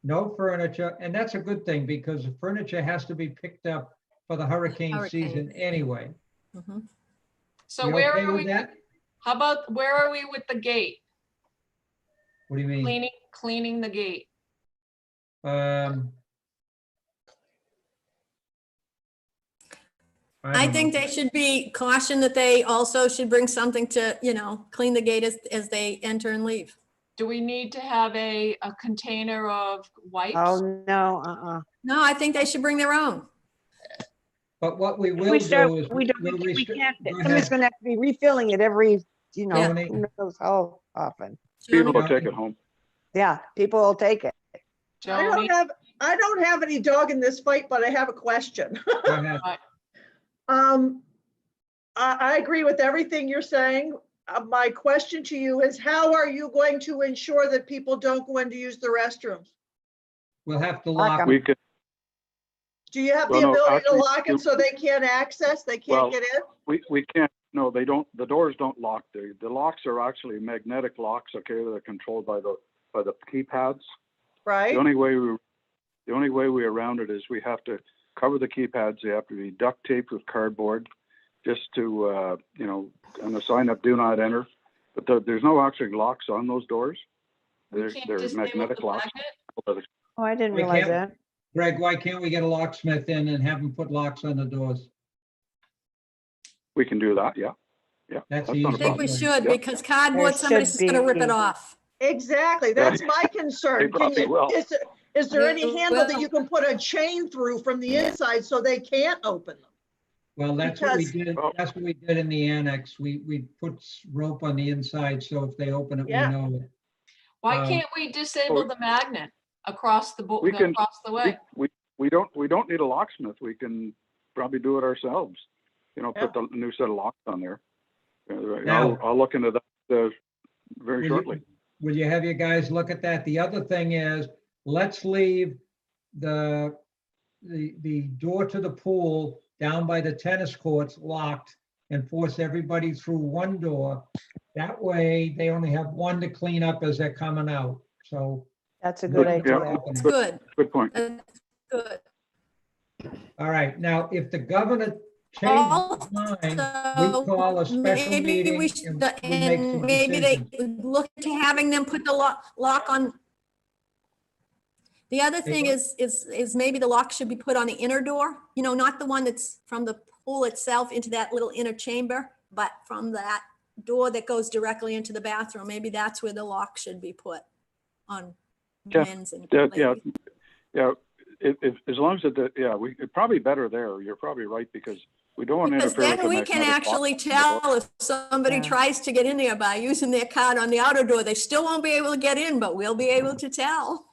no furniture. And that's a good thing because the furniture has to be picked up for the hurricane season anyway. Mhm. So You where okay are with we, that? how about, where are we with the gate? What do you mean? Cleaning the gate. I don't think know. they should be cautioned that they also should bring something to, clean the gate as they enter and leave. Do we need to have a container of wipes? Oh, no, No, I think they should bring their own. But what we If will we start, do is we we'll we restrict. can't, Go somebody's ahead. gonna have to be refilling it every, Tony. who knows how often. People will Johnny. take it home. Yeah, people will take it. Joni, I don't have any dog in this fight, but I have a question. Go ahead. I agree with everything you're saying. My question to you is, how are you going to ensure that people don't go in to use the restrooms? We'll have to Lock lock. 'em. We could, Do you have Well, the no, ability to actually, lock it so they can't access, they Well, can't get in? we can't, no, they don't, the doors don't lock. The locks are actually magnetic locks, okay, that are controlled by the keypads. Right? The only way we around it is we have to cover the keypads. They have to be duct taped with cardboard just to, and the sign up, do not enter. But there's no actually locks on those doors. we They're can't disable magnetic the locks. magnet? Oh, I didn't We realize can't- that. Greg, why can't we get a locksmith in and have him put locks on the doors? We can do that, yeah. Yeah. That's not a easy. I think we problem. should, Yeah. because cardboard, There somebody's should just gonna rip be. it off. Exactly, that's my They concern. Can probably you, will. is there any You handle that will. you can put a chain through from the inside so they can't open them? Well, that's what we Because- did. That's what we did in the annex. We put rope on the inside, so if they open it, we Yeah. know it. Why Um, can't we disable the magnet across the We can- across the way? We don't need a locksmith. We can probably do it ourselves. Put the new set of locks on there. Now- I'll look into that very Will you- shortly. Will you have your guys look at that? The other thing is, let's leave the door to the pool down by the tennis courts locked and force everybody through one door. That way, they only have one to clean up as they're coming out. So, That's a good Yeah. idea. It's good. Good point. That's good. all right, now, if the governor changes his mind, we call a special Maybe meeting we should, and we make some and maybe they decisions. look to having them put the lock on. The other thing Hey, is maybe the lock should be put on the inner door, not the one that's from the pool itself into that little inner chamber, but from that door that goes directly into the bathroom. Maybe that's where the lock should be put on Yeah, men's and Yeah, ladies. yeah. If as long as it's probably better there. You're probably right, because we don't want to Because interfere with then the we can magnetic lock actually on the door. tell if somebody Yeah. tries to get in there by using their card on the outer door, they still won't be able to get in, but we'll be able to tell.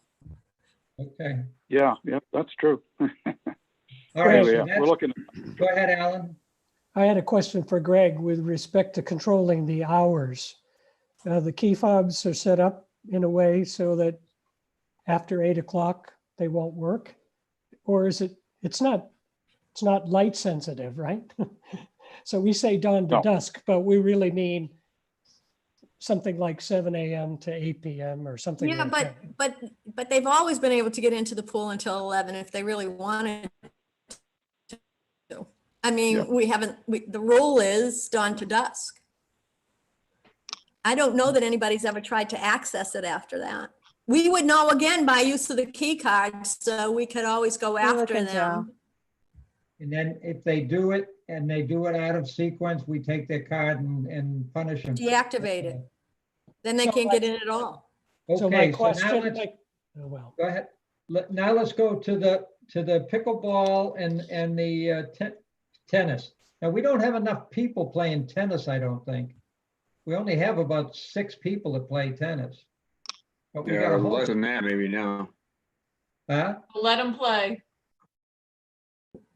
Okay, Yeah, that's true. all right, Anyway, so yeah, we're that's, looking. go ahead, Alan. I had a question for Greg with respect to controlling the hours. The key fobs are set up in a way so that after 8 o'clock, they won't work? Or is it's not light sensitive, right? So we say dawn to No. dusk, but we really mean something like 7 a.m. to 8 p.m. or something Yeah, like that. but they've always been able to get into the pool until 11 if they really wanted to. I mean, Yeah. we haven't, the rule is dawn to dusk. I don't know that anybody's ever tried to access it after that. We would know again by use of the key card, so we could always go look after and tell. them. And then if they do it and they do it out of sequence, we take their card and punish them. Deactivate it. Then they So can't like- get in at all. So my Okay, so now question, let's, oh, well, go ahead. Now let's go to the pickleball and the tennis. Now, we don't have enough people playing tennis, I don't think. We only have about 6 people that play tennis. But we got Yeah, a less whole, than that maybe now. huh? Let them play.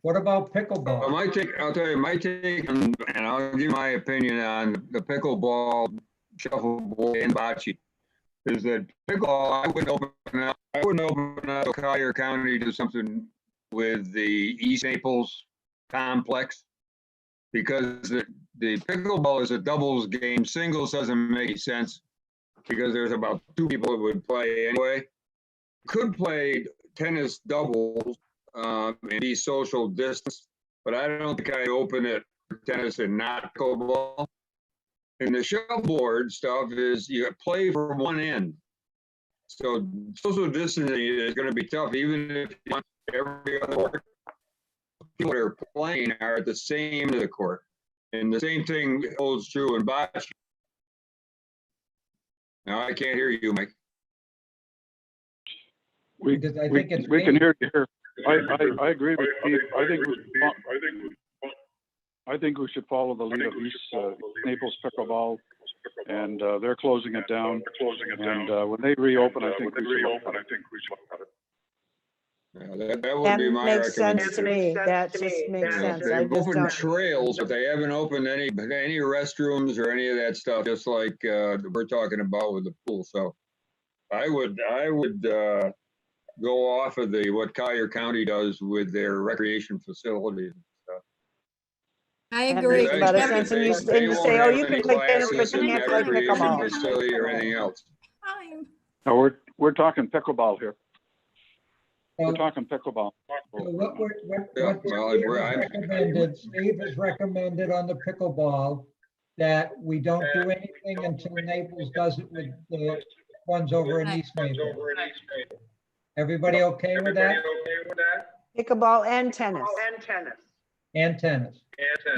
What about Well, pickleball? I'll tell you, my take, and I'll give my opinion on the pickleball, shuffleboard, and bocce. Is that pickleball, I wouldn't open up Collier County to something with the East Naples complex. Because the pickleball is a doubles game. Singles doesn't make sense, because there's about 2 people that would play anyway. Could play tennis doubles and be social distance, but I don't think I'd open it for tennis and not pickleball. And the shuffleboard stuff is you play from one end. So social distancing is going to be tough, even if you want every other court. People that are playing are at the same end of the court. And the same thing holds true in bocce. Now, I can't hear you, Mike. We Because I think it's can me. hear you here. I agree with Steve. I think we should follow the lead of East Naples pickleball and they're closing it down. And when they reopen, I think we should look at it. Yeah, that would That be my makes sense to recommendation. me. That just makes Yeah, sense. I they've just opened don't. trails, but they haven't opened any restrooms or any of that stuff, just like we're talking about with the pool. So I would go off of what Collier County does with their recreation facilities. I That agree. makes a lot of sense. And you say, oh, you can play tennis, but you can't play recreation pickleball. facility or anything else. Time. No, we're talking pickleball here. We're So talking pickleball. what Yeah, well, Steve has recommended on the pickleball that we don't do anything until Naples does it with the ones over in East Naples. Everybody okay with that? Pickleball and tennis. And tennis.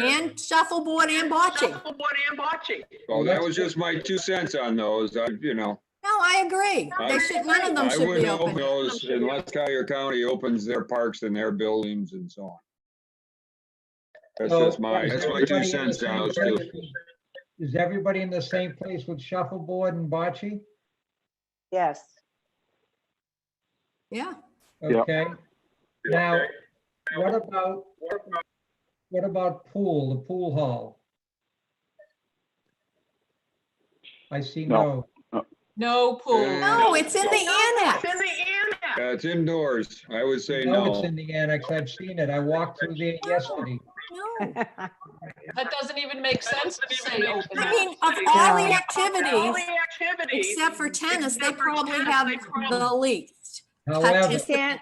And shuffleboard and bocce. Well, that was just my 2 cents on those. No, I agree. They should, none of them I should be wouldn't open open. those unless Collier County opens their parks and their buildings and so on. That's So, just my, is that's my 2 everybody in the cents same on those place? two. Is everybody in the same place with shuffleboard and bocce? Yes. Yeah. Yep. Okay. Now, what about pool, the pool hall? I see No. no. No pool. No, it's in the annex. Yeah, it's indoors. I would say No, it's no. in the annex. I've seen it. I walked through there yesterday. No. That doesn't even make sense to say open. I mean, of all the activities, except for tennis, they probably have the least. However, You can't,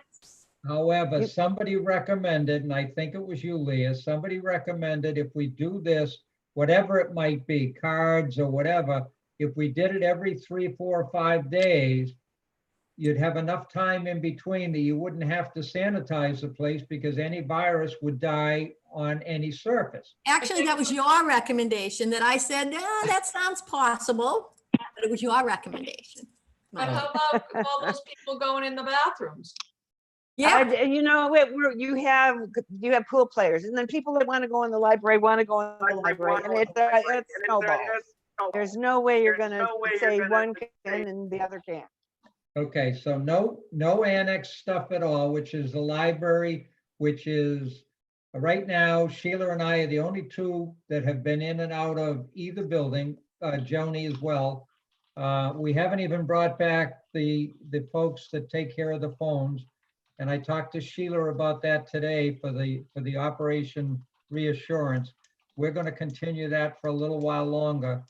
However, somebody recommended, and I think it was you, Leah, somebody recommended if we do this, whatever it might be, cards or whatever, if we did it every 3, 4, or 5 days, you'd have enough time in between that you wouldn't have to sanitize the place because any virus would die on any surface. Actually, that was your recommendation that I said, that sounds possible, but it was your recommendation. But how about all those people going in the bathrooms? Yeah, you have pool players, and then people that want to go in the library want to go in the library, and it's snowballs. There's no way you're gonna say one can and the other can't. Okay, so no annex stuff at all, which is the library, which is, right now, Sheila and I are the only two that have been in and out of either building, Joni as well. We haven't even brought back the folks that take care of the phones. And I talked to Sheila about that today for the Operation Reassurance. We're going to continue that for a little while longer.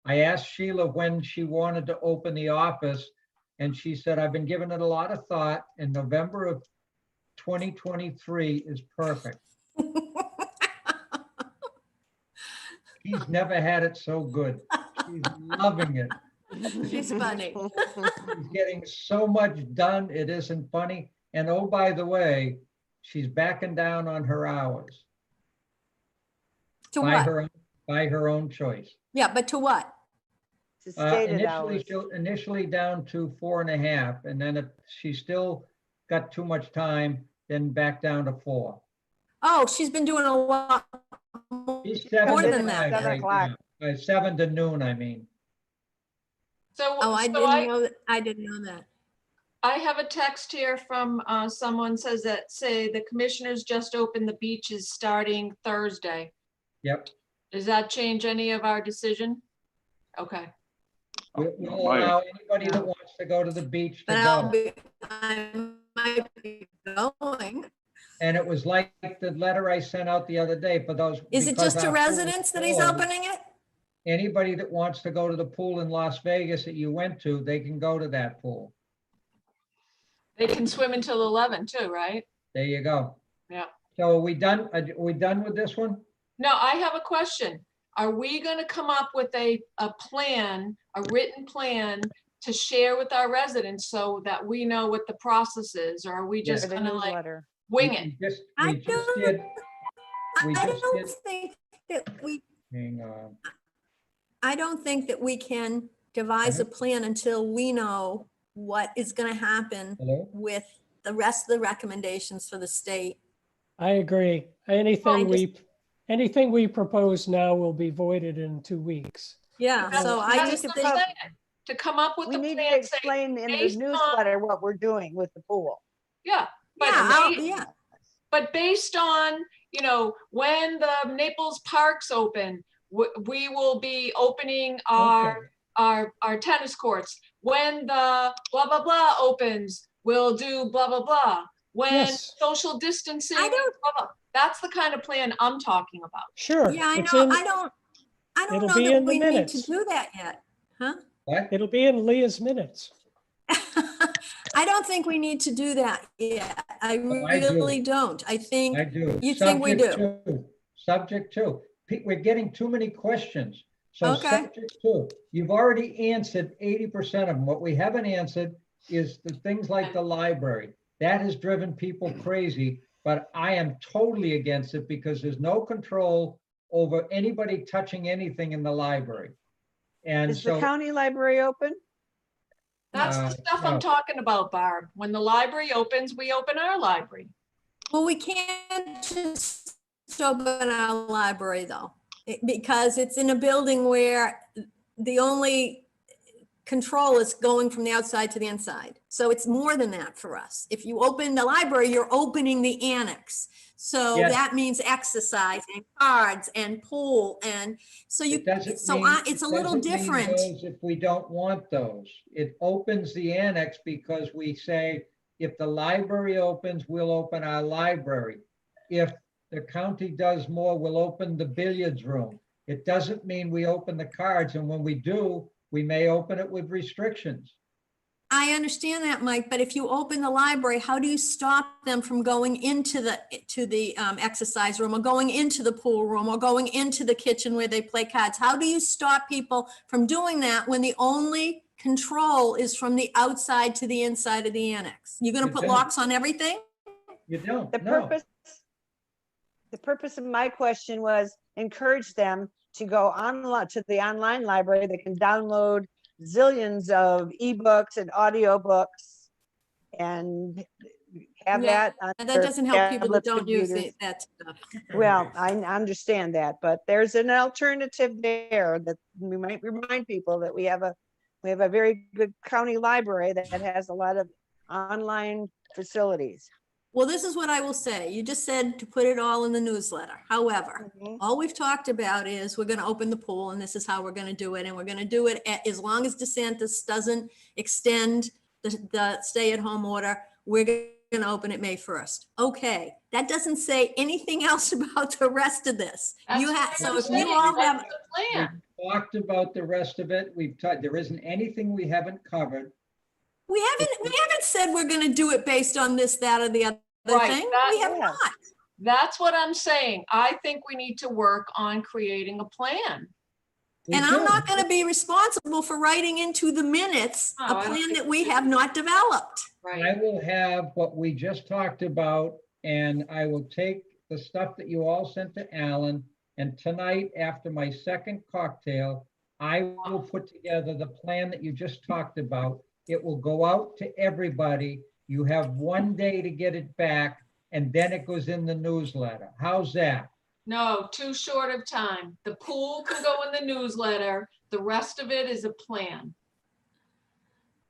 I asked Sheila when she wanted to open the office, and she said, I've been giving it a lot of thought, and November of 2023 is perfect. He's never had it so good. She's loving it. she's funny. She's getting so much done, it isn't funny. And oh, by the way, she's backing down on her hours To by what? her own choice. Yeah, but to what? It's stated hours. Initially down to 4.5, and then if she still got too much time, then back down to 4. Oh, she's been doing a lot She's more 7 than to that. 5 right 7 now. 7 to noon, I mean. So, Oh, I didn't know that. I have a text here from someone say the commissioners just opened the beaches starting Thursday. Yep. Does that change any of our decision? Okay. We'll allow anybody that wants to go to the beach to But go. I might be going. And it was like the letter I sent out the other day for those. Is it because just to our pool is residents that he's closed, opening it? Anybody that wants to go to the pool in Las Vegas that you went to, they can go to that pool. They can swim until 11 too, right? There you go. Yeah. So are we done? Are we done with this one? No, I have a question. Are we going to come up with a plan, a written plan to share with our residents so that we know what the process is? Or are we just The going to like newsletter. wing it? We just did. We I just don't did. think that we, Hang on. I don't think that we can devise a plan until we know what is going to happen Hello? with the rest of the recommendations for the state. I agree. Anything we propose now will be voided in 2 weeks. Yeah, That's- so I that's just what think, I'm saying. To come up with We the need to plan, say, explain in the based on- newsletter what we're doing with the pool. yeah, but yeah, ba- yeah, but based on, you know, when the Naples Parks open, we will be opening our tennis courts. When the blah, blah, blah opens, we'll do blah, blah, blah. When Yes. social distancing, I don't- blah, blah. That's the kind of plan I'm talking about. Sure. yeah, I it's know, in- I don't it'll know be that in the we need to minutes. do that yet, huh? What? It'll be in Leah's minutes. I don't think we need to do that yet. I Oh, I do. really don't. I think, I do. you think we Subject to. We're getting too many questions. So Okay. subject to, you've already answered 80% of them. What we haven't answered is the things like the library. That has driven people crazy, but I am totally against it because there's no control over anybody touching anything in the library. And Is the so, county library open? That's the stuff I'm no. talking about, Barb. When the library opens, we open our library. well, we can't just open our library though, because it's in a building where the only control is going from the outside to the inside. So it's more than that for us. If you open the library, you're opening the annex. So Yes. that means exercise and cards and pool. And so you, It doesn't so mean- it's a it little doesn't mean different. those If we don't want those, it opens the annex because we say, if the library opens, we'll open our library. If the county does more, we'll open the billiards room. It doesn't mean we open the cards, and when we do, we may open it with restrictions. I understand that, Mike, but if you open the library, how do you stop them from going into the exercise room or going into the pool room or going into the kitchen where they play cards? How do you stop people from doing that when the only control is from the outside to the inside of the annex? You're gonna You put don't. locks on everything? You don't, The no. purpose of my question was encourage them to go online to the online library. They can download zillions of ebooks and audiobooks and have Yeah, that on And that their doesn't help people that tablets, don't use computers. that stuff. Well, I understand that, but there's an alternative there that we might remind people that we have a very good county library that has a lot of online facilities. Well, this is what I will say. You just said to put it all in the newsletter. However, Mhm. all we've talked about is we're gonna open the pool and this is how we're gonna do it. And we're gonna do it as long as DeSantis doesn't extend the stay-at-home order, we're gonna open it May 1st. Okay, that doesn't say anything else about the rest of this. That's You what have, I'm so if saying. you all That's have, the We plan. talked about the rest of it. There isn't anything we haven't covered. we haven't said we're gonna do it based on this, that, or the other Right, thing. that- We have Yes. not. That's what I'm saying. I think we need to work on creating a plan. We And I'm do. not gonna be responsible for writing into the minutes No, a I don't plan think that we have not developed. Right. I will have what we just talked about, and I will take the stuff that you all sent to Alan, and tonight, after my second cocktail, I will put together the plan that you just talked about. It will go out to everybody. You have 1 day to get it back, and then it goes in the newsletter. How's that? No, too short of time. The pool can go in the newsletter. The rest of it is a plan.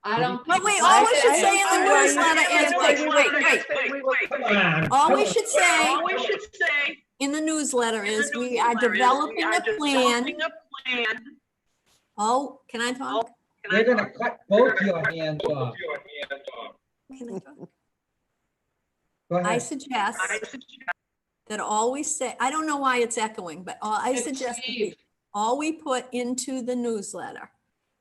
I don't. But think- wait, all we I should say in think the why you newsletter can't is, wait. Come on. All we come on. should say in the newsletter is we are developing a plan. Oh, can I talk? They're gonna cut both your hands off. Can I talk? Go I ahead. suggest that all we say, I don't know why it's echoing, but I It's suggest that Steve. all we put into the newsletter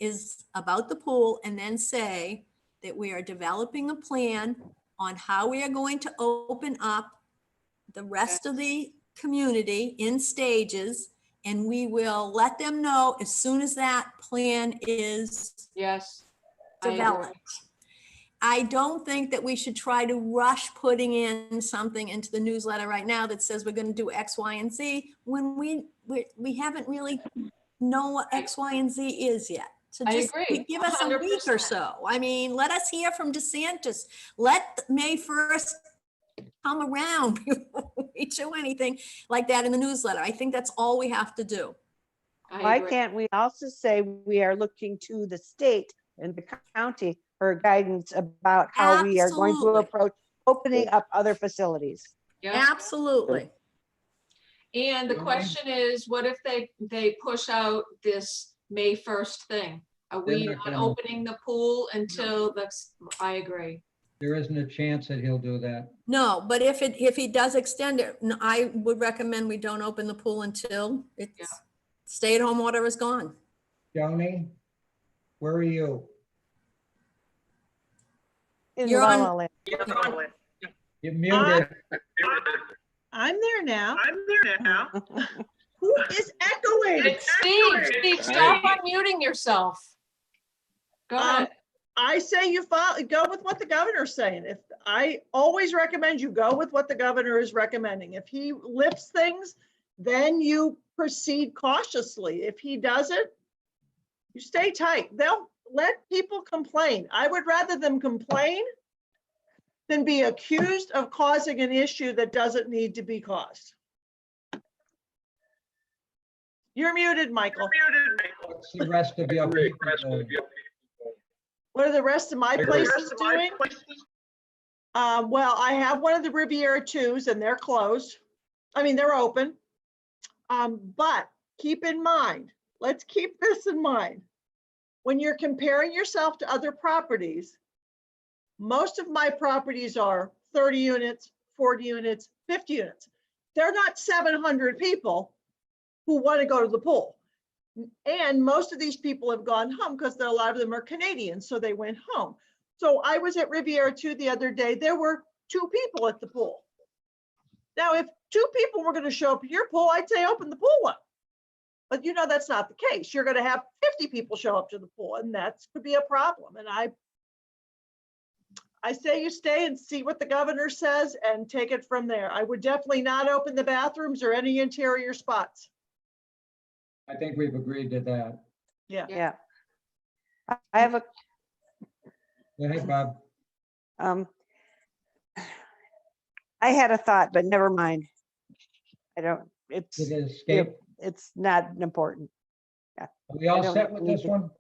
is about the pool and then say that we are developing a plan on how we are going to open up the rest of the community in stages. And we will let them know as soon as that plan is Yes. I agree. developed. I don't think that we should try to rush putting in something into the newsletter right now that says we're gonna do X, Y, and Z, when we haven't really know what X, Y, and Z is yet. So I just agree, give us a week or 100%. so. I mean, let us hear from DeSantis. Let May 1st come around before we do anything like that in the newsletter. I think that's all we have to do. I Why agree. can't we also say we are looking to the state and the county for guidance about how we are going to Absolutely. approach opening up other facilities? Yeah. Absolutely. And the Joni? question is, what if they push out this May 1st thing? Are They're we not not gonna- opening the pool until that's, I agree. There isn't a chance that he'll do that. No, but if he does extend it, I would recommend we don't open the pool until it's stay-at-home order is gone. Joni, where are you? In You're La on- La Land. You're muted. I'm there now. Who is echoing? It's Steve, stop unmuting yourself. Go ahead. I say you go with what the governor's saying. If I always recommend you go with what the governor is recommending. If he lifts things, then you proceed cautiously. If he doesn't, you stay tight. They'll let people complain. I would rather them complain than be accused of causing an issue that doesn't need to be caused. You're muted, Michael. What's the rest of your people doing? What are the rest of my places doing? Well, I have one of the Riviera 2s and they're closed. I mean, they're open. But keep in mind, let's keep this in mind. When you're comparing yourself to other properties, most of my properties are 30 units, 40 units, 50 units. They're not 700 people who want to go to the pool. And most of these people have gone home because a lot of them are Canadian, so they went home. So I was at Riviera 2 the other day. There were 2 people at the pool. Now, if 2 people were going to show up at your pool, I'd say open the pool up. But you know that's not the case. You're going to have 50 people show up to the pool, and that could be a problem. And I say you stay and see what the governor says and take it from there. I would definitely not open the bathrooms or any interior spots. I think we've agreed to that. Yeah. I have a, Go ahead, Bob. I had a thought, but never mind. I don't, it's, Did it escape? it's not important. Are we all don't set with need this to- one?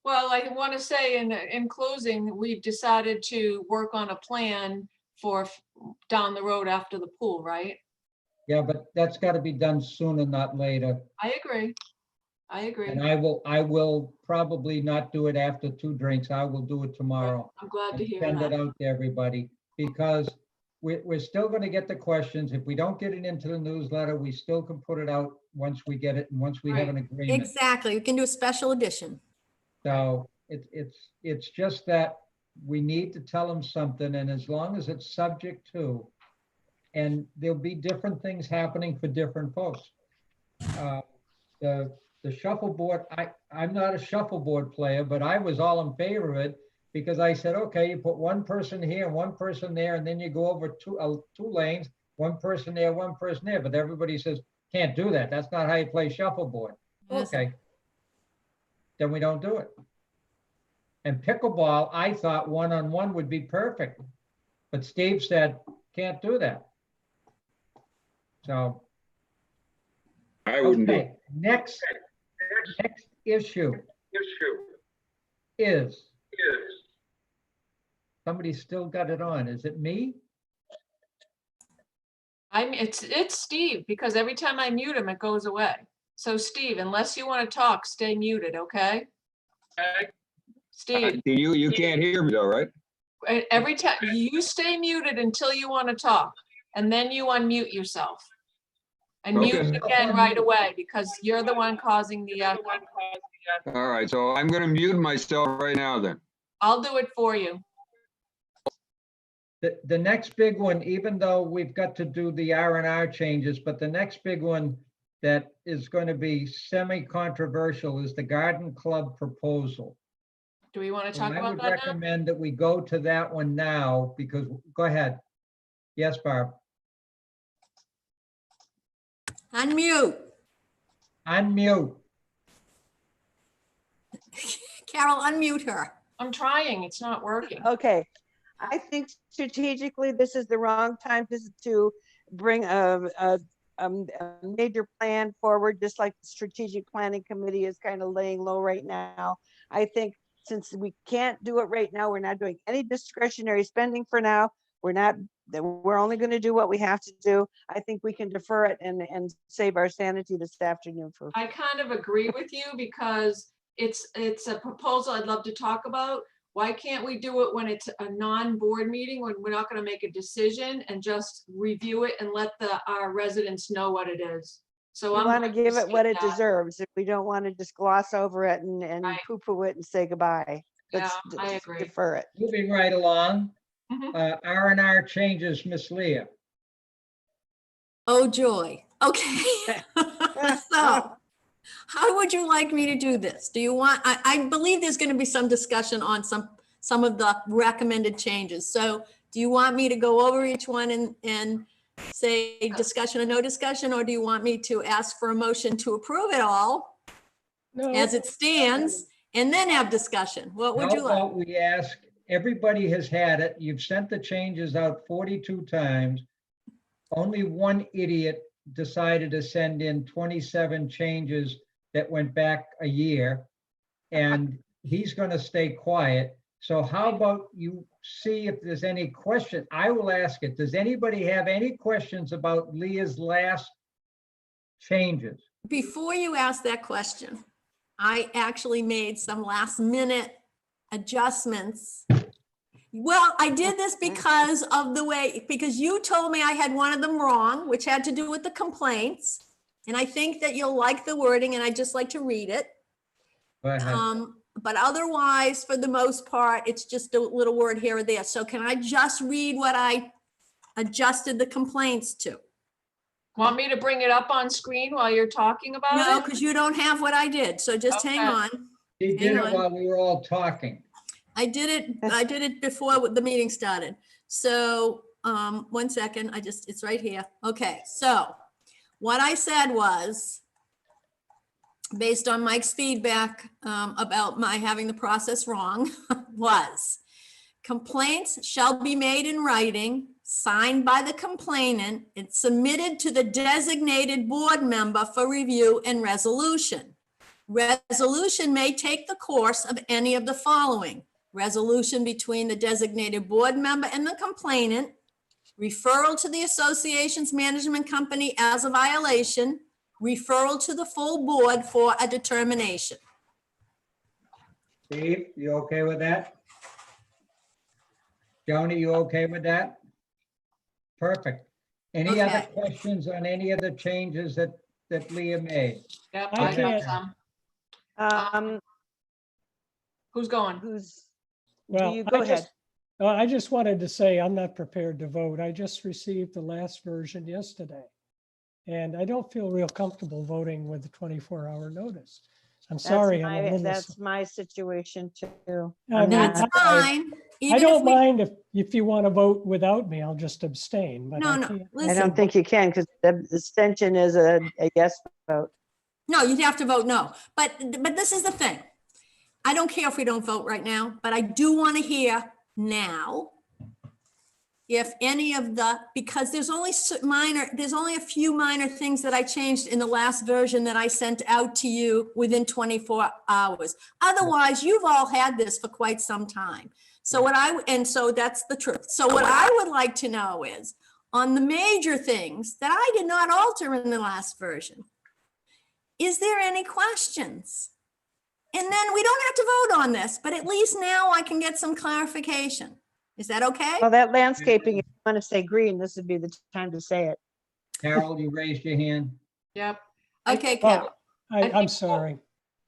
Well, I want to say in closing, we've decided to work on a plan for down the road after the pool, right? Yeah, but that's got to be done sooner, not later. I agree. I agree. And I will probably not do it after 2 drinks. I will do it tomorrow. I'm glad to And hear send it that. out to everybody, because we're still going to get the questions. If we don't get it into the newsletter, we still can put it out once we get it and once we have an agreement. Exactly. You can do a special edition. So it's just that we need to tell them something, and as long as it's subject to, and there'll be different things happening for different folks. The shuffleboard, I'm not a shuffleboard player, but I was all in favor of it because I said, okay, you put one person here and one person there, and then you go over 2 lanes, one person there, one person there, but everybody says, can't do that. That's not how you play shuffleboard. Okay. Then we don't do it. And pickleball, I thought one-on-one would be perfect, but Steve said, can't do that. So, I wouldn't do okay, it. next issue is, somebody still got it on. Is it me? It's Steve, because every time I mute him, it goes away. So Steve, unless you want to talk, stay muted, okay? Steve, You can't hear me though, right? every time, you stay muted until you want to talk, and then you unmute yourself. And mute Okay. again right away, because you're the one causing the, All right, so I'm gonna mute myself right now then. I'll do it for you. The next big one, even though we've got to do the R&R changes, but the next big one that is going to be semi-controversial is the Garden Club proposal. Do we want to And talk I about would that now? recommend that we go to that one now because, go ahead. Yes, Barb. Unmute. Unmute. Carol, unmute her. I'm trying, it's not working. Okay. I think strategically, this is the wrong time to bring a a major plan forward, just like the strategic planning committee is kind of laying low right now. I think since we can't do it right now, we're not doing any discretionary spending for now. We're only going to do what we have to do. I think we can defer it and save our sanity this afternoon for. I kind of agree with you because it's a proposal I'd love to talk about. Why can't we do it when it's a non-board meeting, when we're not going to make a decision, and just review it and let our residents know what it is? So We I'm want to going give it what it skip that. deserves. If we don't want to just gloss over it and Right. poo-poo it and say goodbye. Let's Yeah, I agree. defer it. Moving right along, Mhm. R&R changes, Miss Leah. Oh, joy. Okay. So how would you like me to do this? Do you want, I believe there's going to be some discussion on some of the recommended changes. So do you want me to go over each one and say discussion or no discussion, or do you want me to ask for a motion to approve it all No, as it stands and then have discussion? What would How you like? about we ask, everybody has had it, you've sent the changes out 42 times. Only one idiot decided to send in 27 changes that went back a year, and he's going to stay quiet. So how about you see if there's any question? I will ask it. Does anybody have any questions about Leah's last changes? Before you ask that question, I actually made some last minute adjustments. Well, I did this because of the way, because you told me I had one of them wrong, which had to do with the complaints. And I think that you'll like the wording, and I just like to read it. Go ahead. But otherwise, for the most part, it's just a little word here or there. So can I just read what I adjusted the complaints to? Want me to bring it up on screen while you're talking about No, it? because you don't have what I did. So just hang Okay. on. He did hang it on. while we were all talking. I did it before the meeting started. So 1 second, it's right here. Okay, so what I said was, based on Mike's feedback about my having the process wrong, was complaints shall be made in writing, signed by the complainant, and submitted to the designated board member for review and resolution. Resolution may take the course of any of the following: resolution between the designated board member and the complainant, referral to the association's management company as a violation, referral to the full board for a determination. Steve, you okay with that? Joni, you okay with that? Perfect. Any other Okay. questions on any of the changes that Leah made? Yep, I I got can't- some. Who's going? well, You go ahead. I just wanted to say I'm not prepared to vote. I just received the last version yesterday. And I don't feel real comfortable voting with the 24-hour notice. I'm sorry. I'm a little. That's my situation too. I I'm mean, That's not- fine. I Even don't if we, mind if you want to vote without me, I'll just abstain, but no, I no, can't. I listen, don't think you can because the abstention is a yes vote. no, you'd have to vote no. But this is the thing. I don't care if we don't vote right now, but I do want to hear now if any of because there's only a few minor things that I changed in the last version that I sent out to you within 24 hours. Otherwise, you've all had this for quite some time. So so that's the truth. So what I would like to know is, on the major things that I did not alter in the last version, is there any questions? And then we don't have to vote on this, but at least now I can get some clarification. Is that okay? Well, that landscaping, if you want to say green, this would be the time to say it. Carol, you raised your hand. Yep. Okay, Well, Carol. I'm think- sorry.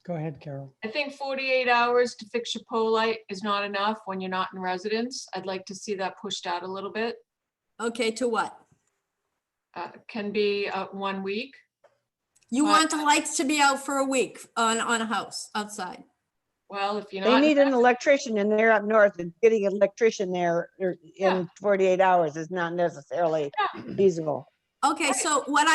Go ahead, Carol. I think 48 hours to fix your pole light is not enough when you're not in residence. I'd like to see that pushed out a little bit. Okay, to what? Can be 1 week. You What? want the lights to be out for a week on a house outside? Well, if you're They not, need an electrician and they're up north, and getting an electrician there Yeah. in 48 hours is not necessarily feasible. Okay, so what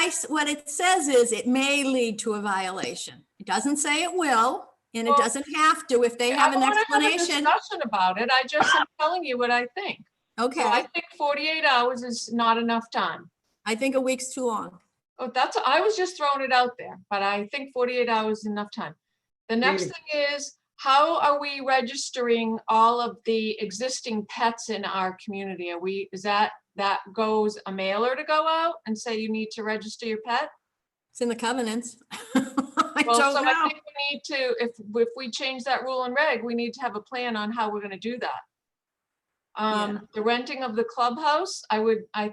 it says is it may lead to a violation. It doesn't say it will, and it Well, doesn't have to if they have I an want to have a explanation. discussion about it. I just am telling you what I think. So I Okay, think 48 hours is not enough time. I think a week's too long. Oh, I was just throwing it out there, but I think 48 hours is enough time. The next Meeting. thing is, how are we registering all of the existing pets in our community? Is that goes a mailer to go out and say you need to register your pet? It's in the covenants. I Well, don't so I know. think we need to, if we change that rule and reg, we need to have a plan on how we're gonna do that. Yeah. The renting of the clubhouse, I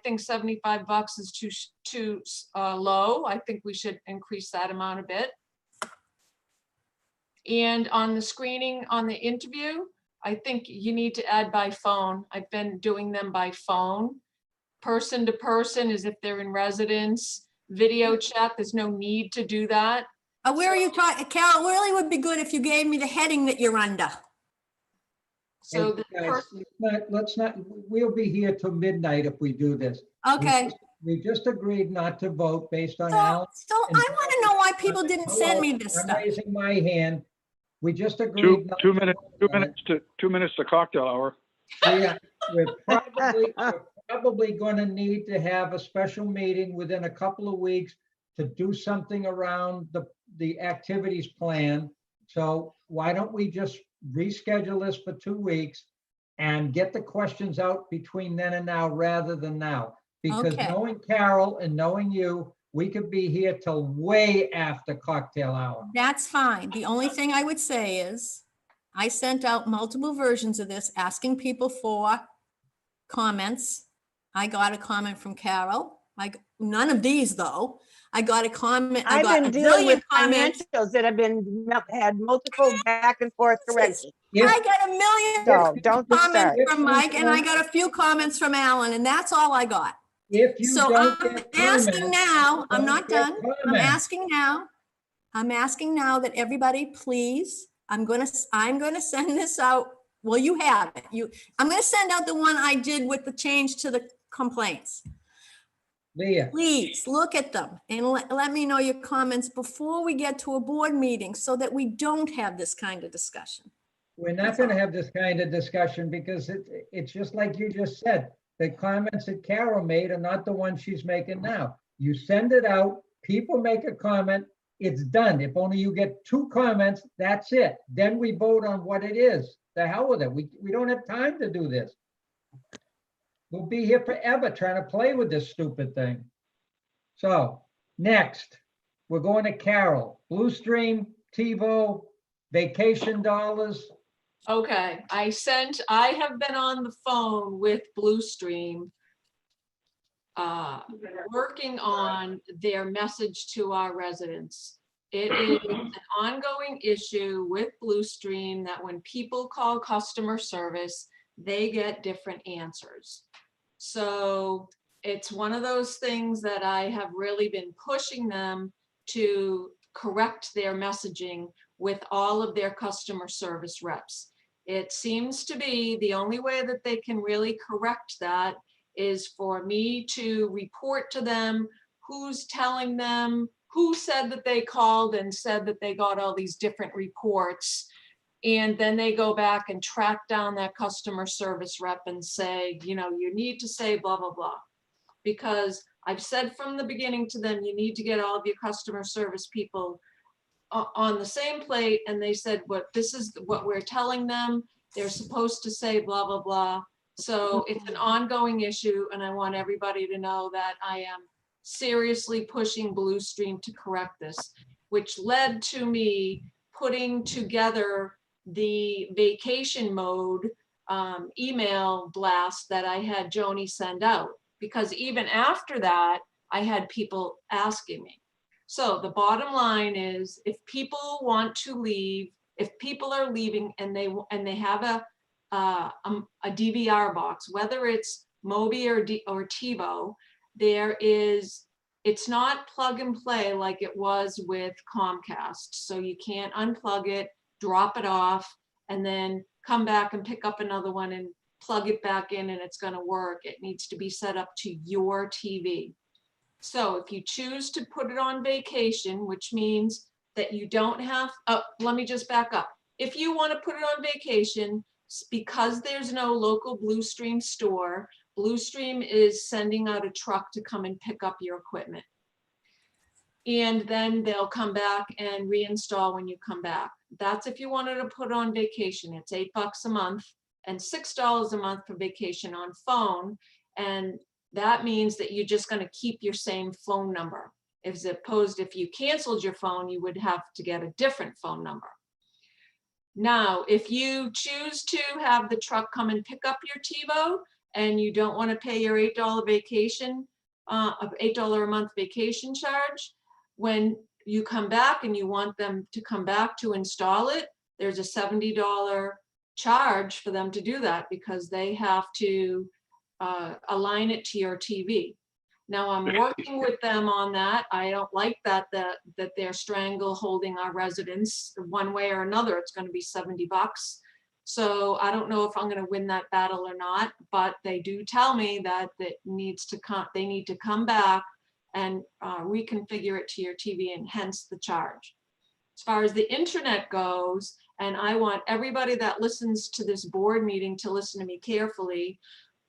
think $75 is too low. I think we should increase that amount a bit. And on the screening, on the interview, I think you need to add by phone. I've been doing them by phone. Person to person is if they're in residence. Video chat, there's no need to do that. Where are you talking, Carol? It really would be good if you gave me the heading that you're under. So Hey, the guys, person, let's not, we'll be here till midnight if we do this. Okay. We just agreed not to vote based on So Al. I want to know why people didn't send me Hello, this I'm stuff. raising my hand. We just agreed. Two, not two to minutes, vote on it. 2 minutes to cocktail hour. We're probably going to need to have a special meeting within a couple of weeks to do something around the activities plan. So why don't we just reschedule this for 2 weeks and get the questions out between then and now rather than now? Because Okay. knowing Carol and knowing you, we could be here till way after cocktail hour. That's fine. The only thing I would say is I sent out multiple versions of this, asking people for comments. I got a comment from Carol. None of these though. I got a comment. I I've got been a dealing billion with comments. financials that have been, had multiple back and forth corrections. I got a million So don't comments start. from Mike and I got a few comments from Alan, and that's all I got. If you So don't I'm get asking comments, now, I'm don't not get done. I'm comments. asking now that everybody, please, I'm gonna send this out. Well, you have it. I'm gonna send out the one I did with the change to the complaints. Leah, Please look at them and let me know your comments before we get to a board meeting so that we don't have this kind of discussion. we're not That's going to all. have this kind of discussion because it's just like you just said. The comments that Carol made are not the ones she's making now. You send it out, people make a comment, it's done. If only you get 2 comments, that's it. Then we vote on what it is. The hell with it. We don't have time to do this. We'll be here forever trying to play with this stupid thing. So next, we're going to Carol. Blue Stream, TiVo, vacation dollars. okay, I have been on the phone with Blue Stream, working on their message to our residents. It is an ongoing issue with Blue Stream that when people call customer service, they get different answers. So it's one of those things that I have really been pushing them to correct their messaging with all of their customer service reps. It seems to be the only way that they can really correct that is for me to report to them who's telling them, who said that they called and said that they got all these different reports. And then they go back and track down that customer service rep and say, you know, you need to say blah, blah, blah. Because I've said from the beginning to them, you need to get all of your customer service people on the same plate. And they said, this is what we're telling them. They're supposed to say blah, blah, blah. So it's an ongoing issue. And I want everybody to know that I am seriously pushing Blue Stream to correct this, which led to me putting together the vacation mode email blast that I had Joni send out. Because even after that, I had people asking me. So the bottom line is, if people want to leave, if people are leaving and they have a DVR box, whether it's Mobi or TiVo, it's not plug and play like it was with Comcast. So you can't unplug it, drop it off, and then come back and pick up another one and plug it back in and it's going to work. It needs to be set up to your TV. So if you choose to put it on vacation, which means that you don't have, let me just back up. If you want to put it on vacation, because there's no local Blue Stream store, Blue Stream is sending out a truck to come and pick up your equipment. And then they'll come back and reinstall when you come back. That's if you wanted to put on vacation. It's $8 a month and $6 a month for vacation on phone. And that means that you're just going to keep your same phone number. As opposed, if you canceled your phone, you would have to get a different phone number. Now, if you choose to have the truck come and pick up your TiVo and you don't want to pay your $8 vacation, $8 a month vacation charge, when you come back and you want them to come back to install it, there's a $70 charge for them to do that because they have to align it to your TV. Now I'm working with them on that. I don't like that they're strangle holding our residents one way or another. It's going to be $70. So I don't know if I'm going to win that battle or not, but they do tell me that it needs to come, they need to come back and reconfigure it to your TV, and hence the charge. As far as the internet goes, and I want everybody that listens to this board meeting to listen to me carefully,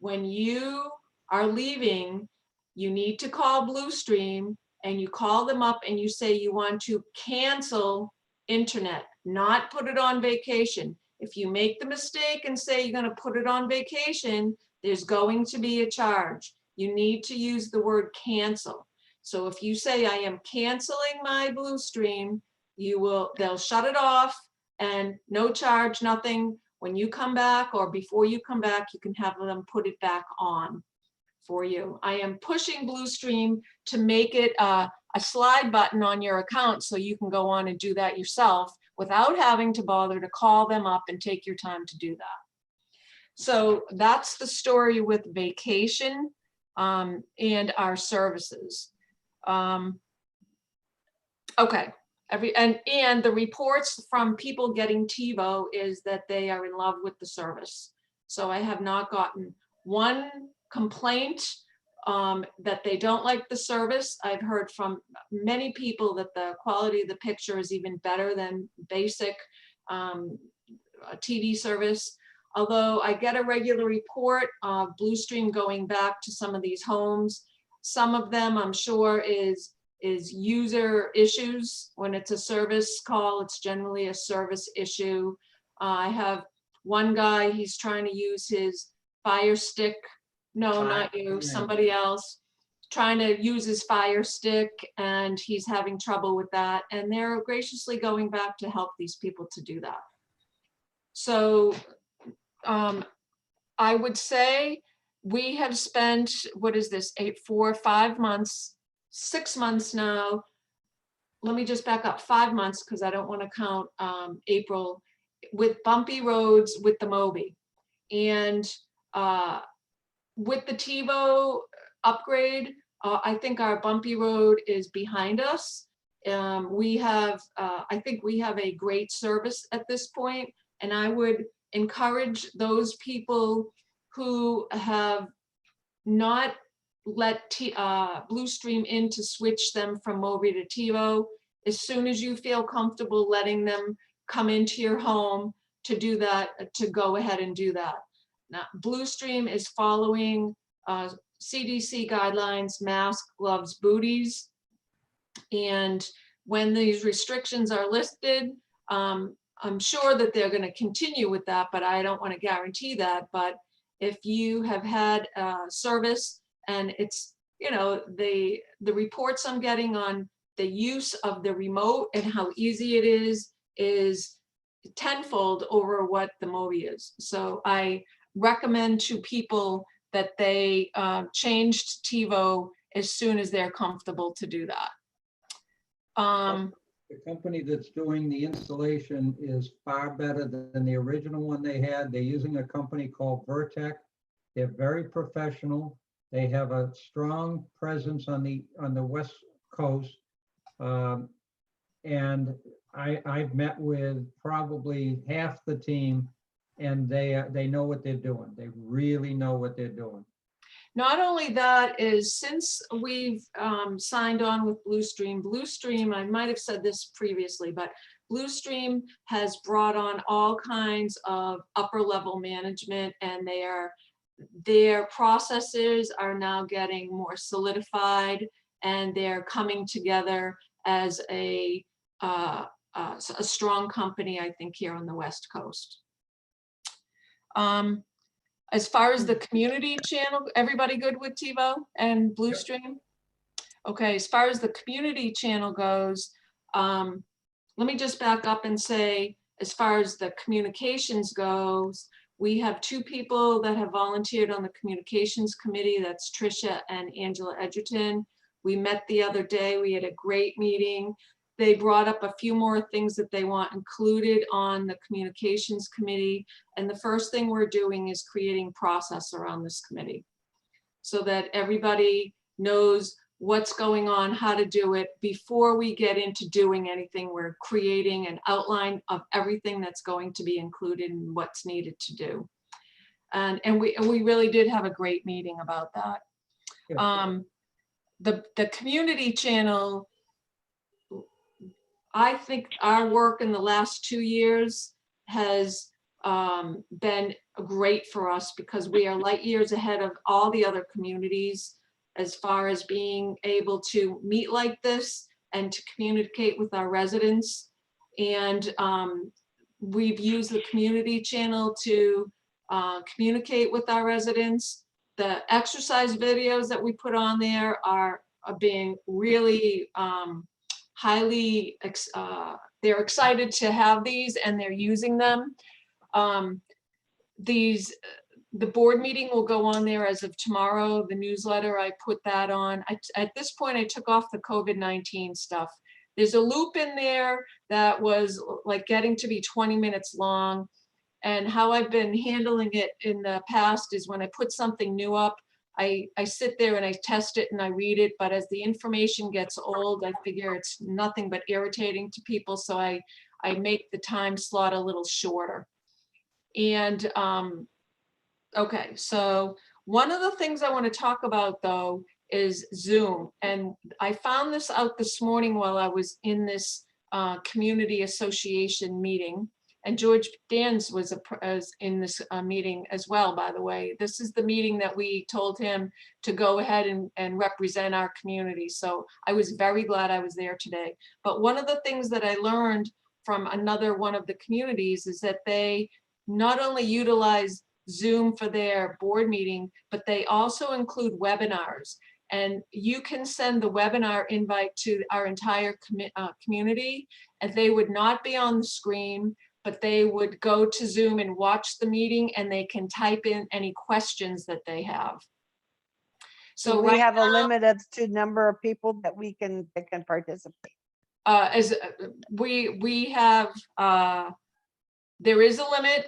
when you are leaving, you need to call Bluestream and you call them up and you say you want to cancel internet, not put it on vacation. If you make the mistake and say you're going to put it on vacation, there's going to be a charge. You need to use the word cancel. So if you say I am canceling my Bluestream, they'll shut it off and no charge, nothing. When you come back or before you come back, you can have them put it back on for you. I am pushing Bluestream to make it a slide button on your account so you can go on and do that yourself without having to bother to call them up and take your time to do that. So that's the story with vacation and our services. Okay. And the reports from people getting TiVo is that they are in love with the service. So I have not gotten one complaint that they don't like the service. I've heard from many people that the quality of the picture is even better than basic TV service. Although I get a regular report of Bluestream going back to some of these homes. Some of them I'm sure is user issues. When it's a service call, it's generally a service issue. I have one guy, he's trying to use his Fire Stick. No, not you, somebody else. Trying to use his Fire Stick and he's having trouble with that. And they're graciously going back to help these people to do that. So I would say we have spent, what is this, 5 months, 6 months now. Let me just back up 5 months because I don't want to count April, with bumpy roads with the Moby. And with the TiVo upgrade, I think our bumpy road is behind us. I think we have a great service at this point, and I would encourage those people who have not let Bluestream in to switch them from Moby to TiVo. As soon as you feel comfortable letting them come into your home to do that, to go ahead and do that. Now, Bluestream is following CDC guidelines, mask, gloves, booties. And when these restrictions are listed, I'm sure that they're going to continue with that, but I don't want to guarantee that. But if you have had service and it's, you know, the reports I'm getting on the use of the remote and how easy it is tenfold over what the Moby is. So I recommend to people that they changed TiVo as soon as they're comfortable to do that. The company that's doing the installation is far better than the original one they had. They're using a company called Vertec. They're very professional. They have a strong presence on the West Coast. And I've met with probably half the team, and they know what they're doing. They really know what they're doing. Not only that is, since we've signed on with Bluestream, I might have said this previously, but Bluestream has brought on all kinds of upper level management, and their processes are now getting more solidified, and they're coming together as a strong company, I think, here on the West Coast. As far as the community channel, everybody good with TiVo and Bluestream? Okay, as far as the community channel goes, let me just back up and say, as far as the communications goes, we have 2 people that have volunteered on the communications committee. That's Tricia and Angela Edgerton. We met the other day. We had a great meeting. They brought up a few more things that they want included on the communications committee. And the first thing we're doing is creating process around this committee so that everybody knows what's going on, how to do it. Before we get into doing anything, we're creating an outline of everything that's going to be included and what's needed to do. And we really did have a great meeting about that. The community channel, I think our work in the last 2 years has been great for us because we are light years ahead of all the other communities as far as being able to meet like this and to communicate with our residents. And we've used the community channel to communicate with our residents. The exercise videos that we put on there are being really highly, they're excited to have these and they're using them. The board meeting will go on there as of tomorrow. The newsletter, I put that on. At this point, I took off the COVID-19 stuff. There's a loop in there that was like getting to be 20 minutes long. And how I've been handling it in the past is when I put something new up, I sit there and I test it and I read it. But as the information gets old, I figure it's nothing but irritating to people. So I make the time slot a little shorter. And okay, so one of the things I want to talk about though is Zoom. And I found this out this morning while I was in this community association meeting. And George Danz was in this meeting as well, by the way. This is the meeting that we told him to go ahead and represent our community. So I was very glad I was there today. But one of the things that I learned from another one of the communities is that they not only utilize Zoom for their board meeting, but they also include webinars. And you can send the webinar invite to our entire community, and they would not be on the screen, but they would go to Zoom and watch the meeting, and they can type in any questions that they have. So we have a limit as to number of people that can participate. As we have, there is a limit.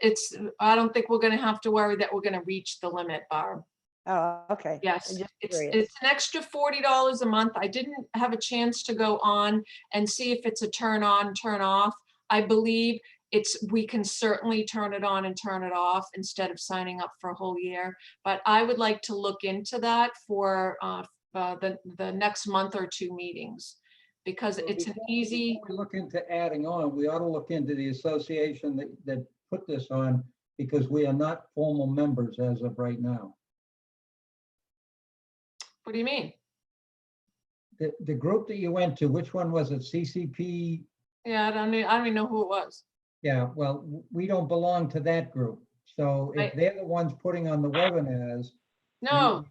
I don't think we're going to have to worry that we're going to reach the limit, Barb. Oh, okay. Yes, it's an extra $40 a month. I didn't have a chance to go on and see if it's a turn on, turn off. I believe we can certainly turn it on and turn it off instead of signing up for a whole year. But I would like to look into that for the next month or 2 meetings, because it's an easy. Before we look into adding on, we ought to look into the association that put this on, because we are not formal members as of right now. What do you mean? The group that you went to, which one was it? CCP? Yeah, I don't even know who it was. Yeah, well, we don't belong to that group. So if they're the ones putting on the webinars. No,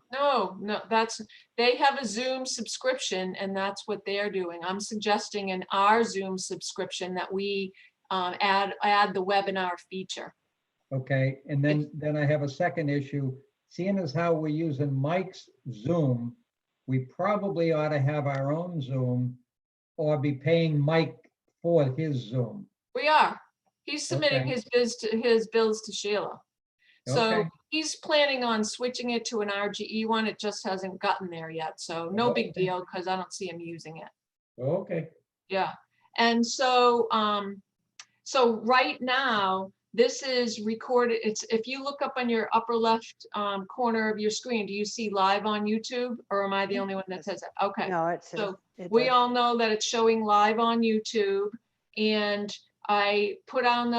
they have a Zoom subscription and that's what they're doing. I'm suggesting in our Zoom subscription that we add the webinar feature. Okay, and then I have a second issue. Seeing as how we're using Mike's Zoom, we probably ought to have our own Zoom or be paying Mike for his Zoom. We are. He's submitting his bills to Sheila. So he's planning on switching it to an RGE one. It just hasn't gotten there yet. So no big deal, because I don't see him using it. Okay. Yeah. And so, so right now, this is recorded. If you look up on your upper left corner of your screen, do you see live on YouTube, or am I the only one that says it? Okay. No, so we all know that it's showing live on YouTube, and I put on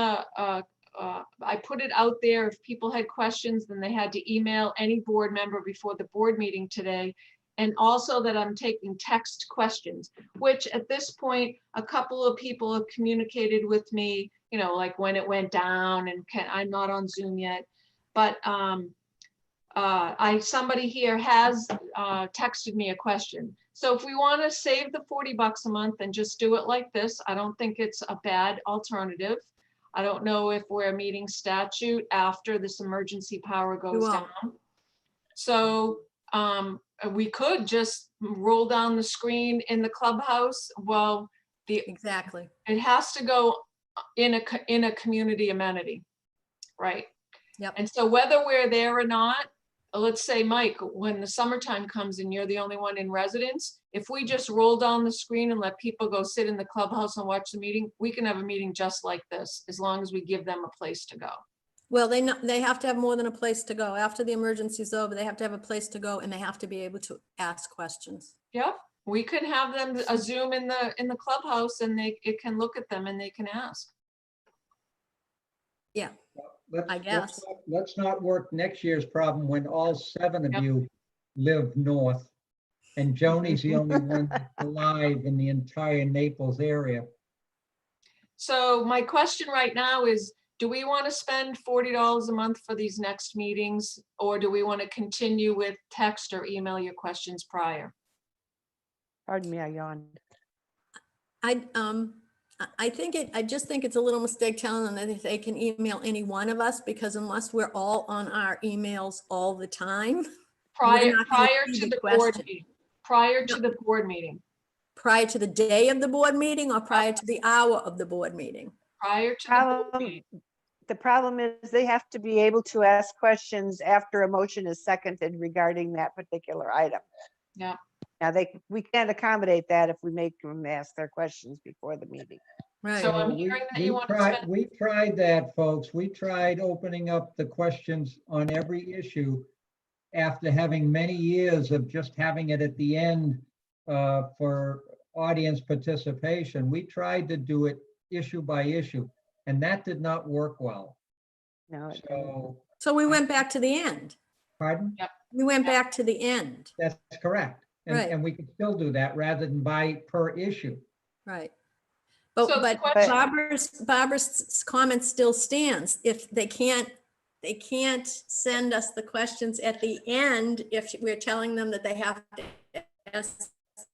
I put it out there. If people had questions, then they had to email any board member before the board meeting today. And also that I'm taking text questions, which at this point, a couple of people have communicated with me, you know, like when it went down and I'm not on Zoom yet. But somebody here has texted me a question. So if we want to save the $40 a month and just do it like this, I don't think it's a bad alternative. I don't know if we're meeting statute after this emergency power goes won't. down. So we could just roll down the screen in the clubhouse. Well, Exactly. it has to go in a community amenity, right? Yep. And so whether we're there or not, let's say, Mike, when the summertime comes and you're the only one in residence, if we just roll down the screen and let people go sit in the clubhouse and watch the meeting, we can have a meeting just like this, as long as we give them a place to go. Well, they have to have more than a place to go. After the emergency is over, they have to have a place to go and they have to be able to ask questions. Yep, we can have them a Zoom in the clubhouse and it can look at them and they can ask. Yeah, Let's- I guess. Let's not work next year's problem when all 7 of Yep. you live north. And Joni's the only one alive in the entire Naples area. So my question right now is, do we want to spend $40 a month for these next meetings? Or do we want to continue with text or email your questions prior? Pardon me, I yawned. I just think it's a little mistake telling them that they can email any one of us, because unless we're all on our emails all the time, Prior not gonna to see the the board question. meeting, prior to the board meeting, prior to the day of the board meeting or prior to the hour of the board meeting. prior to the board Problem, meeting. the problem is they have to be able to ask questions after a motion is seconded regarding that particular item. Yeah. Now we can't accommodate that if we make them ask their questions before the meeting. Right. So I'm We- hearing that we you want to tried- spend, We tried that, folks. We tried opening up the questions on every issue after having many years of just having it at the end for audience participation. We tried to do it issue by issue, and that did not work well. No, it didn't. So, So we went back to the end. pardon? We went back to the end. That's correct. Right. And we can still do that rather than by per issue. Right. So But, the but question- Barbara's comment still stands. If they can't send us the questions at the end, if we're telling them that they have to ask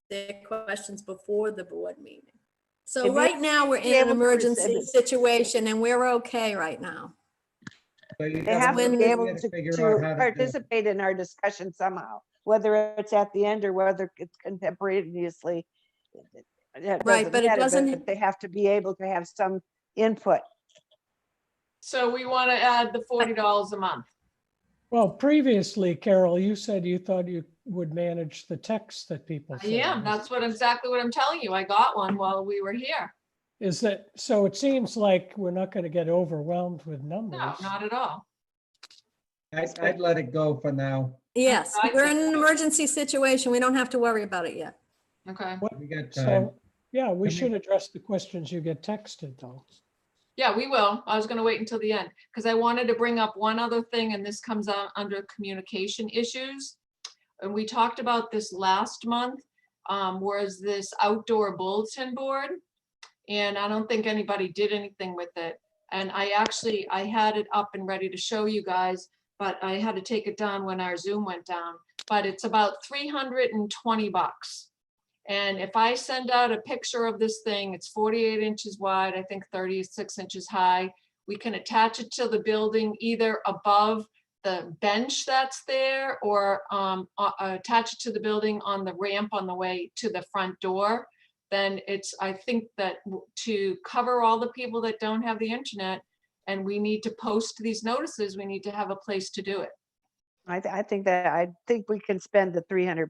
their questions before the board meeting. So If you right now, we're be in an able to emergency rescind it. situation and we're okay right now. So you They gotta have to when be you able gotta to figure out how to do it. participate in our discussion somehow, whether it's at the end or whether it's contemporaneously. It Right, doesn't but it matter, doesn't- They have to be able to have some input. so we want to add the $40 a month. Well, previously, Carol, you said you thought you would manage the text that people send. Yeah, that's exactly what I'm telling you. I got one while we were here. Is that, so it seems like we're not going to get overwhelmed with No, numbers. not at all. I'd let it go for now. Yes, I we're in think an emergency situation. We don't have to worry about it yet. Okay. We got time. So, yeah, we Can we- should address the questions you get texted though. Yeah, we will. I was going to wait until the end because I wanted to bring up one other thing, and this comes out under communication issues. And we talked about this last month, was this outdoor bulletin board. And I don't think anybody did anything with it. And I had it up and ready to show you guys, but I had to take it down when our Zoom went down. But it's about $320. And if I send out a picture of this thing, it's 48 inches wide, I think 36 inches high. We can attach it to the building either above the bench that's there or attach it to the building on the ramp on the way to the front door. Then I think that to cover all the people that don't have the internet and we need to post these notices, we need to have a place to do it. I think we can spend the $300,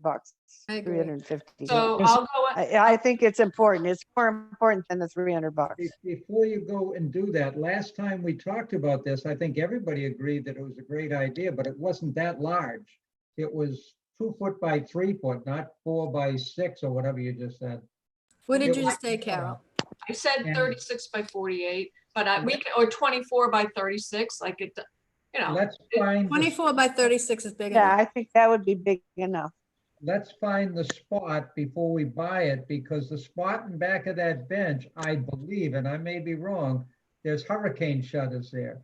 I agree. 350. So Yes. I'll go, I think it's important. It's more important than the $300. Before you go and do that, last time we talked about this, I think everybody agreed that it was a great idea, but it wasn't that large. It was 2 foot by 3 foot, not 4 by 6 or whatever you just said. What did It you was- say, Carol? I said And- 36 by 48, but or 24 by 36, like it, you know. Let's find, the- 24 by 36 is big Yeah, enough. I think that would be big enough. let's find the spot before we buy it, because the spot in back of that bench, I believe, and I may be wrong, there's hurricane shutters there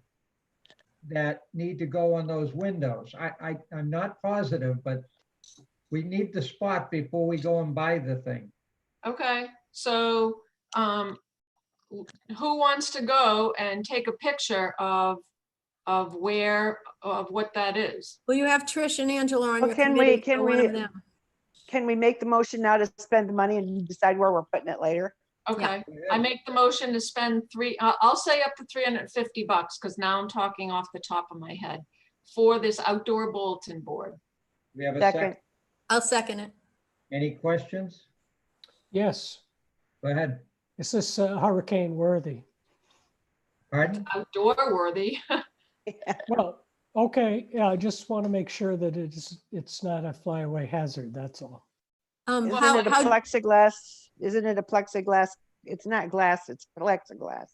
that need to go on those windows. I'm not positive, but we need the spot before we go and buy the thing. Okay, so who wants to go and take a picture of what that is? Well, you have Trish and Angela on Well, your can committee. we- can so one of we- them. Can we make the motion now to spend the money and decide where we're putting it later? Okay, I make the motion to spend I'll say up to $350, because now I'm talking off the top of my head, for this outdoor bulletin board. We have a Second. second. I'll second it. Any questions? Yes, Go ahead. is this hurricane worthy? Pardon? Outdoor worthy. Well, okay, yeah, I just want to make sure that it's not a flyaway hazard, that's all. Isn't How, it a how, plexiglass? Isn't it a plexiglass? It's not glass, it's plexiglass.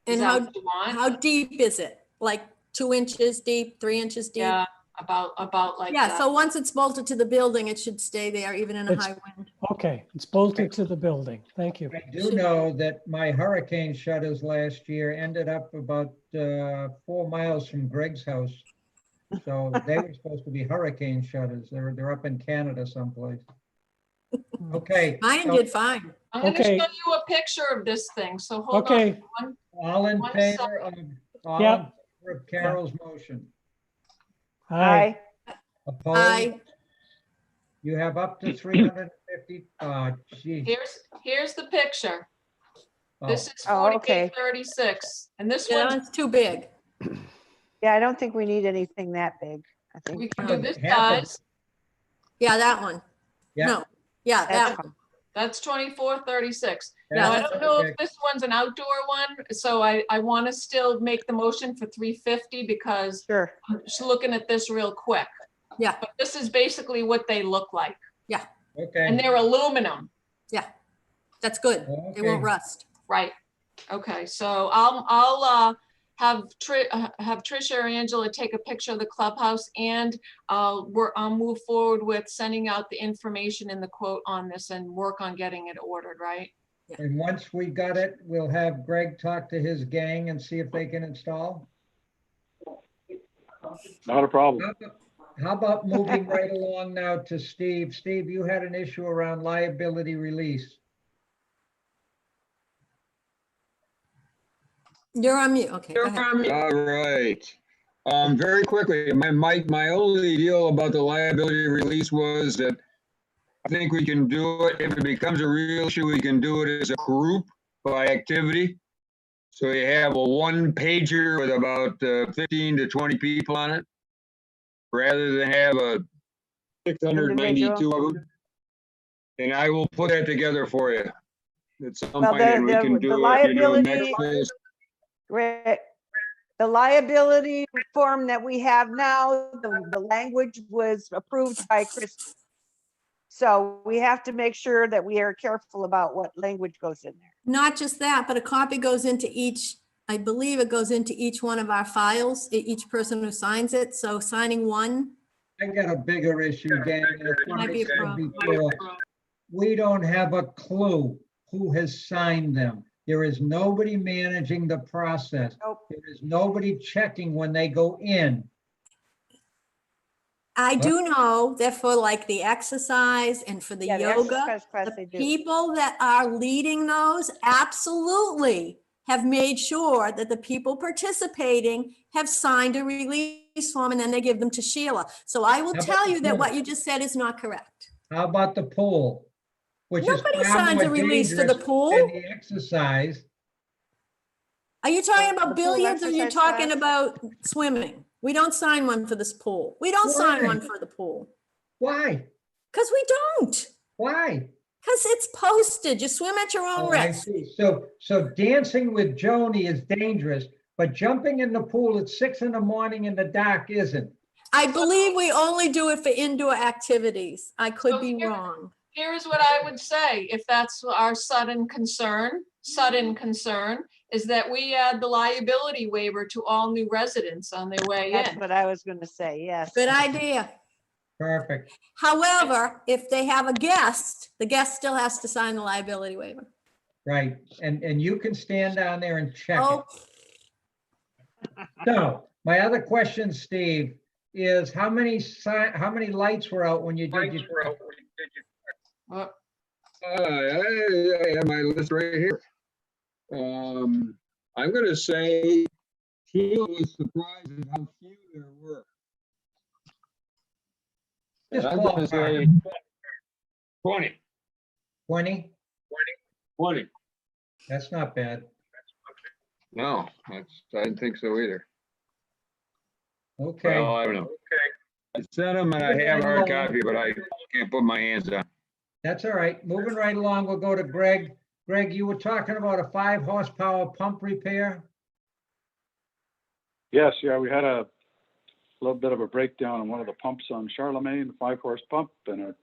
Is and that how, what you want? how deep is it? Like 2 inches deep, 3 inches deep? Yeah, about like Yeah, that. so once it's bolted to the building, it should stay there even in a It's- high wind. Okay, it's bolted to the building. Thank you. I do know that my hurricane shutters last year ended up about 4 miles from Greg's house. So they were supposed to be hurricane shutters. They're up in Canada someplace. Okay. Mine so did fine. I'm gonna Okay. show you a picture of this thing, so hold on. Okay, All in One favor of, all Yeah. in favor of Carol's motion? aye, Opposed? I, You have up to 350, geez. Here's the picture. Oh, This is Oh, okay. 4836, and this you know, one, it's too big. Yeah, I don't think we need anything that big. I we think can do this Half of- size. Yeah, that one. Yeah. No, yeah, that's that one. fine. That's 2436. Yeah, Now, I that's don't know if perfect. this one's an outdoor one, so I want to still make the motion for 350 because Sure. I'm just looking at this real quick. Yeah. But this is basically what they look like, and Okay, they're aluminum, That's good. They won't Okay. rust. right? Okay, so I'll have Tricia or Angela take a picture of the clubhouse, and I'll move forward with sending out the information and the quote on this and work on getting it ordered, right? and once we got it, we'll have Greg talk to his gang and see if they can install. Not a problem. How about moving right along now to Steve? Steve, you had an issue around liability release. You're on mute. Okay, go ahead. All right. Very quickly, my only deal about the liability release was that I think we can do it. If it becomes a real issue, we can do it as a group by activity. So you have a 1-pager with about 15 to 20 people on it, rather than have a 692 of them. And I will put that together for you at some Well, point, and we can the do it. You do it next liability- full. Rick, the liability form that we have now, the language was approved by Chris. So we have to make sure that we are careful about what language goes in there. Not just that, but a copy goes into each, I believe it goes into each one of our files, each person who signs it. So signing one, I got a bigger issue, gang. and it's what I Might be a said problem. before. We don't have a clue who has signed them. There is nobody managing the process. Nope. There is nobody checking when they go in. I do know that for like the exercise and for the Yeah, the yoga, exercise class the they do. people that are leading those absolutely have made sure that the people participating have signed a release form, and then they give them to Sheila. So I will How about tell the you that pool? what you just said is not correct. How about the pool? Which is Nobody far signs more a release for the dangerous pool. than the exercise. Are you talking The about pool billiards or you're exercise talking class? about swimming? We don't sign one for this pool. We don't sign Why? one for the pool. Why? Because we don't. Why? Because it's posted. You swim at your own Oh, I risk. see. So dancing with Joni is dangerous, but jumping in the pool at 6 in the morning in the dark isn't. I believe we only do it for indoor activities. I could So be here- wrong. Here's what I would say, if that's our sudden concern, is that we add the liability waiver to all new residents on their way That's in. what I was gonna say, yes. Good idea. Perfect. However, if they have a guest, the guest still has to sign the liability waiver. Right. And you can stand down there and check it. Oh, So my other question, Steve, is how many lights were out when you did your? I have my list right here. I'm gonna say Sheila was surprised at how few there were. And Just I'm gonna say ballpark. 20. 20? 20. That's not bad. No, I didn't think so either. Okay. Well, I don't know. I sent them and I have a hard copy, but I can't put my hands on. That's all right. Moving right along, we'll go to Greg. Greg, you were talking about a 5 horsepower pump repair? Yes, yeah, we had a little bit of a breakdown on one of the pumps on Charlemagne, the 5-horse pump, and it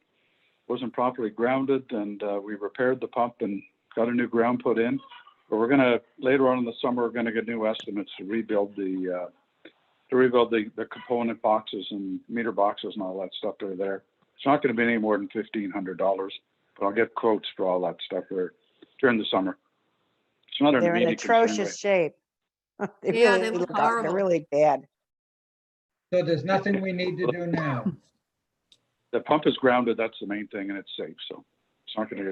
wasn't properly grounded, and we repaired the pump and got a new ground put in. But we're gonna, later on in the summer, we're gonna get new estimates to rebuild the component boxes and meter boxes and all that stuff that are there. It's not gonna be any more than $1,500, but I'll get quotes for all that stuff there during the summer. It's not an They're in immediate concern atrocious shape. They Yeah, really they look look out- They're horrible. really bad. So there's nothing we need to do now. The pump is grounded, that's the main thing, and it's safe, so it's not gonna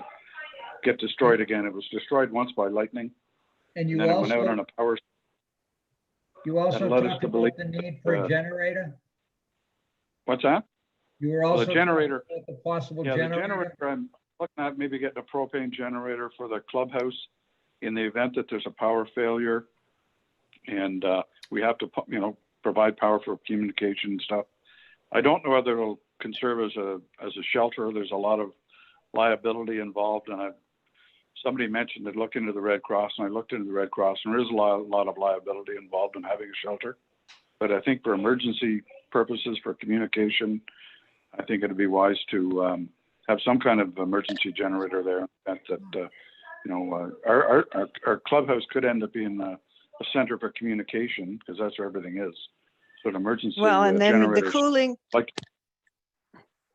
get destroyed again. It was destroyed once by lightning, And and you then it went out on also, a power. you also led us talked to about believe the need for a that, generator? What's that? You were Well, the also talking generator- about the possible Yeah, the generator? generator, I'm looking at maybe getting a propane generator for the clubhouse in the event that there's a power failure. And we have to, provide power for communication and stuff. I don't know whether it'll can serve as a shelter. There's a lot of liability involved, and somebody mentioned to look into the Red Cross, and I looked into the Red Cross, and there is a lot of liability involved in having a shelter. But I think for emergency purposes, for communication, I think it'd be wise to have some kind of emergency generator there. That our clubhouse could end up being a center for communication, because that's where everything is. So an emergency Well, and then the generator, cooling, like-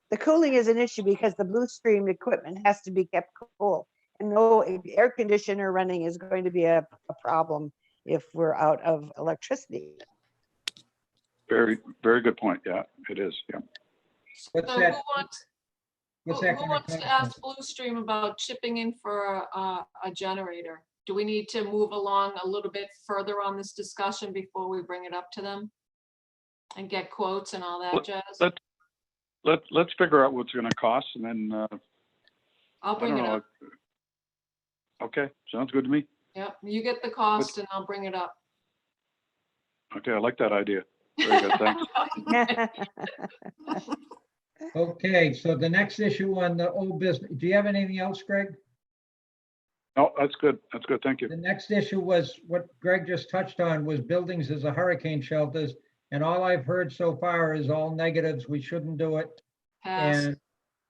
the cooling is an issue because the Blue Stream equipment has to be kept cool. And no air conditioner running is going to be a problem if we're out of electricity. very, very good point. Yeah, it is. Yeah. What's So that? who wants, What's who that who gonna wants to cost ask us? Blue Stream about chipping in for a generator? Do we need to move along a little bit further on this discussion before we bring it up to them? And get quotes and all that jazz? Let's figure out what's going to cost, and then I'll I bring don't it know. up. Okay, sounds good to me. Yep, you get the cost and I'll bring it up. Okay, I like that idea. Very good. Thanks. Okay, so the next issue on the old business, do you have anything else, Greg? No, that's good. That's good. Thank you. The next issue was what Greg just touched on, was buildings as a hurricane shelters. And all I've heard so far is all negatives. We shouldn't do it. Pass. And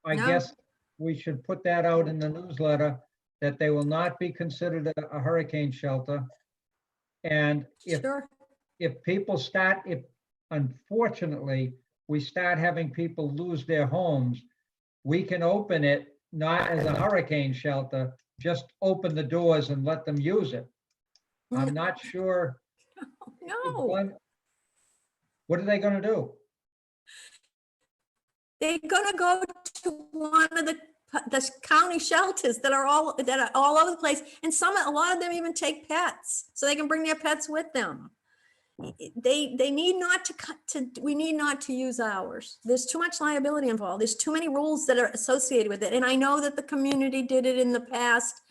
I No. guess we should put that out in the newsletter, that they will not be considered a hurricane shelter. And sure. if people start, if unfortunately we start having people lose their homes, we can open it not as a hurricane shelter, just open the doors and let them use it. I'm not sure. No, What are they gonna do? they're gonna go to one of the county shelters that are all over the place. And a lot of them even take pets, so they can bring their pets with them. They need not we need not to use ours. There's too much liability involved. There's too many rules that are associated with it. And I know that the community did it in the past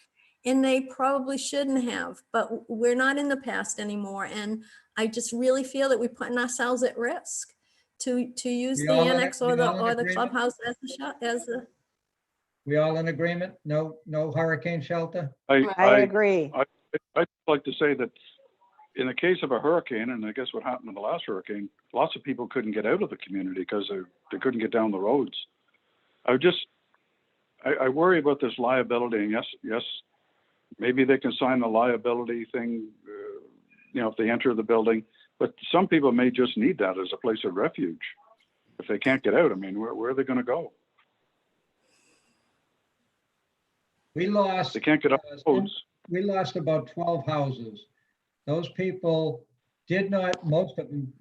and they probably shouldn't have, but we're not in the past anymore. And I just really feel that we're putting ourselves at risk to use We the all in- annex we or the all in agreement? clubhouse as a. We all in agreement? No hurricane shelter? I agree. I'd like to say that in the case of a hurricane, and I guess what happened in the last hurricane, lots of people couldn't get out of the community because they couldn't get down the roads. I worry about this liability, and yes, maybe they can sign the liability thing, if they enter the building, but some people may just need that as a place of refuge. if they can't get out, I mean, where are they gonna go? We lost. They can't get up roads. We lost about 12 houses. Those people did not, most of them,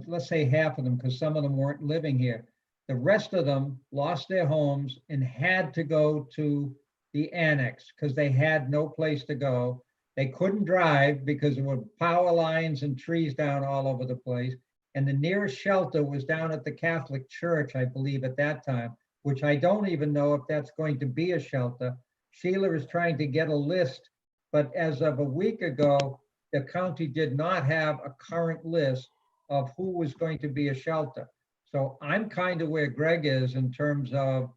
let's say half of them, because some of them weren't living here. The rest of them lost their homes and had to go to the annex because they had no place to go. They couldn't drive because there were power lines and trees down all over the place. And the nearest shelter was down at the Catholic Church, I believe, at that time, which I don't even know if that's going to be a shelter. Sheila is trying to get a list, but as of a week ago, the county did not have a current list of who was going to be a shelter. So I'm kind of where Greg is in terms of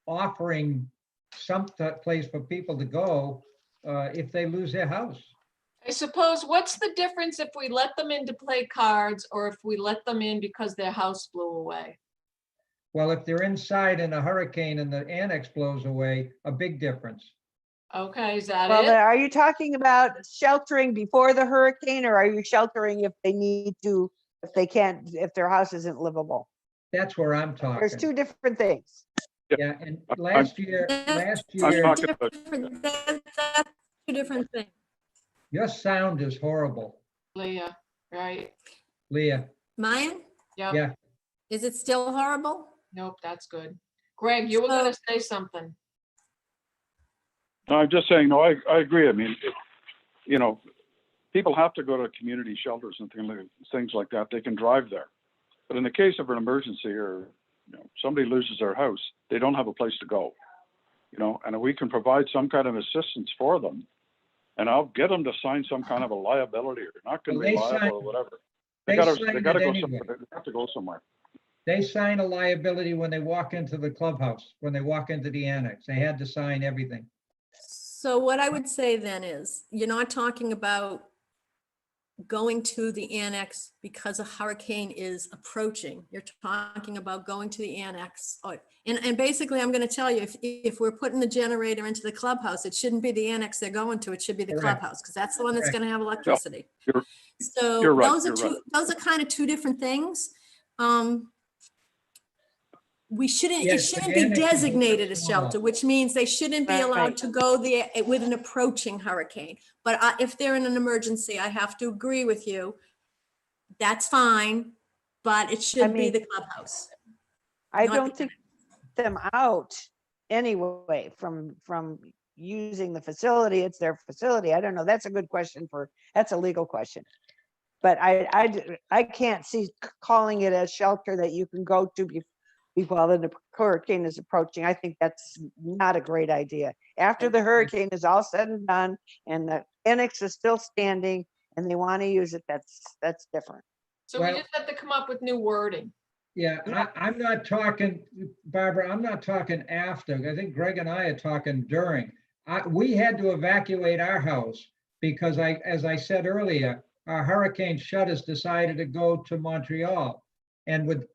offering some place for people to go if they lose their house. I suppose, what's the difference if we let them in to play cards or if we let them in because their house blew away? Well, if they're inside in a hurricane and the annex blows away, a big difference. Okay, is that Well, it? then are you talking about sheltering before the hurricane, or are you sheltering if they need to, if they can't, if their house isn't livable? That's where I'm There's talking. two different things. Yeah, and last year, That's I'm two talking about- different- that's two different things. your sound is horrible, Leah, right? Leah. Mine, Yep. Yeah, is it still horrible? Nope, that's good. Greg, you were gonna So- say something. No, I'm just saying, no, I agree. I mean, you know, people have to go to community shelters and things like that. They can drive there. But in the case of an emergency or, somebody loses their house, they don't have a place to go. And if we can provide some kind of assistance for them, and I'll get them to sign some kind of a liability or not going to Well, be they liable sign- or whatever. they They sign gotta it go anyway. somewhere. They have to go somewhere. They sign a liability when they walk into the clubhouse, when they walk into the annex. They had to sign everything. So what I would say then is, you're not talking about going to the annex because a hurricane is approaching. You're talking about going to the annex. And basically, I'm going to tell you, if we're putting the generator into the clubhouse, it shouldn't be the annex they're going to, it should be the Correct. clubhouse, because that's the one that's Correct. going to have electricity. you're So right, those are you're right. those are kind of two different things. We shouldn't, it Yes, the shouldn't be annex is designated a small. shelter, which means they shouldn't be allowed Right. to go there with an approaching hurricane. But if they're in an emergency, I have to agree with you. That's fine, but it should be mean, the clubhouse. I Not don't the think them out anyway from using the facility. It's their facility. I don't know. That's a good question that's a legal question. But I can't see calling it a shelter that you can go to while the hurricane is approaching. I think that's not a great idea. After the hurricane is all said and done and the annex is still standing and they want to use it, that's different. So we Well- just have to come up with new wording. Yeah, I'm not talking, Barbara, I'm not talking after. I think Greg and I are talking during. We had to evacuate our house because as I said earlier, our hurricane shutters decided to go to Montreal. And with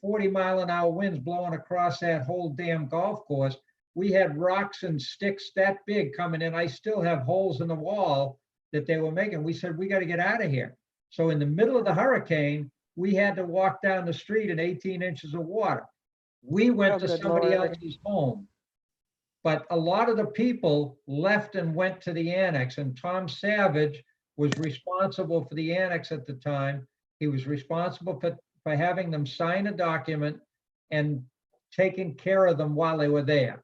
140-mile-an-hour winds blowing across that whole damn golf course, we had rocks and sticks that big coming in. I still have holes in the wall that they were making. We said, we got to get out of here. So in the middle of the hurricane, we had to walk down the street in 18 inches of water. We went Oh, to good somebody Lord. else's home. But a lot of the people left and went to the annex, and Tom Savage was responsible for the annex at the time. He was responsible for having them sign a document and taking care of them while they were there.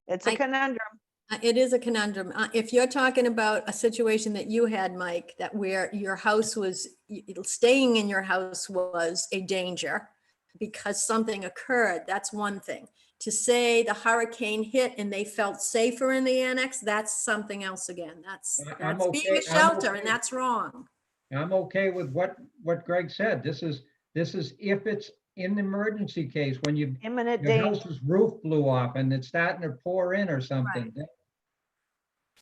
It's a I- conundrum. It is a conundrum. If you're talking about a situation that you had, Mike, that where your house was, staying in your house was a danger because something occurred, that's one thing. To say the hurricane hit and they felt safer in the annex, that's something else again. That's I'm being okay- a shelter, okay. and that's wrong. I'm okay with what Greg said. This is if it's in the emergency case, when Imminent your danger. house's roof blew off and it's starting to pour in or something.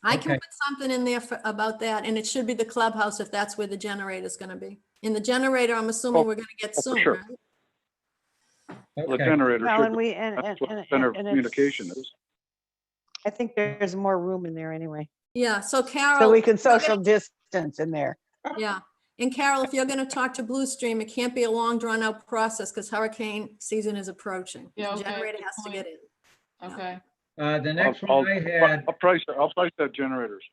I can Okay. put something in there about that, and it should be the clubhouse if that's where the generator is gonna be. In the generator, I'm assuming we're gonna get for soon, sure. right? The Okay. generator Well, should, and we, and, that's what and, center and communication it's- is. I think there's more room in there anyway. Yeah, so Carol. So we can we're gonna- social distance in there. Yeah, And Carol, if you're gonna talk to Blue Stream, it can't be a long drawn out process because hurricane season is approaching. Yeah, The okay, generator good has to point. get in. Okay, The next one I had, I'll price that generators.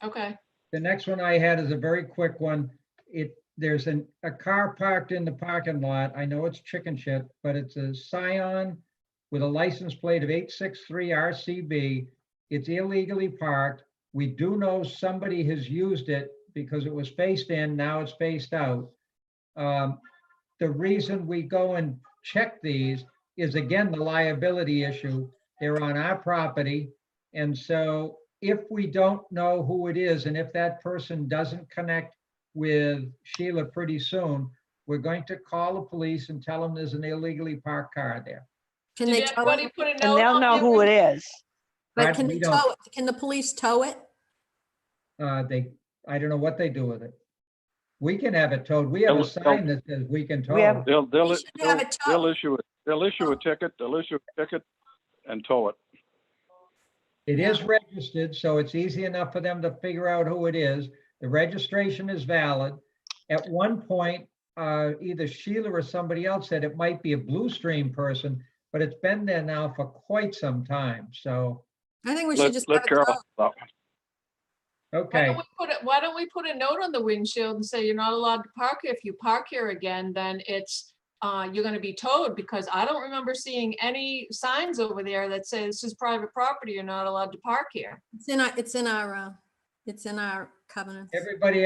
okay. the next one I had is a very quick one. There's a car parked in the parking lot. I know it's chicken shit, but it's a Scion with a license plate of 863 RCB. It's illegally parked. We do know somebody has used it because it was faced in, now it's faced out. The reason we go and check these is again, the liability issue. They're on our property. And so if we don't know who it is, and if that person doesn't connect with Sheila pretty soon, we're going to call the police and tell them there's an illegally parked car there. Can Did they tow anybody it? put a And note they'll on know the who it is. But Right, can we they don't. tow it? Can the police tow it? I don't know what they do with it. We can have it towed. We have a They'll- sign that says we can tow. We have- it. They'll should have it towed. issue it. They'll issue a ticket and tow it. It Yeah. is registered, so it's easy enough for them to figure out who it is. The registration is valid. At one point, either Sheila or somebody else said it might be a Blue Stream person, but it's been there now for quite some time, so, I think we should just have Let it Carol towed. know. okay. Why don't we put a note on the windshield and say you're not allowed to park here? If you park here again, then it's, you're gonna be towed, because I don't remember seeing any signs over there that say this is private property, you're not allowed to park here. It's in our covenants. Everybody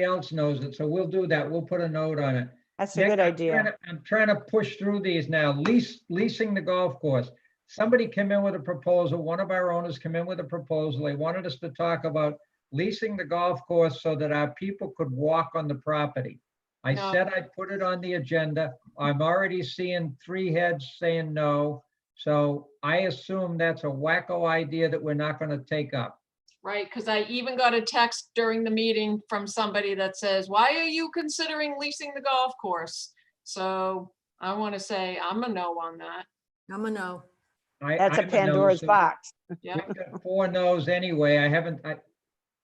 else knows it, so we'll do that. We'll put a note on it. That's a Nick, good idea. I'm trying to push through these now. Leasing the golf course. Somebody came in with a proposal. One of our owners came in with a proposal. They wanted us to talk about leasing the golf course so that our people could walk on the property. I No. said I'd put it on the agenda. I'm already seeing 3 heads saying no. So I assume that's a wacko idea that we're not going to take up. Right, because I even got a text during the meeting from somebody that says, why are you considering leasing the golf course? So I want to say I'm a no on that. I'm a no. That's a I'm no, Pandora's so box. Yeah, We've got 4 no's anyway.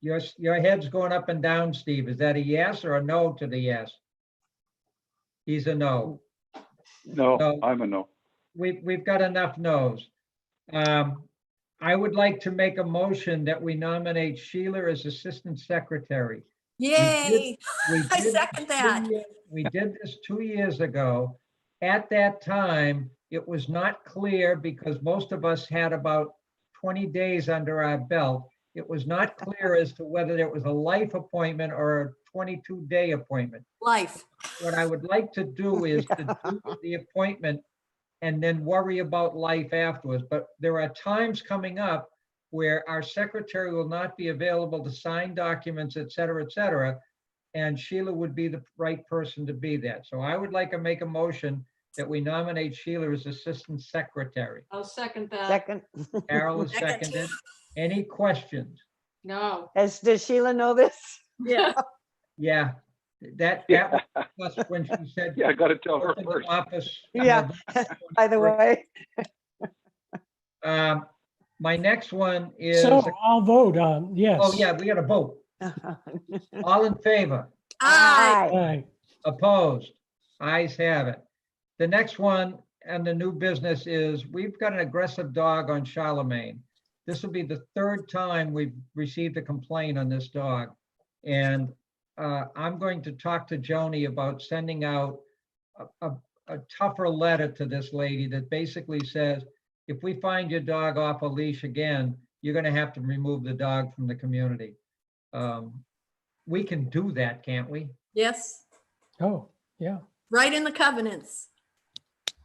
Your head's going up and down, Steve. Is that a yes or a no to the yes? He's a no. No, So- I'm a no. We've got enough no's. I would like to make a motion that we nominate Sheila as Assistant Secretary. Yay! We I did second that. We did this 2 years ago. At that time, it was not clear because most of us had about 20 days under our belt. It was not clear as to whether it was a life appointment or a 22-day appointment. Life. What I would like to do is to do the appointment and then worry about life afterwards. But there are times coming up where our secretary will not be available to sign documents, et cetera, and Sheila would be the right person to be that. So I would like to make a motion that we nominate Sheila as Assistant Secretary. I'll second that. Second. Carol is Second. seconded. Any questions? No. Does Sheila know this? Yeah. Yeah, that was when she said. Yeah, I gotta tell her "Open the first. office." Yeah. By the way, My next one is, So I'll vote on, yes. oh yeah, we got a vote. All in favor? Aye. Aye. Aye. Opposed? Ayes have it. The next one and the new business is, we've got an aggressive dog on Charlemagne. This will be the 3rd time we've received a complaint on this dog. And I'm going to talk to Joni about sending out a tougher letter to this lady that basically says, if we find your dog off a leash again, you're gonna have to remove the dog from the community. We can do that, can't we? Yes, Oh, yeah. right in the covenants.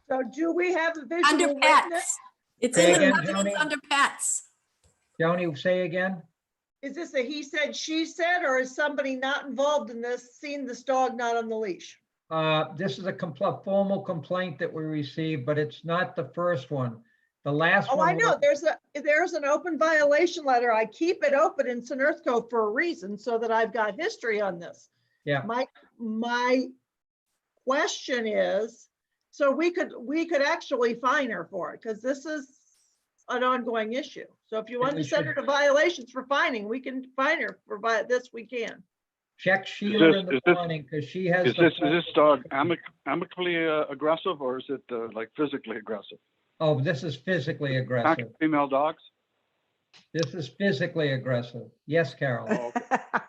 So do we have a visual Under witness? pets. It's Say in the again, covenants Joni? under pets. Joni, say again? Is this a he said, she said, or is somebody not involved in this seen this dog not on the leash? This is a formal complaint that we received, but it's not the first one. The last Oh, one. I know, there's an open violation letter. I keep it open in Sonerthco for a reason, so that I've got history on this. Yeah. My question is, so we could actually fine her for it, because this is an ongoing issue. So if you want we to send her to violations for fining, we can fine her for this, we can. Check Sheila in the is this- morning because she has. Is the this dog amicably aggressive or is it like physically aggressive? Oh, this is physically aggressive. Pack of female dogs? This is physically aggressive. Yes, Carol. Oh,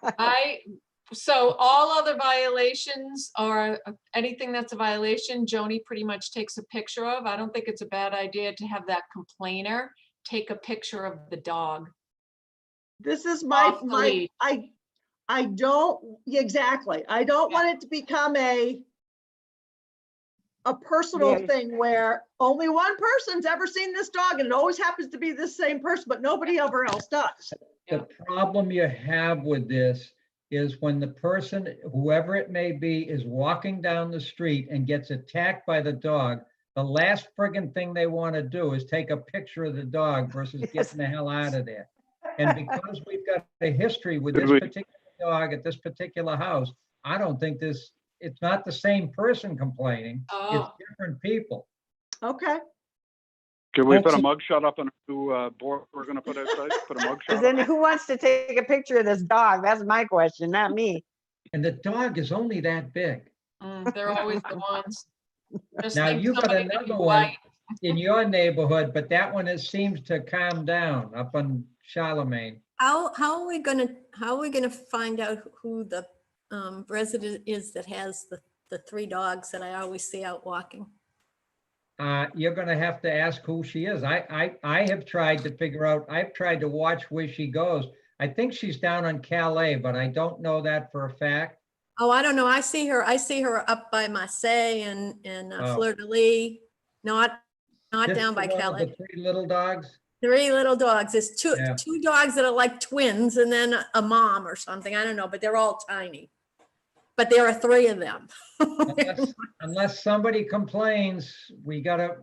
okay. So all other violations or anything that's a violation, Joni pretty much takes a picture of. I don't think it's a bad idea to have that complainer take a picture of the dog. This is Off the lead. I don't, yeah, exactly. I don't want it to become a personal Yeah. thing where only one person's ever seen this dog and it always happens to be the same person, but nobody ever else does. The problem you have with this is when the person, whoever it may be, is walking down the street and gets attacked by the dog, the last friggin' thing they want to do is take a picture of the dog versus Yes. getting the hell out of there. And because we've got a history with Did this we- particular dog at this particular house, I don't think it's not the same person complaining. It's Oh, different people. Okay. Can we put a That's- mug shot up on a new board we're gonna put outside? Put a mug shot Then up? who wants to take a picture of this dog? That's my question, not me. And the dog is only that big. they're always the ones. Just Now, think you got somebody another in one white. in your neighborhood, but that one seems to calm down up on Charlemagne. How are we gonna find out who the resident is that has the three dogs that I always see out walking? You're gonna have to ask who she is. I have tried to figure out, I've tried to watch where she goes. I think she's down on Calais, but I don't know that for a fact. Oh, I don't know. I see her up by Marseille and Oh. Fleur de Lis, not This down is by the one with Calais. the three little dogs. Three little dogs. There's Yeah. two dogs that are like twins and then a mom or something. I don't know, but they're all tiny. But there are three of them. Unless somebody complains, we gotta,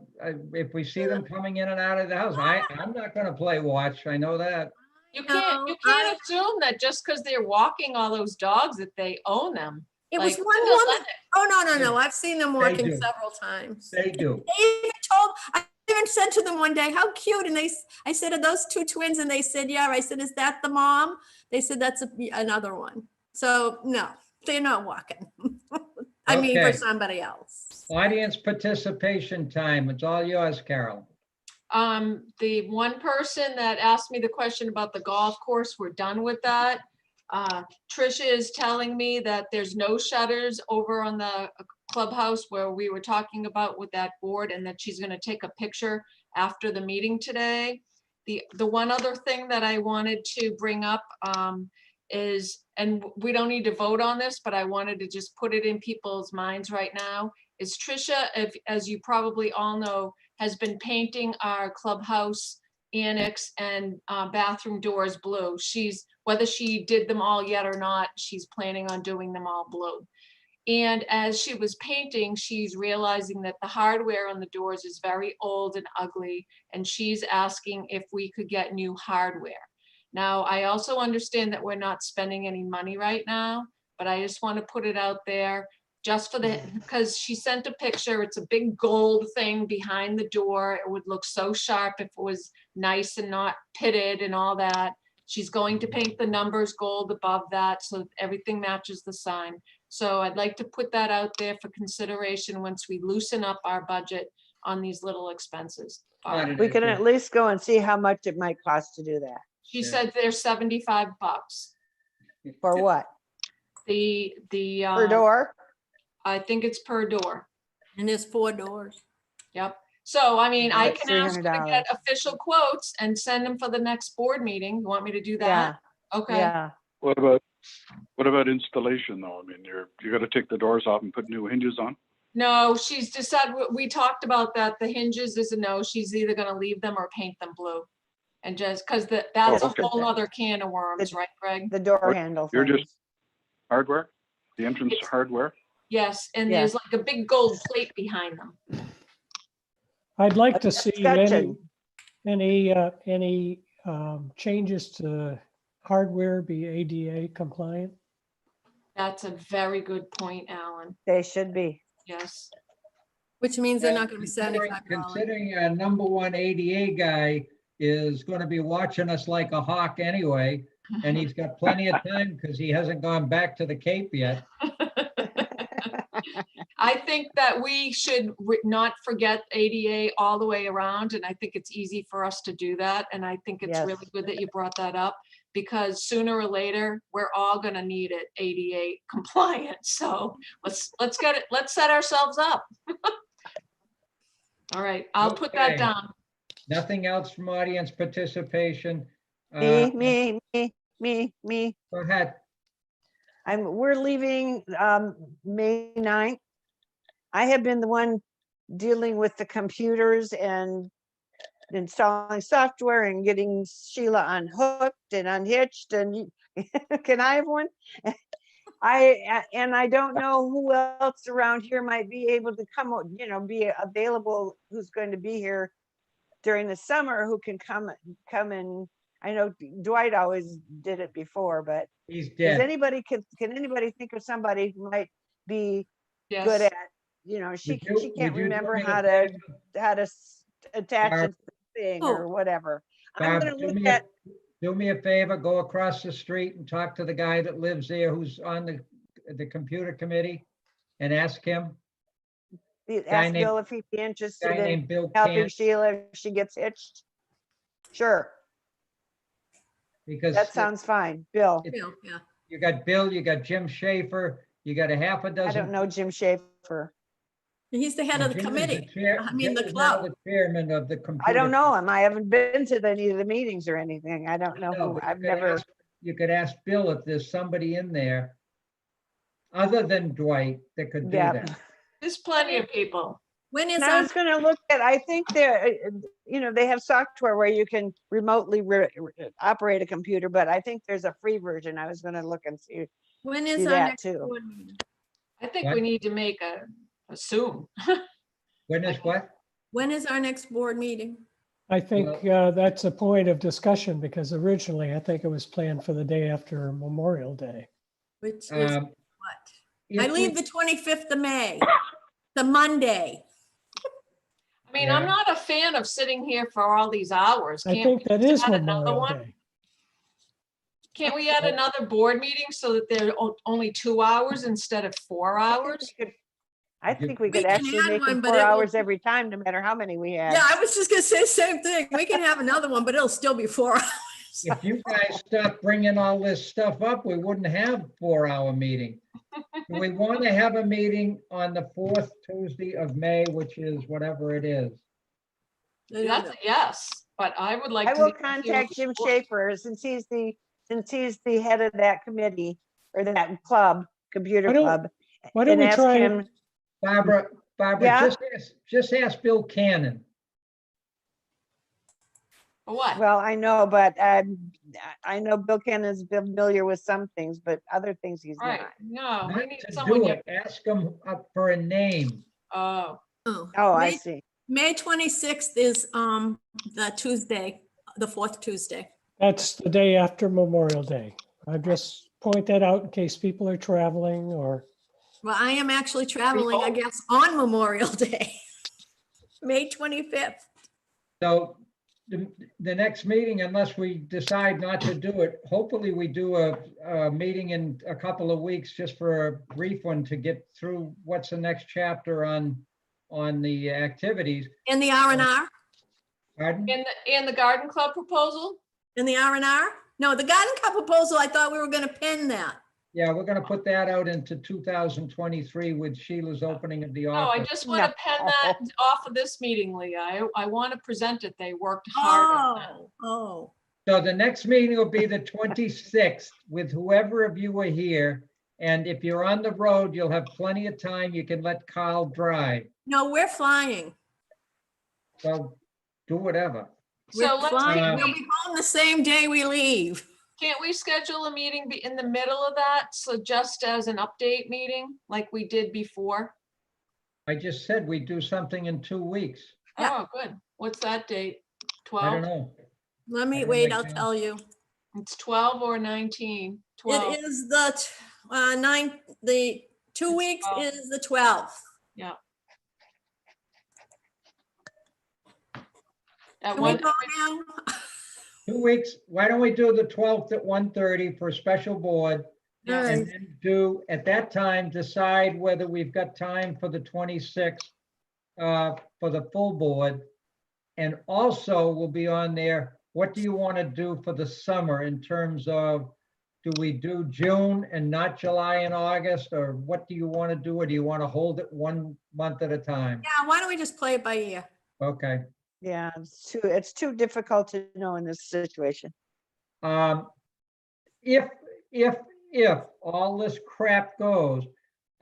if we see them coming in and out of the house, I'm not gonna play watch. I know that. You No, can't assume that just because they're walking all those dogs that they own them. It was Like, one Linda woman. Lennox. Oh, no. I've seen them walking do. several times. They do. I even said to them one day, how cute. And I said, are those two twins? And they said, yeah. I said, is that the mom? They said, that's another one. So no, they're not walking. I mean, for Okay. somebody else. Audience participation time. It's all yours, Carol. The one person that asked me the question about the golf course, we're done with that. Trisha is telling me that there's no shutters over on the clubhouse where we were talking about with that board, and that she's gonna take a picture after the meeting today. The one other thing that I wanted to bring up is, and we don't need to vote on this, but I wanted to just put it in people's minds right now, is Trisha, as you probably all know, has been painting our clubhouse annex and bathroom doors blue. Whether she did them all yet or not, she's planning on doing them all blue. And as she was painting, she's realizing that the hardware on the doors is very old and ugly, and she's asking if we could get new hardware. Now, I also understand that we're not spending any money right now, but I just want to put it out there just for because she sent a picture. It's a big gold thing behind the door. It would look so sharp if it was nice and not pitted and all that. She's going to paint the numbers gold above that so that everything matches the sign. So I'd like to put that out there for consideration once we loosen up our budget on these little expenses. We can at least go and see how much it might cost to do that. She said they're $75. For what? The Per door? I think it's per door. And there's 4 doors. Yep. So, I mean, I About can ask her to $300. get official quotes and send them for the next board meeting. You want me to do Yeah, that? Okay. yeah. What about installation though? I mean, you gotta take the doors off and put new hinges on? No, she's decided, we talked about that. The hinges is a no. She's either gonna leave them or paint them blue. And just, because that's Oh, a okay. whole other can of worms, right, Greg? The door What? handle You're things. just hardware? The entrance It's- hardware? Yes, and Yeah. there's like a big gold plate behind them. I'd like to A see discussion. any changes to hardware be ADA compliant. That's a very good point, Alan. They should be. Yes. Which means they're not gonna be Considering- $75. Considering our number one ADA guy is gonna be watching us like a hawk anyway, And he's got plenty of time because he hasn't gone back to the Cape yet. I think that we should not forget ADA all the way around, and I think it's easy for us to do that. And I think it's Yes. really good that you brought that up, because sooner or later, we're all gonna need it ADA compliant. So let's get it, let's set ourselves up. All right, I'll put that Okay. down. Nothing else from audience participation. Me. Go ahead. We're leaving May 9th. I have been the one dealing with the computers and installing software and getting Sheila unhooked and unhitched, and can I have one? I don't know who else around here might be able to come, be available, who's going to be here during the summer, who can come and, I know Dwight always did it before, but He's does dead. anybody, can anybody think of somebody who might be good Yes, at, she Would she you can't do remember me a how favor? to attach Barb. it to the thing Oh. or whatever. I'm Barb, gonna look at, do me a favor, go across the street and talk to the guy that lives there who's on the computer committee and ask him. ask named- Bill if he'd be interested Guy in named Bill helping Kant, Sheila if she gets hitched. Sure, because that sounds fine. Bill, Yeah. you got Bill, you got Jim Schaefer, you got a half a I dozen. don't know Jim Schaefer. He's the head of the Jim is committee. chair- I mean, Jim the is now club. the chairman of the computer. I don't know him. I haven't been to any of the meetings or anything. I don't know No, who, but I've never, you could ask Bill if there's somebody in there other than Dwight that could do yeah. that. there's plenty of people. When is And I our, was gonna look at, I think they have software where you can remotely operate a computer, but I think there's a free version. I was gonna look and see. when is do our that next too. board meeting? I think What? we need to make soon. When is what? When is our next board meeting? I think that's a point of discussion because originally I think it was planned for the day after Memorial Day. Which is Um, what? I if leave we- the 25th of May, the Monday. I mean, I'm Yeah. not a fan of sitting here for all these hours. I Can't think we that just is add another Memorial one? Day. Can't we add another board meeting so that they're only 2 hours instead of 4 hours? I think we We could can actually add make one, them but 4 it will- hours every time, no matter how many we had. Yeah, I was just gonna say the same thing. We can have another one, but it'll still be 4 hours. If you guys stop bringing all this stuff up, we wouldn't have 4-hour meeting. We want to have a meeting on the 4th Tuesday of May, which is whatever it is. That's a yes, but I would like I to. will hear contact Jim what- Schaefer since he's the head of that committee or that club, computer Why don't- club. Why don't And we ask try, him, Barbara, Yeah? just ask Bill Cannon. What? well, I know, but I know Bill Cannon's familiar with some things, but other things he's Right, not. no, we Not need to someone. do it, ask him up for a name. Oh, Oh, Oh, I May- see. May 26th is the Tuesday, the 4th Tuesday. that's the day after Memorial Day. I just point that out in case people are traveling or, Well, I am actually traveling, I hope. guess, on Memorial Day, May 25th. So the next meeting, unless we decide not to do it, hopefully we do a meeting in a couple of weeks just for a brief one to get through what's the next chapter on the activities. And the R&R, Pardon? and the garden club proposal? and the R&R? No, the garden cup proposal, I thought we were gonna pin that. Yeah, we're gonna put that out into 2023 with Sheila's opening of the No, I office. just want to pen that off of this meeting, Leah. I want to present it. They worked hard on that. Oh, So the next meeting will be the 26th with whoever of you are here. And if you're on the road, you'll have plenty of time. You can let Carl drive. no, we're flying. So do whatever. So We're let's, flying. We'll be home the same day we leave. can't we schedule a meeting in the middle of that? So just as an update meeting like we did before? I just said we'd do something in 2 weeks. Yeah. Oh, good. What's that date? I don't 12? know. Let I me, don't wait, like I'll that. tell you. It's 12 or 19? 12. It is the 2 weeks 12. is the 12th. Yeah. At Can we one, go now? 2 weeks, why don't we do the 12th at 1:30 for a special board? All right. And then do, at that time, decide whether we've got time for the 26th for the full board. And also will be on there, what do you want to do for the summer in terms of, do we do June and not July and August? Or what do you want to do? Or do you want to hold it 1 month at a time? Yeah, why don't we just play it by ear? Okay. Yeah, it's too difficult to know in this situation. If all this crap goes,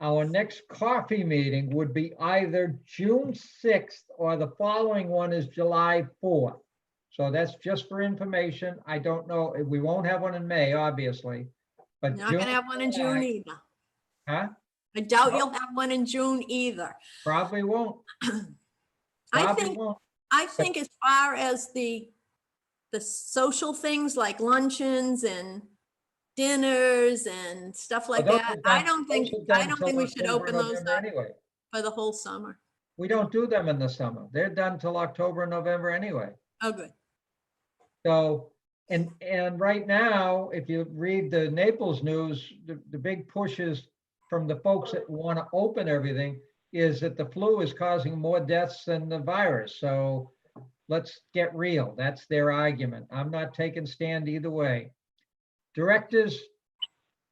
our next coffee meeting would be either June 6th or the following one is July 4th. So that's just for information. I don't know, we won't have one in May, obviously, but Not gonna June, have one in June either. huh? I doubt you'll have one in June either. Probably won't. I Probably think, won't. I think as far as the social things like luncheons and dinners and stuff like Those that, are I done- don't think, those are done I don't till think we should October, open those November up Anyway, for the whole summer. we don't do them in the summer. They're done till October, November anyway. Oh, good. So, and right now, if you read the Naples news, the big pushes from the folks that want to open everything is that the flu is causing more deaths than the virus. So let's get real. That's their argument. I'm not taking stand either way. Directors'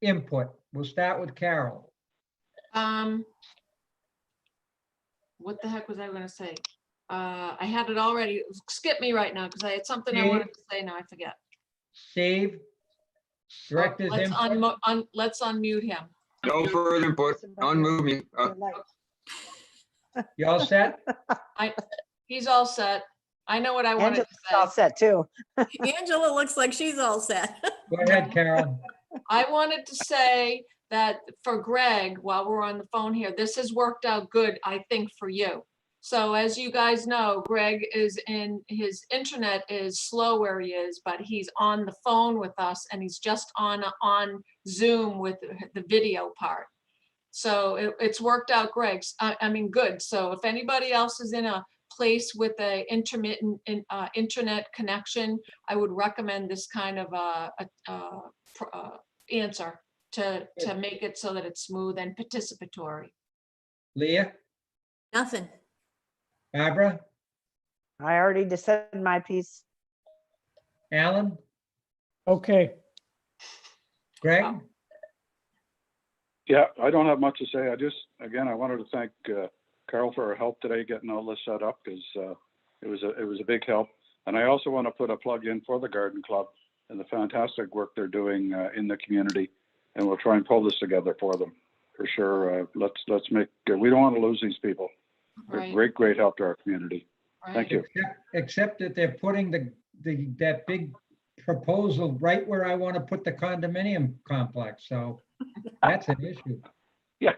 input. We'll start with Carol. What the heck was I gonna say? I had it already. Skip me right now because I had something I wanted to say. Now I forget. Steve? Directors' Let's input. let's unmute him. No further input. Unmove me. You all set? He's all set. I know what I wanted Angela's to all say. set too. Angela looks like she's all set. Go ahead, Carol. I wanted to say that for Greg, while we're on the phone here, this has worked out good, I think, for you. So as you guys know, Greg is his internet is slow where he is, but he's on the phone with us and he's just on Zoom with the video part. So it's worked out, Greg. I mean, good. So if anybody else is in a place with a intermittent internet connection, I would recommend this kind of answer to make it so that it's smooth and participatory. Leah? Nothing. Barbara? I already just said my piece. Alan? Okay, Greg? Yeah, I don't have much to say. Again, I wanted to thank Carol for her help today getting all this set up because it was a big help. And I also want to put a plug in for the Garden Club and the fantastic work they're doing in the community. And we'll try and pull this together for them for sure. Let's make. We don't want to lose these people. They're Right. great help to our community. Thank you. Except that they're putting that big proposal right where I want to put the condominium complex. So that's an issue. Yeah.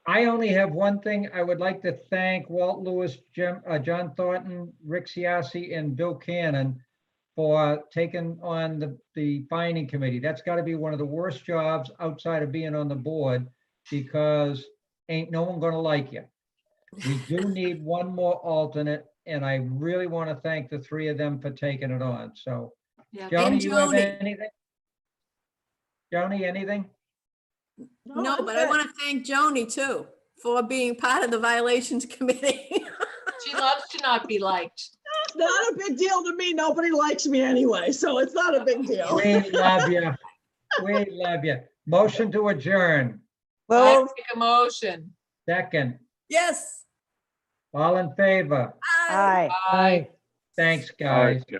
I only have one thing. I would like to thank Walt Lewis, John Thornton, Rick Siasi, and Bill Cannon for taking on the finding committee. That's got to be one of the worst jobs outside of being on the board because ain't no one going to like you. We do need one more alternate, and I really want to thank the three of them for taking it on. So, Yeah. Joni, And you have Joni. anything? Joni, anything? No, I'm but I good. want to thank Joni too for being part of the violations committee. She loves to not be liked. It's not a big deal to me. Nobody likes me anyway, so it's not a big deal. We love you. We love you. Motion to adjourn. I Well, make a motion. Second. Yes. All in favor? Aye. aye. Aye. Thanks, All right. guys.